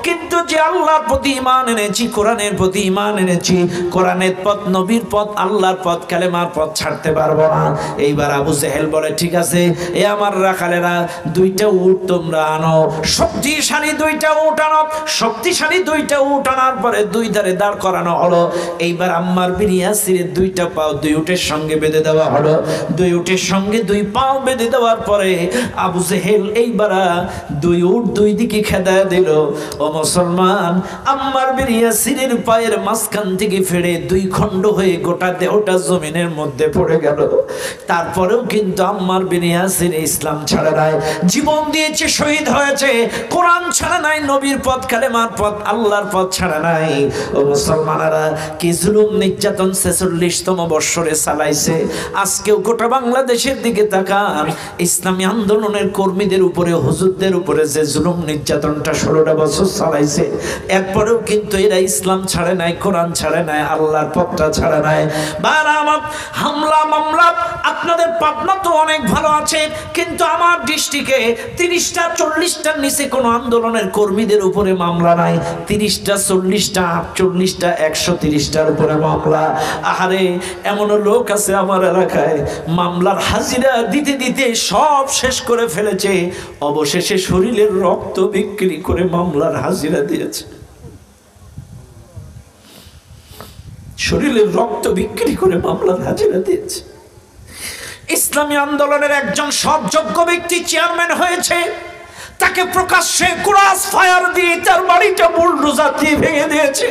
কিন্তু যে আল্লাহর প্রতি ঈমান এনেছি, কোরআনের প্রতি ঈমান এনেছি, কোরআনের পথ, নবীর পথ, আল্লাহর পথ, কালেমার পথ ছাড়তে পারবো না। এইবার আবু জেহেল বলে, ঠিক আছে, এ আমার রাখালেরা, দুইটা উট তোমরা আনো, শক্তিশালী দুইটা উট আনো। শক্তিশালী দুইটা উট আনার পরে দুই ধারে দাঁড় করানো হলো। এইবার আম্মার বিন ইয়াসিরের দুইটা পাও দুই উটের সঙ্গে বেঁধে দেওয়া হলো। দুই উটের সঙ্গে দুই পাও বেঁধে দেওয়ার পরে আবু জেহেল এইবার দুই উট দুই দিকে খেদা দিল। ও মুসলমান, আম্মার বিন ইয়াসিরের পায়ের মাঝখান থেকে ফেড়ে দুই খণ্ড হয়ে গোটা দেহটা জমিনের মধ্যে পড়ে গেল। তারপরেও কিন্তু আম্মার বিন ইয়াসির ইসলাম ছাড়া নাই, জীবন দিয়েছে, শহীদ হয়েছে, কোরআন ছাড়া নাই, নবীর পথ, কালেমার পথ, আল্লাহর পথ ছাড়া নাই। ও মুসলমানেরা, কি জুলুম নির্যাতন 46তম বৎসরে চালাইছে। আজকেও গোটা বাংলাদেশের দিকে তাকান, ইসলামী আন্দোলনের কর্মীদের উপরে, হুজুরদের উপরে যে জুলুম নির্যাতনটা 16টা বছর চালাইছে, এরপরেও কিন্তু এরা ইসলাম ছাড়ে নাই, কোরআন ছাড়ে নাই, আল্লাহর পথটা ছাড়ে নাই। হামলা মামলা আপনাদের পাবনা তো অনেক ভালো আছে, কিন্তু আমার ডিস্ট্রিক্টে 30টা 40টার নিচে কোনো আন্দোলনের কর্মীদের উপরে মামলা নাই। 30টা 40টা 48টা 130টার উপরে মামলা। আহারে, এমন লোক আছে আমার এলাকায়, মামলার হাজিরা দিতে দিতে সব শেষ করে ফেলেছে, অবশেষে শরীরের রক্ত বিক্রি করে মামলার হাজিরা দিয়েছে। শরীরের রক্ত বিক্রি করে মামলার হাজিরা দিয়েছে। ইসলামী আন্দোলনের একজন সৎযোগ্য ব্যক্তি চেয়ারম্যান হয়েছে, তাকে প্রকাশ্যে ক্রস ফায়ার দিয়ে তার বাড়িটা বুলডোজার দিয়ে ভেঙে দিয়েছে।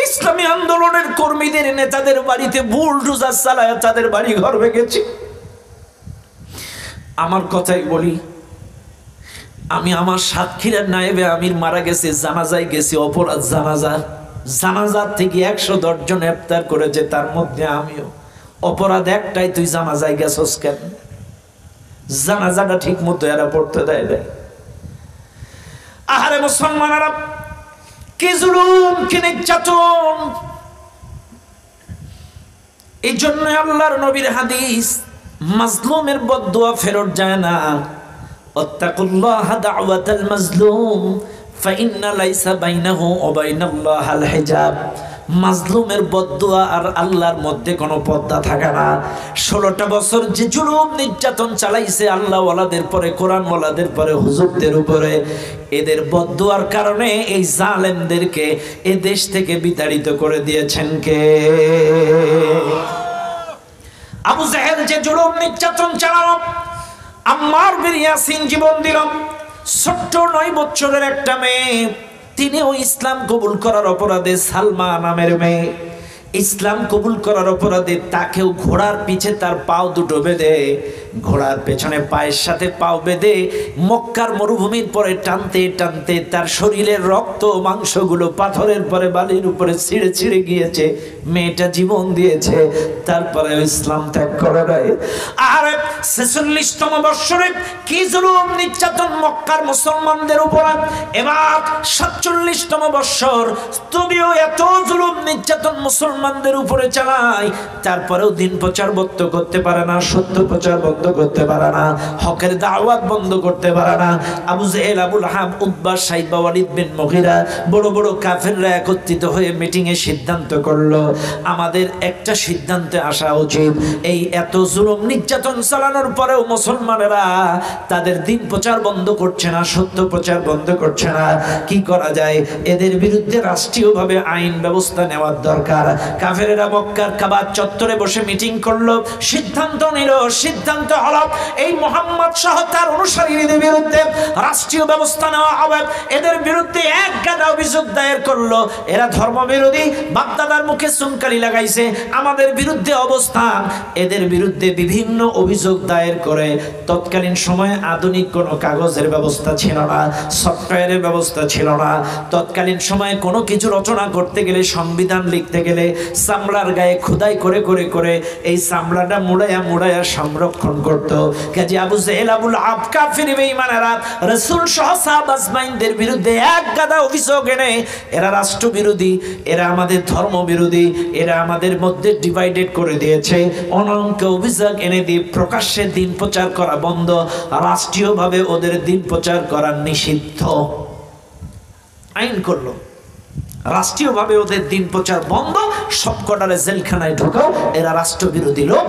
ইসলামী আন্দোলনের কর্মীদের নেতাদের বাড়িতে বুলডোজার চালায় তাদের বাড়ি ঘর ভেঙেছে। আমার কথাই বলি, আমি আমার সাতক্ষীরার নায়েবে আমির মারা গেছে, জানাজায় গেছি, অপরাধ জানাজার থেকে 110 জন ইফতার করেছে, তার মধ্যে আমিও। অপরাধ একটাই, তুই জানাজায় গেছস কেন? জানাজাটা ঠিক মতো এরা পড়তে দেয় নাই। আহারে মুসলমানেরা, কি জুলুম, কি নির্যাতন! এই জন্য আল্লাহর নবীর হাদিস, মাজলুমের বদদুয়া ফেরত যায় না। আত্তাকুল্লাহ দাওয়াতাল মাজলুম ফাইন্না লাইসা বাইনাহু ওয়া বাইনাল্লাহিল হিজাব। মাজলুমের বদদুয়া আর আল্লাহর মধ্যে কোনো পর্দা থাকে না। 16টা বছর যে জুলুম নির্যাতন চালাইছে আল্লাহ ওয়ালাদের পরে, কোরআন ওয়ালাদের পরে, হুজুরদের উপরে, এদের বদদুয়ার কারণে এই জালেমদেরকে এই দেশ থেকে বিতাড়িত করে দিয়েছেন কে? আবু জেহেল যে জুলুম নির্যাতন চালালো, আম্মার বিন ইয়াসির জীবন দিল। ছোট্ট 9 বছরের একটা মেয়ে, তিনিও ইসলাম কবুল করার অপরাধে, সালমা নামের মেয়ে, ইসলাম কবুল করার অপরাধে তাকেও ঘোড়ার পিছে তার পাও দুটো বেঁধে, ঘোড়ার পেছনে পায়ের সাথে পাও বেঁধে মক্কার মরুভূমির পরে টানতে টানতে তার শরীরের রক্ত মাংসগুলো পাথরের পরে বালির উপরে ছিঁড়ে ছিঁড়ে গিয়েছে। মেয়েটা জীবন দিয়েছে, তারপরে ইসলাম ত্যাগ করে নাই। আর 46তম বৎসরে কি জুলুম নির্যাতন মক্কার মুসলমানদের উপর। এবার 47তম বৎসর, তুমিও এত জুলুম নির্যাতন মুসলমানদের উপরে চালাই, তারপরেও দিন প্রচার বন্ধ করতে পারে না, সত্য প্রচার বন্ধ করতে পারে না, হকের দাওয়াত বন্ধ করতে পারে না। আবু জেহেল, আবু লাহাব, উতবা, সাইবা, ওয়ালিদ বিন মুগীরা, বড় বড় কাফেররা একত্রিত হয়ে মিটিং এ সিদ্ধান্ত করলো, আমাদের একটা সিদ্ধান্তে আসা উচিত। এই এত জুলুম নির্যাতন চালানোর পরেও মুসলমানেরা তাদের দিন প্রচার বন্ধ করছে না, সত্য প্রচার বন্ধ করছে না, কি করা যায়? এদের বিরুদ্ধে রাষ্ট্রীয়ভাবে আইন ব্যবস্থা নেওয়ার দরকার। কাফেরেরা মক্কার কাবা চত্বরে বসে মিটিং করলো, সিদ্ধান্ত নিল, সিদ্ধান্ত হলো এই মুহাম্মদ সহ তার অনুসারীদের বিরুদ্ধে রাষ্ট্রীয় ব্যবস্থা নেওয়া হবে। এদের বিরুদ্ধে এক গাদা অভিযোগ দায়ের করলো, এরা ধর্মবিরোধী, বাপদাদার মুখে চুনকালি লাগাইছে, আমাদের বিরুদ্ধে অবস্থান। এদের বিরুদ্ধে বিভিন্ন অভিযোগ দায়ের করে। তৎকালীন সময়ে আধুনিক কোনো কাগজের ব্যবস্থা ছিল না, সফটওয়্যারের ব্যবস্থা ছিল না। তৎকালীন সময়ে কোনো কিছু রচনা করতে গেলে, সংবিধান লিখতে গেলে চামড়ার গায়ে খোদাই করে করে করে এই চামড়াটা মুড়াইয়া মুড়াইয়া সংরক্ষণ করতো। কাজী আবু জেহেল, আবু লাহাব, কাফির বেঈমানেরা রাসূল সহ সাহাবা আজমাইনদের বিরুদ্ধে এক গাদা অভিযোগ এনে এরা রাষ্ট্রবিরোধী, এরা আমাদের ধর্মবিরোধী, এরা আমাদের মধ্যে ডিভাইডেড করে দিয়েছে, অনঙ্ক অভিযোগ এনে দিয়ে প্রকাশ্যে দিন প্রচার করা বন্ধ, রাষ্ট্রীয়ভাবে ওদের দিন প্রচার করা নিষিদ্ধ আইন করলো। রাষ্ট্রীয়ভাবে ওদের দিন প্রচার বন্ধ, সবকটারে জেলখানায় ঢোকাও, এরা রাষ্ট্রবিরোধী লোক।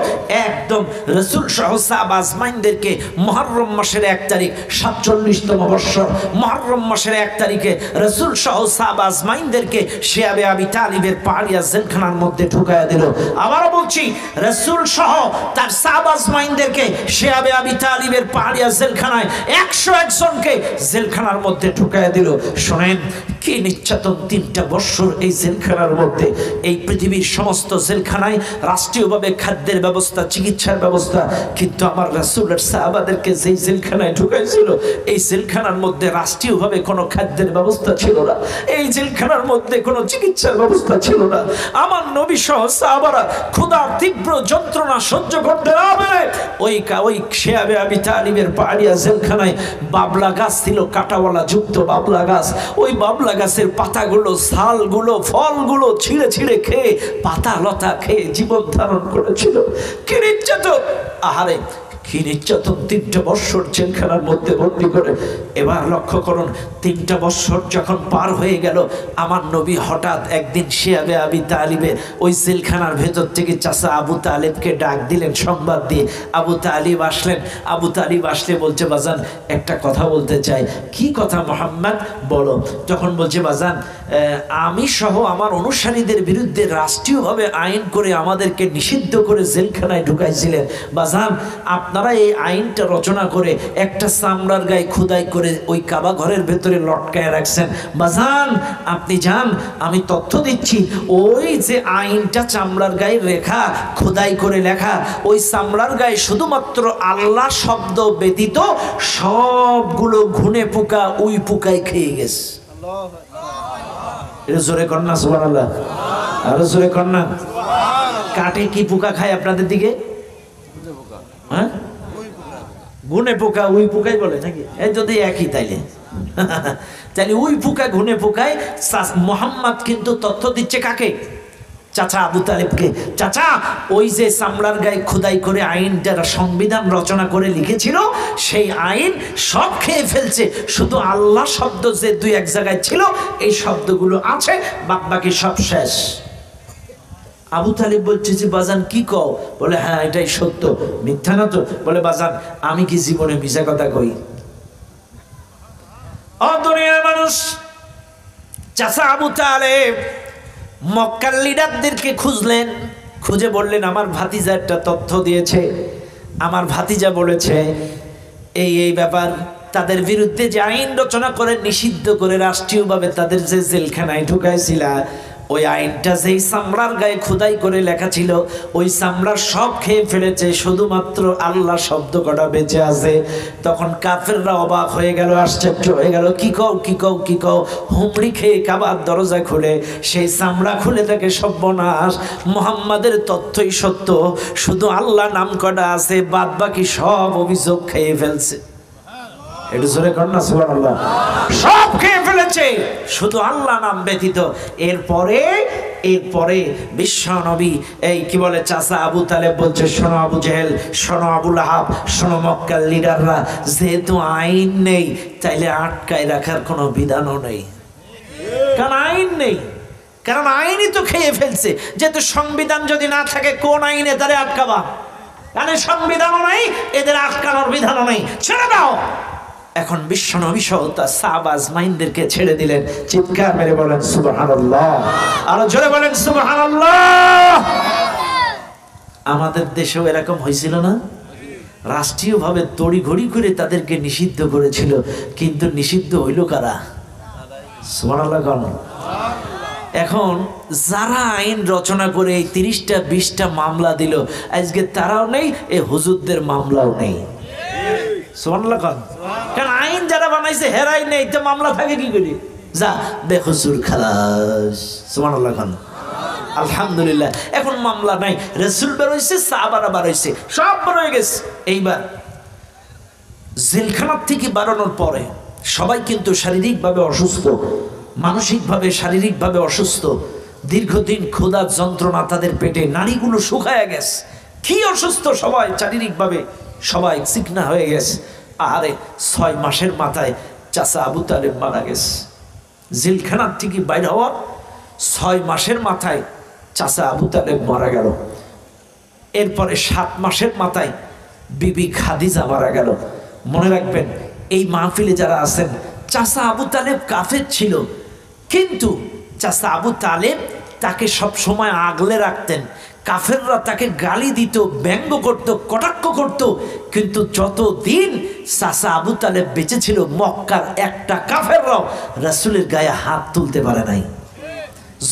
একদম রাসূল সহ সাহাবা আজমাইনদেরকে মুহররম মাসের 1 তারিখ 47তম বৎসর মুহররম মাসের 1 তারিখে রাসূল সহ সাহাবা আজমাইনদেরকে শিয়াবে আবি তালিবের পাহাড়িয়া জেলখানার মধ্যে ঢুকায়া দিল। আবারও বলছি, রাসূল সহ তার সাহাবা আজমাইনদেরকে শিয়াবে আবি তালিবের পাহাড়িয়া জেলখানায় 101 জনকে জেলখানার মধ্যে ঢুকায়া দিল। শোনেন কি নির্যাতন! 3টা বৎসর এই জেলখানার মধ্যে। এই পৃথিবীর সমস্ত জেলখানায় রাষ্ট্রীয়ভাবে খাদ্যের ব্যবস্থা, চিকিৎসার ব্যবস্থা, কিন্তু আমার রাসূলের সাহাবাদেরকে যেই জেলখানায় ঢুকাইছিল এই জেলখানার মধ্যে রাষ্ট্রীয়ভাবে কোনো খাদ্যের ব্যবস্থা ছিল না, এই জেলখানার মধ্যে কোনো চিকিৎসার ব্যবস্থা ছিল না। আমার নবী সহ সাহাবারা ক্ষুধার তীব্র যন্ত্রণা সহ্য করতে না পারে ওই শিয়াবে আবি তালিবের পাহাড়িয়া জেলখানায় বাবলা গাছ ছিল, কাঁটাওয়ালা যুক্ত বাবলা গাছ। ওই বাবলা গাছের পাতাগুলো, ছালগুলো, ফলগুলো ছিঁড়ে ছিঁড়ে খেয়ে, পাতা লতা খেয়ে জীবন ধারণ করেছিল। কি নির্যাতন! আহারে কি নির্যাতন! 3টা বৎসর জেলখানার মধ্যে বন্দী করে। এবার লক্ষ্য করুন, 3টা বৎসর যখন পার হয়ে গেল, আমার নবী হঠাৎ একদিন শিয়াবে আবি তালিবের ওই জেলখানার ভেতর থেকে চাচা আবু তালিবকে ডাক দিলেন সংবাদ দিয়ে। আবু তালিব আসলেন। আবু তালিব আসলে বলছে, বাজান একটা কথা বলতে চাই। কি কথা মুহাম্মদ? বলো। তখন বলছে, বাজান আমি সহ আমার অনুসারীদের বিরুদ্ধে রাষ্ট্রীয়ভাবে আইন করে আমাদেরকে নিষিদ্ধ করে জেলখানায় ঢুকাইছিলেন। বাজান আপনারা এই আইনটা রচনা করে একটা চামড়ার গায়ে খোদাই করে ওই কাবা ঘরের ভেতরে লটকায় রাখছেন। বাজান আপনি যান, আমি তথ্য দিচ্ছি, ওই যে আইনটা চামড়ার গায়ে রেখা, খোদাই করে লেখা, ওই চামড়ার গায়ে শুধুমাত্র আল্লাহ শব্দ ব্যতীত সবগুলো ঘুনে পোকা, উই পোকায় খেয়ে গেছে। এটা জোরে কন্যা সুবহানাল্লাহ, আরো জোরে কন্যা। কাটে কি পোকা খায় আপনাদের দিকে? হ্যাঁ, ঘুনে পোকা, উই পোকাই বলে নাকি? এই যদি একই তাইলে তাইলে উই পোকা ঘুনে পোকায়। মোহাম্মদ কিন্তু তথ্য দিচ্ছে কাকে? চাচা আবু তালিবকে। চাচা ওই যে চামড়ার গায়ে খোদাই করে আইন যারা সংবিধান রচনা করে লিখেছিল, সেই আইন সব খেয়ে ফেলছে, শুধু আল্লাহ শব্দ যে 2-1 জায়গায় ছিল এই শব্দগুলো আছে, বাকি সব শেষ। আবু তালিব বলছে যে, বাজান কি কও? বলে, হ্যাঁ এটাই সত্য, মিথ্যা না তো? বলে, বাজান আমি কি জীবনে মিছা কথা কই? ও দুনিয়ার মানুষ, চাচা আবু তালিব মক্কার লিডারদেরকে খুঁজলেন, খুঁজে বললেন, আমার ভাতিজা একটা তথ্য দিয়েছে, আমার ভাতিজা বলেছে এই ব্যাপার। তাদের বিরুদ্ধে যে আইন রচনা করে নিষিদ্ধ করে রাষ্ট্রীয়ভাবে তাদের যে জেলখানায় ঢুকাইছিল, ওই আইনটা যেই চামড়ার গায়ে খোদাই করে লেখা ছিল, ওই চামড়া সব খেয়ে ফেলেছে, শুধুমাত্র আল্লাহ শব্দ কটা বেঁচে আছে। তখন কাফেররা অবাক হয়ে গেল, আশ্চর্য হয়ে গেল। কি কও কি কও কি কও? হুমড়ি খেয়ে কাবার দরজা খুলে সেই চামড়া খুলে থাকে সর্বনাশ, মুহাম্মাদের তথ্যই সত্য, শুধু আল্লাহ নাম কটা আছে, বাদ বাকি সব অভিযোগ খেয়ে ফেলছে। এটা জোরে কন্যা সুবহানাল্লাহ। সব খেয়ে ফেলেছে, শুধু আল্লাহ নাম ব্যতীত। এরপরে বিশ্ব নবী এই কি বলে, চাচা আবু তালেব বলছে, শোনো আবু জেহেল, শোনো আবু লাহাব, শোনো মক্কার লিডাররা, যেহেতু আইন নেই তাইলে আটকায় রাখার কোনো বিধানও নেই। কারণ আইন নেই, কারণ আইনই তো খেয়ে ফেলছে। যেহেতু সংবিধান যদি না থাকে, কোন আইনে তারে আটকাবা? কারণ সংবিধানও নেই, এদের আটকানোর বিধানও নেই, ছেড়ে দাও। এখন বিশ্ব নবী সহ তার সাহাবা আজমাইনদেরকে ছেড়ে দিলেন। চিৎকার মেরে বলেন সুবহানাল্লাহ, আরো জোরে বলেন সুবহানাল্লাহ। আমাদের দেশেও এরকম হয়েছিল না? রাষ্ট্রীয়ভাবে তড়িঘড়ি করে তাদেরকে নিষিদ্ধ করেছিল, কিন্তু নিষিদ্ধ হইল কারা? সুবহানাল্লাহ। এখন যারা আইন রচনা করে এই 30টা 20টা মামলা দিল, আজকে তারাও নেই, এই হুজুরদের মামলাও নেই। সুবহানাল্লাহ। কারণ আইন যারা বানাইছে হেরাই নেই, তো মামলা থাকে কি করি? যা বেহুজুর খালাস। সুবহানাল্লাহ। আলহামদুলিল্লাহ, এখন মামলা নাই। রাসূল বেরোইছে, সাহাবারা বেরোইছে, সব বেরোয় গেছে। এইবার জেলখানার থেকে বেরোনোর পরে সবাই কিন্তু শারীরিকভাবে অসুস্থ, মানসিকভাবে শারীরিকভাবে অসুস্থ। দীর্ঘদিন ক্ষুধার যন্ত্রণা তাদের পেটে, নাড়িগুলো শুকায় গেছে। কি অসুস্থ সবাই শারীরিকভাবে, সবাই চিকনা হয়ে গেছে। আরে 6 মাসের মাথায় চাচা আবু তালেব মারা গেছে। জেলখানার থেকে বাইরে হওয়ার 6 মাসের মাথায় চাচা আবু তালেব মারা গেল। এরপরে 7 মাসের মাথায় বিবি খাদিজা মারা গেল। মনে রাখবেন, এই মাহফিলে যারা আছেন, চাচা আবু তালেব কাফের ছিল, কিন্তু চাচা আবু তালেব তাকে সব সময় আগলে রাখতেন। কাফেররা তাকে গালি দিত, ব্যঙ্গ করত, কটাক্ষ করত, কিন্তু যতদিন চাচা আবু তালেব বেঁচে ছিল, মক্কার একটা কাফেররাও রাসূলের গায়ে হাত তুলতে পারে নাই।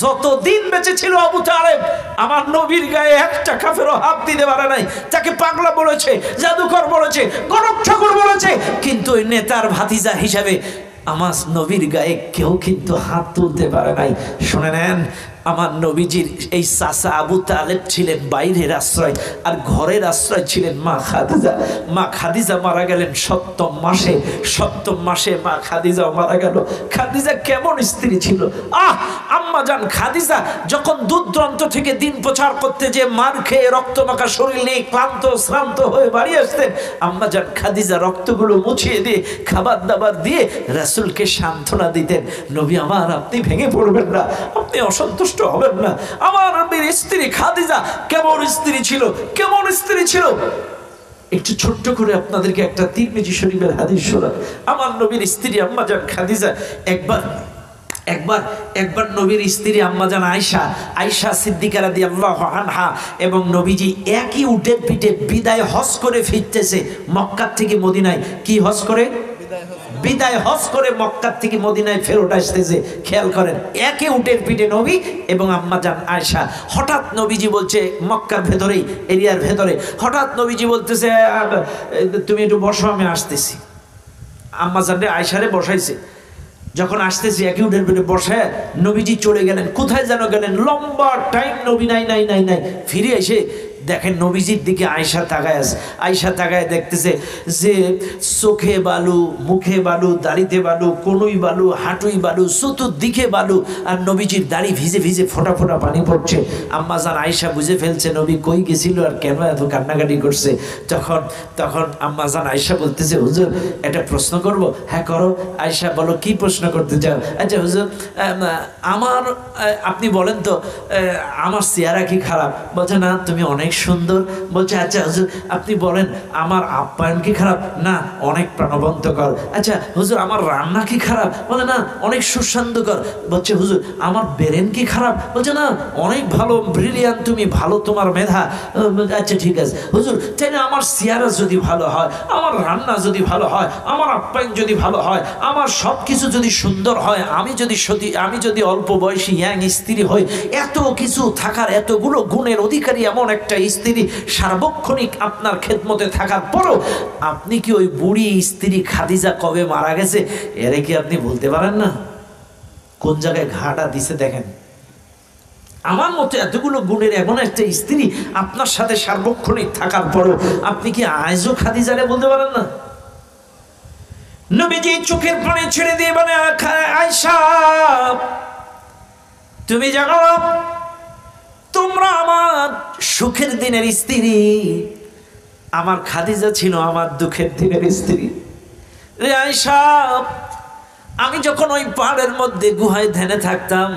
যতদিন বেঁচে ছিল আবু তালেব, আমার নবীর গায়ে একটা কাফেরও হাত দিতে পারে নাই। তাকে পাগলা বলেছে, জাদুকর বলেছে, গণক ঠাকুর বলেছে, কিন্তু ওই নেতার ভাতিজা হিসাবে আমার নবীর গায়ে কেউ কিন্তু হাত তুলতে পারে নাই। শুনে নেন, আমার নবীজির এই চাচা আবু তালেব ছিলেন বাইরের আশ্রয়, আর ঘরের আশ্রয় ছিলেন মা খাদিজা। মা খাদিজা মারা গেলেন 7ম মাসে। 7ম মাসে মা খাদিজাও মারা গেল। খাদিজা কেমন স্ত্রী ছিল! আম্মা জান খাদিজা যখন দূর দূরান্ত থেকে দিন প্রচার করতে, যে মার খেয়ে রক্তমাখা শরীর নিয়ে ক্লান্ত শ্রান্ত হয়ে বাড়ি আসতেন, আম্মা জান খাদিজা রক্তগুলো মুছিয়ে দিয়ে, খাবার দাবার দিয়ে রাসূলকে সান্ত্বনা দিতেন, নবী আমার, আপনি ভেঙে পড়বেন না, আপনি অসন্তুষ্ট হবেন না। আমার নবীর স্ত্রী খাদিজা কেমন স্ত্রী ছিল, কেমন স্ত্রী ছিল! একটু ছোট্ট করে আপনাদেরকে একটা তিরমিজি শরীফের হাদিস শোনাই। আমার নবীর স্ত্রী আম্মা জান খাদিজা একবার নবীর স্ত্রী আম্মা জান আয়েশা সিদ্দিকা রাদিয়াল্লাহু আনহা এবং নবীজি একই উটের পিঠে বিদায় হজ করে ফিরতেছে মক্কা থেকে মদিনায়। কি হজ করে? বিদায় হজ করে মক্কা থেকে মদিনায় ফেরত আসতেছে। খেয়াল করেন, একে উটের পিঠে নবী এবং আম্মা জান আয়েশা। হঠাৎ নবীজি বলছে, মক্কার ভেতরেই, এরিয়ার ভেতরে, হঠাৎ নবীজি বলতেছে, তুমি একটু বসো, আমি আসতেছি। আম্মা জান আয়েশারে বসাইছে। যখন আসতেছি একই উটের পিঠে বসায় নবীজি চলে গেলেন। কোথায় যেন গেলেন, লম্বা টাইম নবী নাই। ফিরে এসে দেখেন নবীজির দিকে আয়েশা তাকায় আছে। আয়েশা তাকায় দেখতেছে যে চোখে বালু, মুখে বালু, দাড়িতে বালু, কোনুই বালু, হাঁটুই বালু, চতুর্দিকে বালু, আর নবীজির দাড়ি ভিজে ভিজে ফোঁটা ফোঁটা পানি পড়ছে। আম্মা জান আয়েশা বুঝে ফেলছে নবী কই গেছিল আর কেন এত কান্নাকাটি করছে। তখন আম্মা জান আয়েশা বলতেছে, হুজুর একটা প্রশ্ন করব? হ্যাঁ করো। আয়েশা বলো, কি প্রশ্ন করতে চাও? আচ্ছা হুজুর, আপনি বলেন তো আমার চেহারা কি খারাপ? বলছে না, তুমি অনেক সুন্দর। বলছে আচ্ছা হুজুর আপনি বলেন আমার আপ্যায়ন কি খারাপ? না, অনেক প্রাণবন্তকর। আচ্ছা হুজুর আমার রান্না কি খারাপ? বলে না, অনেক সুস্বাদুকর। বলছে হুজুর আমার ব্রেন কি খারাপ? বলছে না, অনেক ভালো, ব্রিলিয়ান্ট, তুমি ভালো, তোমার মেধা। আচ্ছা ঠিক আছে হুজুর, তাই না আমার চেহারা যদি ভালো হয়, আমার রান্না যদি ভালো হয়, আমার আপ্যায়ন যদি ভালো হয়, আমার সব কিছু যদি সুন্দর হয়, আমি যদি অল্প বয়সী ইয়াং স্ত্রী হই, এত কিছু থাকার, এতগুলো গুণের অধিকারী এমন একটা স্ত্রী সার্বক্ষণিক আপনার খেদমতে থাকার পরও আপনি কি ওই বুড়ি স্ত্রী খাদিজা কবে মারা গেছে এর কি আপনি বলতে পারেন না? কোন জায়গায় ঘাটা দিছে দেখেন। আমার মতো এতগুলো গুণের এমন একটা স্ত্রী আপনার সাথে সার্বক্ষণিক থাকার পরও আপনি কি আজও খাদিজারে বলতে পারেন না? নবীজি চোখের পানি ছেড়ে দিয়ে বলে, আয়েশা তুমি জানো তোমরা আমার সুখের দিনের স্ত্রী, আমার খাদিজা ছিল আমার দুঃখের দিনের স্ত্রী। রে আয়েশা, আমি যখন ওই পাহাড়ের মধ্যে গুহায় ধ্যানে থাকতাম,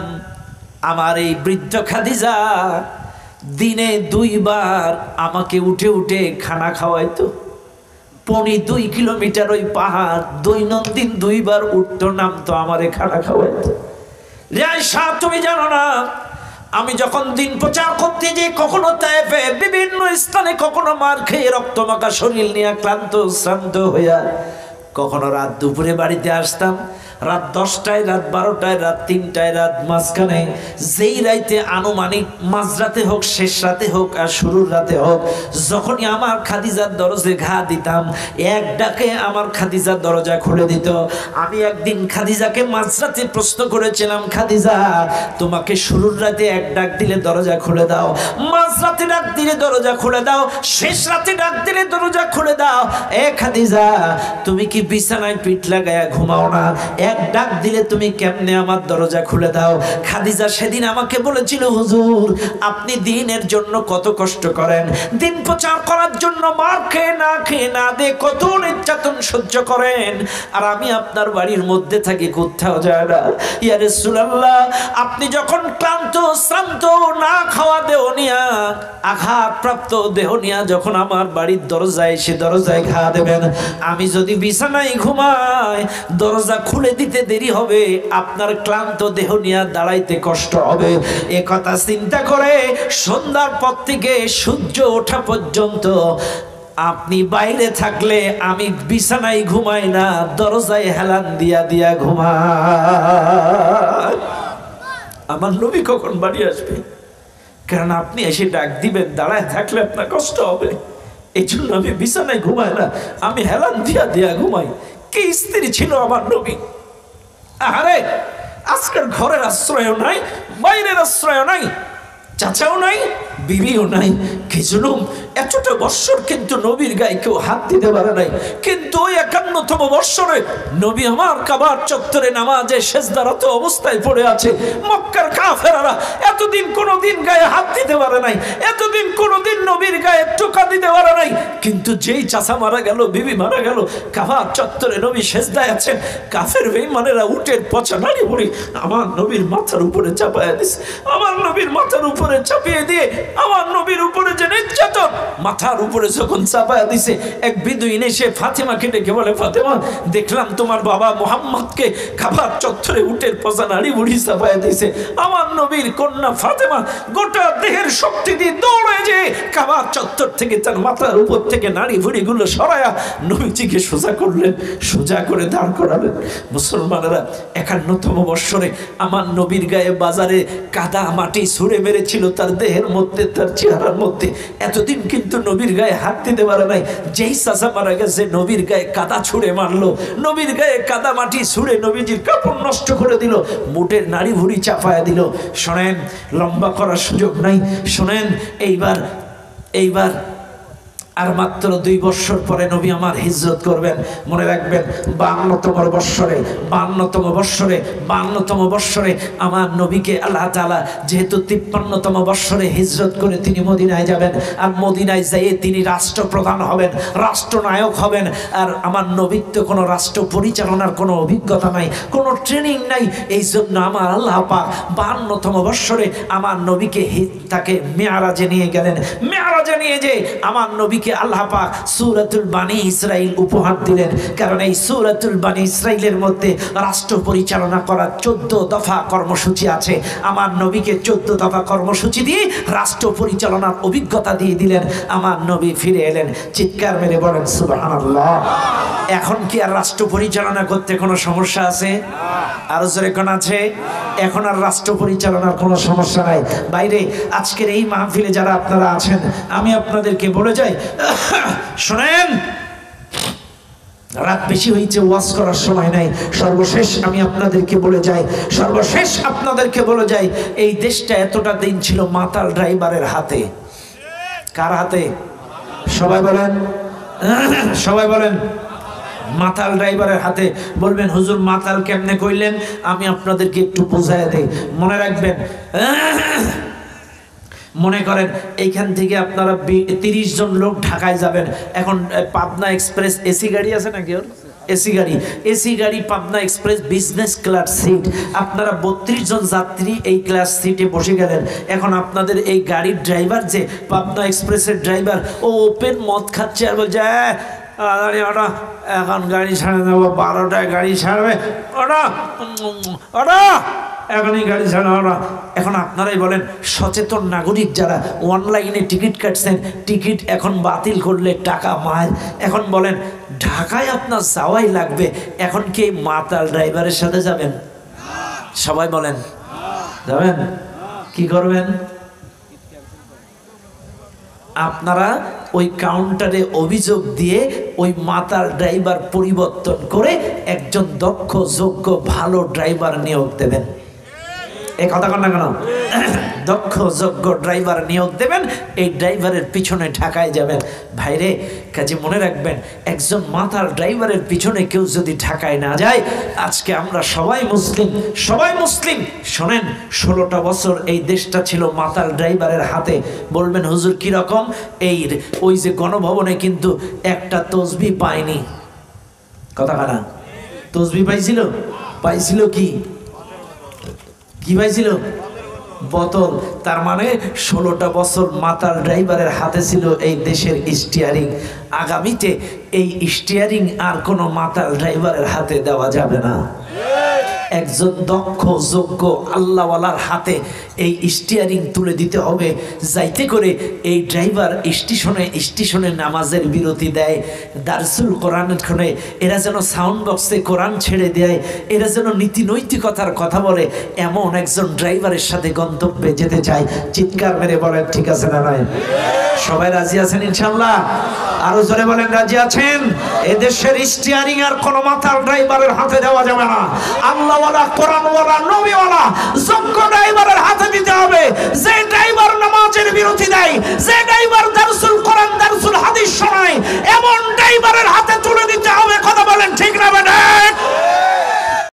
আমার এই বৃদ্ধ খাদিজা দিনে 2 বার আমাকে উঠে উঠে খানা খাওয়াইতো। 2.5 কিলোমিটার ওই পাহাড়, দৈনন্দিন 2 বার উঠতো নামতো, আমারে খানা খাওয়াইতো। রে আয়েশা তুমি জানো না, আমি যখন দিন প্রচার করতে যে কখনো তায়েফে বিভিন্ন স্থানে, কখনো মার খেয়ে রক্তমাখা শরীর নিয়ে ক্লান্ত শ্রান্ত হইয়া কখনো রাত দুপুরে বাড়িতে আসতাম, রাত 10টায়, রাত 12টায়, রাত 3টায়, রাত মাঝখানে, যেই রাইতে আনুমানিক মাঝরাতে হোক, শেষ রাতে হোক আর শুরুর রাতে হোক, যখনই আমার খাদিজার দরজায় ঘা দিতাম, এক ডাকে আমার খাদিজার দরজা খুলে দিত। আমি একদিন খাদিজাকে মাঝরাতে প্রশ্ন করেছিলাম, খাদিজা তোমাকে শুরুর রাতে এক ডাক দিলে দরজা খুলে দাও, মাঝরাতে ডাক দিলে দরজা খুলে দাও, শেষ রাতে ডাক দিলে দরজা খুলে দাও, এ খাদিজা তুমি কি বিছানায় পিঠ লাগায়া ঘুমাও না? এক ডাক দিলে তুমি কেমনে আমার দরজা খুলে দাও? খাদিজা সেদিন আমাকে বলেছিল, হুজুর আপনি দিনের জন্য কত কষ্ট করেন, দিন প্রচার করার জন্য মার খেয়ে না দে কত নির্যাতন সহ্য করেন, আর আমি আপনার বাড়ির মধ্যে থাকি, কোথাও যায় না। ইয়া রাসূলুল্লাহ, আপনি যখন ক্লান্ত শ্রান্ত, না খাওয়া দেহনিয়া, আঘাতপ্রাপ্ত দেহনিয়া যখন আমার বাড়ির দরজায় এসে দরজায় ঘা দেবেন, আমি যদি বিছানায় ঘুমাই দরজা খুলে দিতে দেরি হবে, আপনার ক্লান্ত দেহ নিয়ে দাঁড়াইতে কষ্ট হবে। এ কথা চিন্তা করে সন্ধ্যার পর থেকে সূর্য ওঠা পর্যন্ত আপনি বাইরে থাকলে আমি বিছানায় ঘুমাই না, দরজায় হেলান দিয়া ঘুমাই। আমার নবী কখন বাড়ি আসবে? কারণ আপনি এসে ডাক দিবেন, দাঁড়ায় থাকলে আপনার কষ্ট হবে, এই জন্য আমি বিছানায় ঘুমাই না, আমি হেলান দিয়া ঘুমাই। কি স্ত্রী ছিল আমার নবী! আরে আজকের ঘরের আশ্রয়ও নাই, বাইরের আশ্রয়ও নাই, চাচাও নাই, বিবিও নাই, কি জুলুম! এতটা বৎসর কিন্তু নবীর গায়ে কেউ হাত দিতে পারে নাই, কিন্তু ওই 51তম বৎসরে নবী আমার কাবার চত্বরে নামাজে সেজদারত অবস্থায় পড়ে আছে। মক্কার কাফেররা এতদিন কোনোদিন গায়ে হাত দিতে পারে নাই, এতদিন কোনোদিন নবীর গায়ে টোকা দিতে পারে নাই, কিন্তু যেই চাচা মারা গেল, বিবি মারা গেল, কাবার চত্বরে নবী সেজদায় আছেন, কাফের বেঈমানেরা উটের পচা নাড়ি ভুড়ি আমার নবীর মাথার উপরে চাপায়া দিছে। আমার নবীর মাথার উপরে চাপিয়ে দিয়ে আমার নবীর উপরে যে নির্যাতন, মাথার উপরে যখন চাপায়া দিছে, এক বিদুইন এসে ফাতেমাকে ডেকে বলে, ফাতেমা দেখলাম তোমার বাবা মুহাম্মদকে কাবার চত্বরে উটের পচা নাড়ি ভুড়ি চাপায়া দিছে। আমার নবীর কন্যা ফাতেমা গোটা দেহের শক্তি দিয়ে দৌড়ে যে কাবার চত্বর থেকে তার মাথার উপর থেকে নাড়ি ভুড়িগুলো সরায়া নবীজিকে সোজা করলেন, সোজা করে দাঁড় করালেন। মুসলমানেরা 51তম বৎসরে আমার নবীর গায়ে বাজারে কাদা মাটি ছুঁড়ে মেরেছিল তার দেহের মধ্যে, তার চেহারার মধ্যে। এতদিন কিন্তু নবীর গায়ে হাত দিতে পারে নাই। যেই চাচা মারা গেছে নবীর গায়ে কাদা ছুঁড়ে মারলো, নবীর গায়ে কাদা মাটি ছুঁড়ে নবীজির কাপড় নষ্ট করে দিল, মুটের নাড়ি ভুড়ি চাপায়া দিল। শোনেন, লম্বা করার সুযোগ নাই, শোনেন, এইবার আর মাত্র 2 বৎসর পরে নবী আমার হিজরত করবেন। মনে রাখবেন, 52তম বৎসরে আমার নবীকে আল্লাহ তাআলা যেহেতু 53তম বৎসরে হিজরত করে তিনি মদিনায় যাবেন, আর মদিনায় যেয়ে তিনি রাষ্ট্রপ্রধান হবেন, রাষ্ট্রনায়ক হবেন। আর আমার নবীর তো কোনো রাষ্ট্র পরিচালনার কোনো অভিজ্ঞতা নাই, কোনো ট্রেনিং নাই। এই জন্য আমার আল্লাহ পাক 52তম বৎসরে আমার নবীকে তাকে মেয়ারাজে নিয়ে গেলেন। মেয়ারাজে নিয়ে যে আমার নবী আল্লাহ পাক সূরাতুল বানী ইসরাইল উপহার দিলেন। কারণ এই সূরাতুল বানী ইসরাইলের মধ্যে রাষ্ট্র পরিচালনা করার 14 দফা কর্মসূচি আছে। আমার নবীকে 14 দফা কর্মসূচি দিয়ে রাষ্ট্র পরিচালনার অভিজ্ঞতা দিয়ে দিলেন। আমার নবী ফিরে এলেন। চিৎকার মেরে বলেন সুবহানাল্লাহ। এখন কি আর রাষ্ট্র পরিচালনা করতে কোনো সমস্যা আছে? আরো জোরে কোন আছে? এখন আর রাষ্ট্র পরিচালনার কোনো সমস্যা নাই। বাইরে আজকের এই মাহফিলে যারা আপনারা আছেন, আমি আপনাদেরকে বলে যাই, শোনেন, রাত বেশি হয়েছে, ওয়াজ করার সময় নাই। সর্বশেষ আপনাদেরকে বলে যাই, এই দেশটা এতটা দিন ছিল মাতাল ড্রাইভারের হাতে। কার হাতে? সবাই বলেন মাতাল ড্রাইভারের হাতে। বলবেন হুজুর মাতাল কেমনে কইলেন? আমি আপনাদেরকে একটু বুঝায় দেই। মনে রাখবেন, মনে করেন এইখান থেকে আপনারা 30 জন লোক ঢাকায় যাবেন। এখন পাবনা এক্সপ্রেস এসি গাড়ি আছে নাকি? ওর এসি গাড়ি Pabna express business class seat. আপনারা 32 জন যাত্রী এই ক্লাস সিটে বসে গেলেন। এখন আপনাদের এই গাড়ির ড্রাইভার, যে পাবনা এক্সপ্রেসের ড্রাইভার, ও ওপেন মদ খাচ্ছে আর বলছে, ওটা এখন গাড়ি ছাড়ে দেবো, 12টায় গাড়ি ছাড়বে, ওটা এখনই গাড়ি ছাড়া ওরা। এখন আপনারাই বলেন, সচেতন নাগরিক যারা অনলাইনে টিকিট কাটছেন, টিকিট এখন বাতিল করলে টাকা মার। এখন বলেন ঢাকায় আপনার যাওয়াই লাগবে, এখন কি এই মাতাল ড্রাইভারের সাথে যাবেন? সবাই বলেন যাবেন? কি করবেন? আপনারা ওই কাউন্টারে অভিযোগ দিয়ে ওই মাতাল ড্রাইভার পরিবর্তন করে একজন দক্ষ, যোগ্য, ভালো ড্রাইভার নিয়োগ দেবেন। এই কথা কন না কেন? দক্ষ যোগ্য ড্রাইভার নিয়োগ দেবেন, এই ড্রাইভারের পিছনে ঢাকায় যাবেন। ভাইরে, কাজে মনে রাখবেন, একজন মাতাল ড্রাইভারের পিছনে কেউ যদি ঢাকায় না যায়, আজকে আমরা সবাই মুসলিম, সবাই মুসলিম। শোনেন, 16টা বছর এই দেশটা ছিল মাতাল ড্রাইভারের হাতে। বলবেন হুজুর কি রকম? ওই যে গণভবনে কিন্তু একটা তসবি পায়নি, কথা কানা? তসবি পাইছিল? পাইছিল কি পাইছিল? বোতল। তার মানে 16টা বছর মাতাল ড্রাইভারের হাতে ছিল এই দেশের স্টিয়ারিং। আগামীতে এই স্টিয়ারিং আর কোনো মাতাল ড্রাইভারের হাতে দেওয়া যাবে না। একজন দক্ষ যোগ্য আল্লাহওয়ালার হাতে এই স্টিয়ারিং তুলে দিতে হবে, যাইতে করে এই ড্রাইভার স্টেশনে নামাজের বিরতি দেয়, দারসুল কোরআনের ক্ষণে এরা যেন সাউন্ড বক্সে কোরআন ছেড়ে দেয়, এরা যেন নীতি নৈতিকতার কথা বলে, এমন একজন ড্রাইভারের সাথে গন্তব্যে যেতে চায়। চিৎকার মেরে বলেন ঠিক আছে না নয়? সবাই রাজি আছেন ইনশাল্লাহ? আরো জোরে বলেন রাজি আছেন? এদেশের স্টিয়ারিং আর কোন মাতাল ড্রাইভারের হাতে দেওয়া যাবে না। আল্লাহওয়ালা, কোরআনওয়ালা, নবীওয়ালা যোগ্য ড্রাইভারের হাতে দিতে হবে। যে ড্রাইভার নামাজের বিরতি দেয়, যে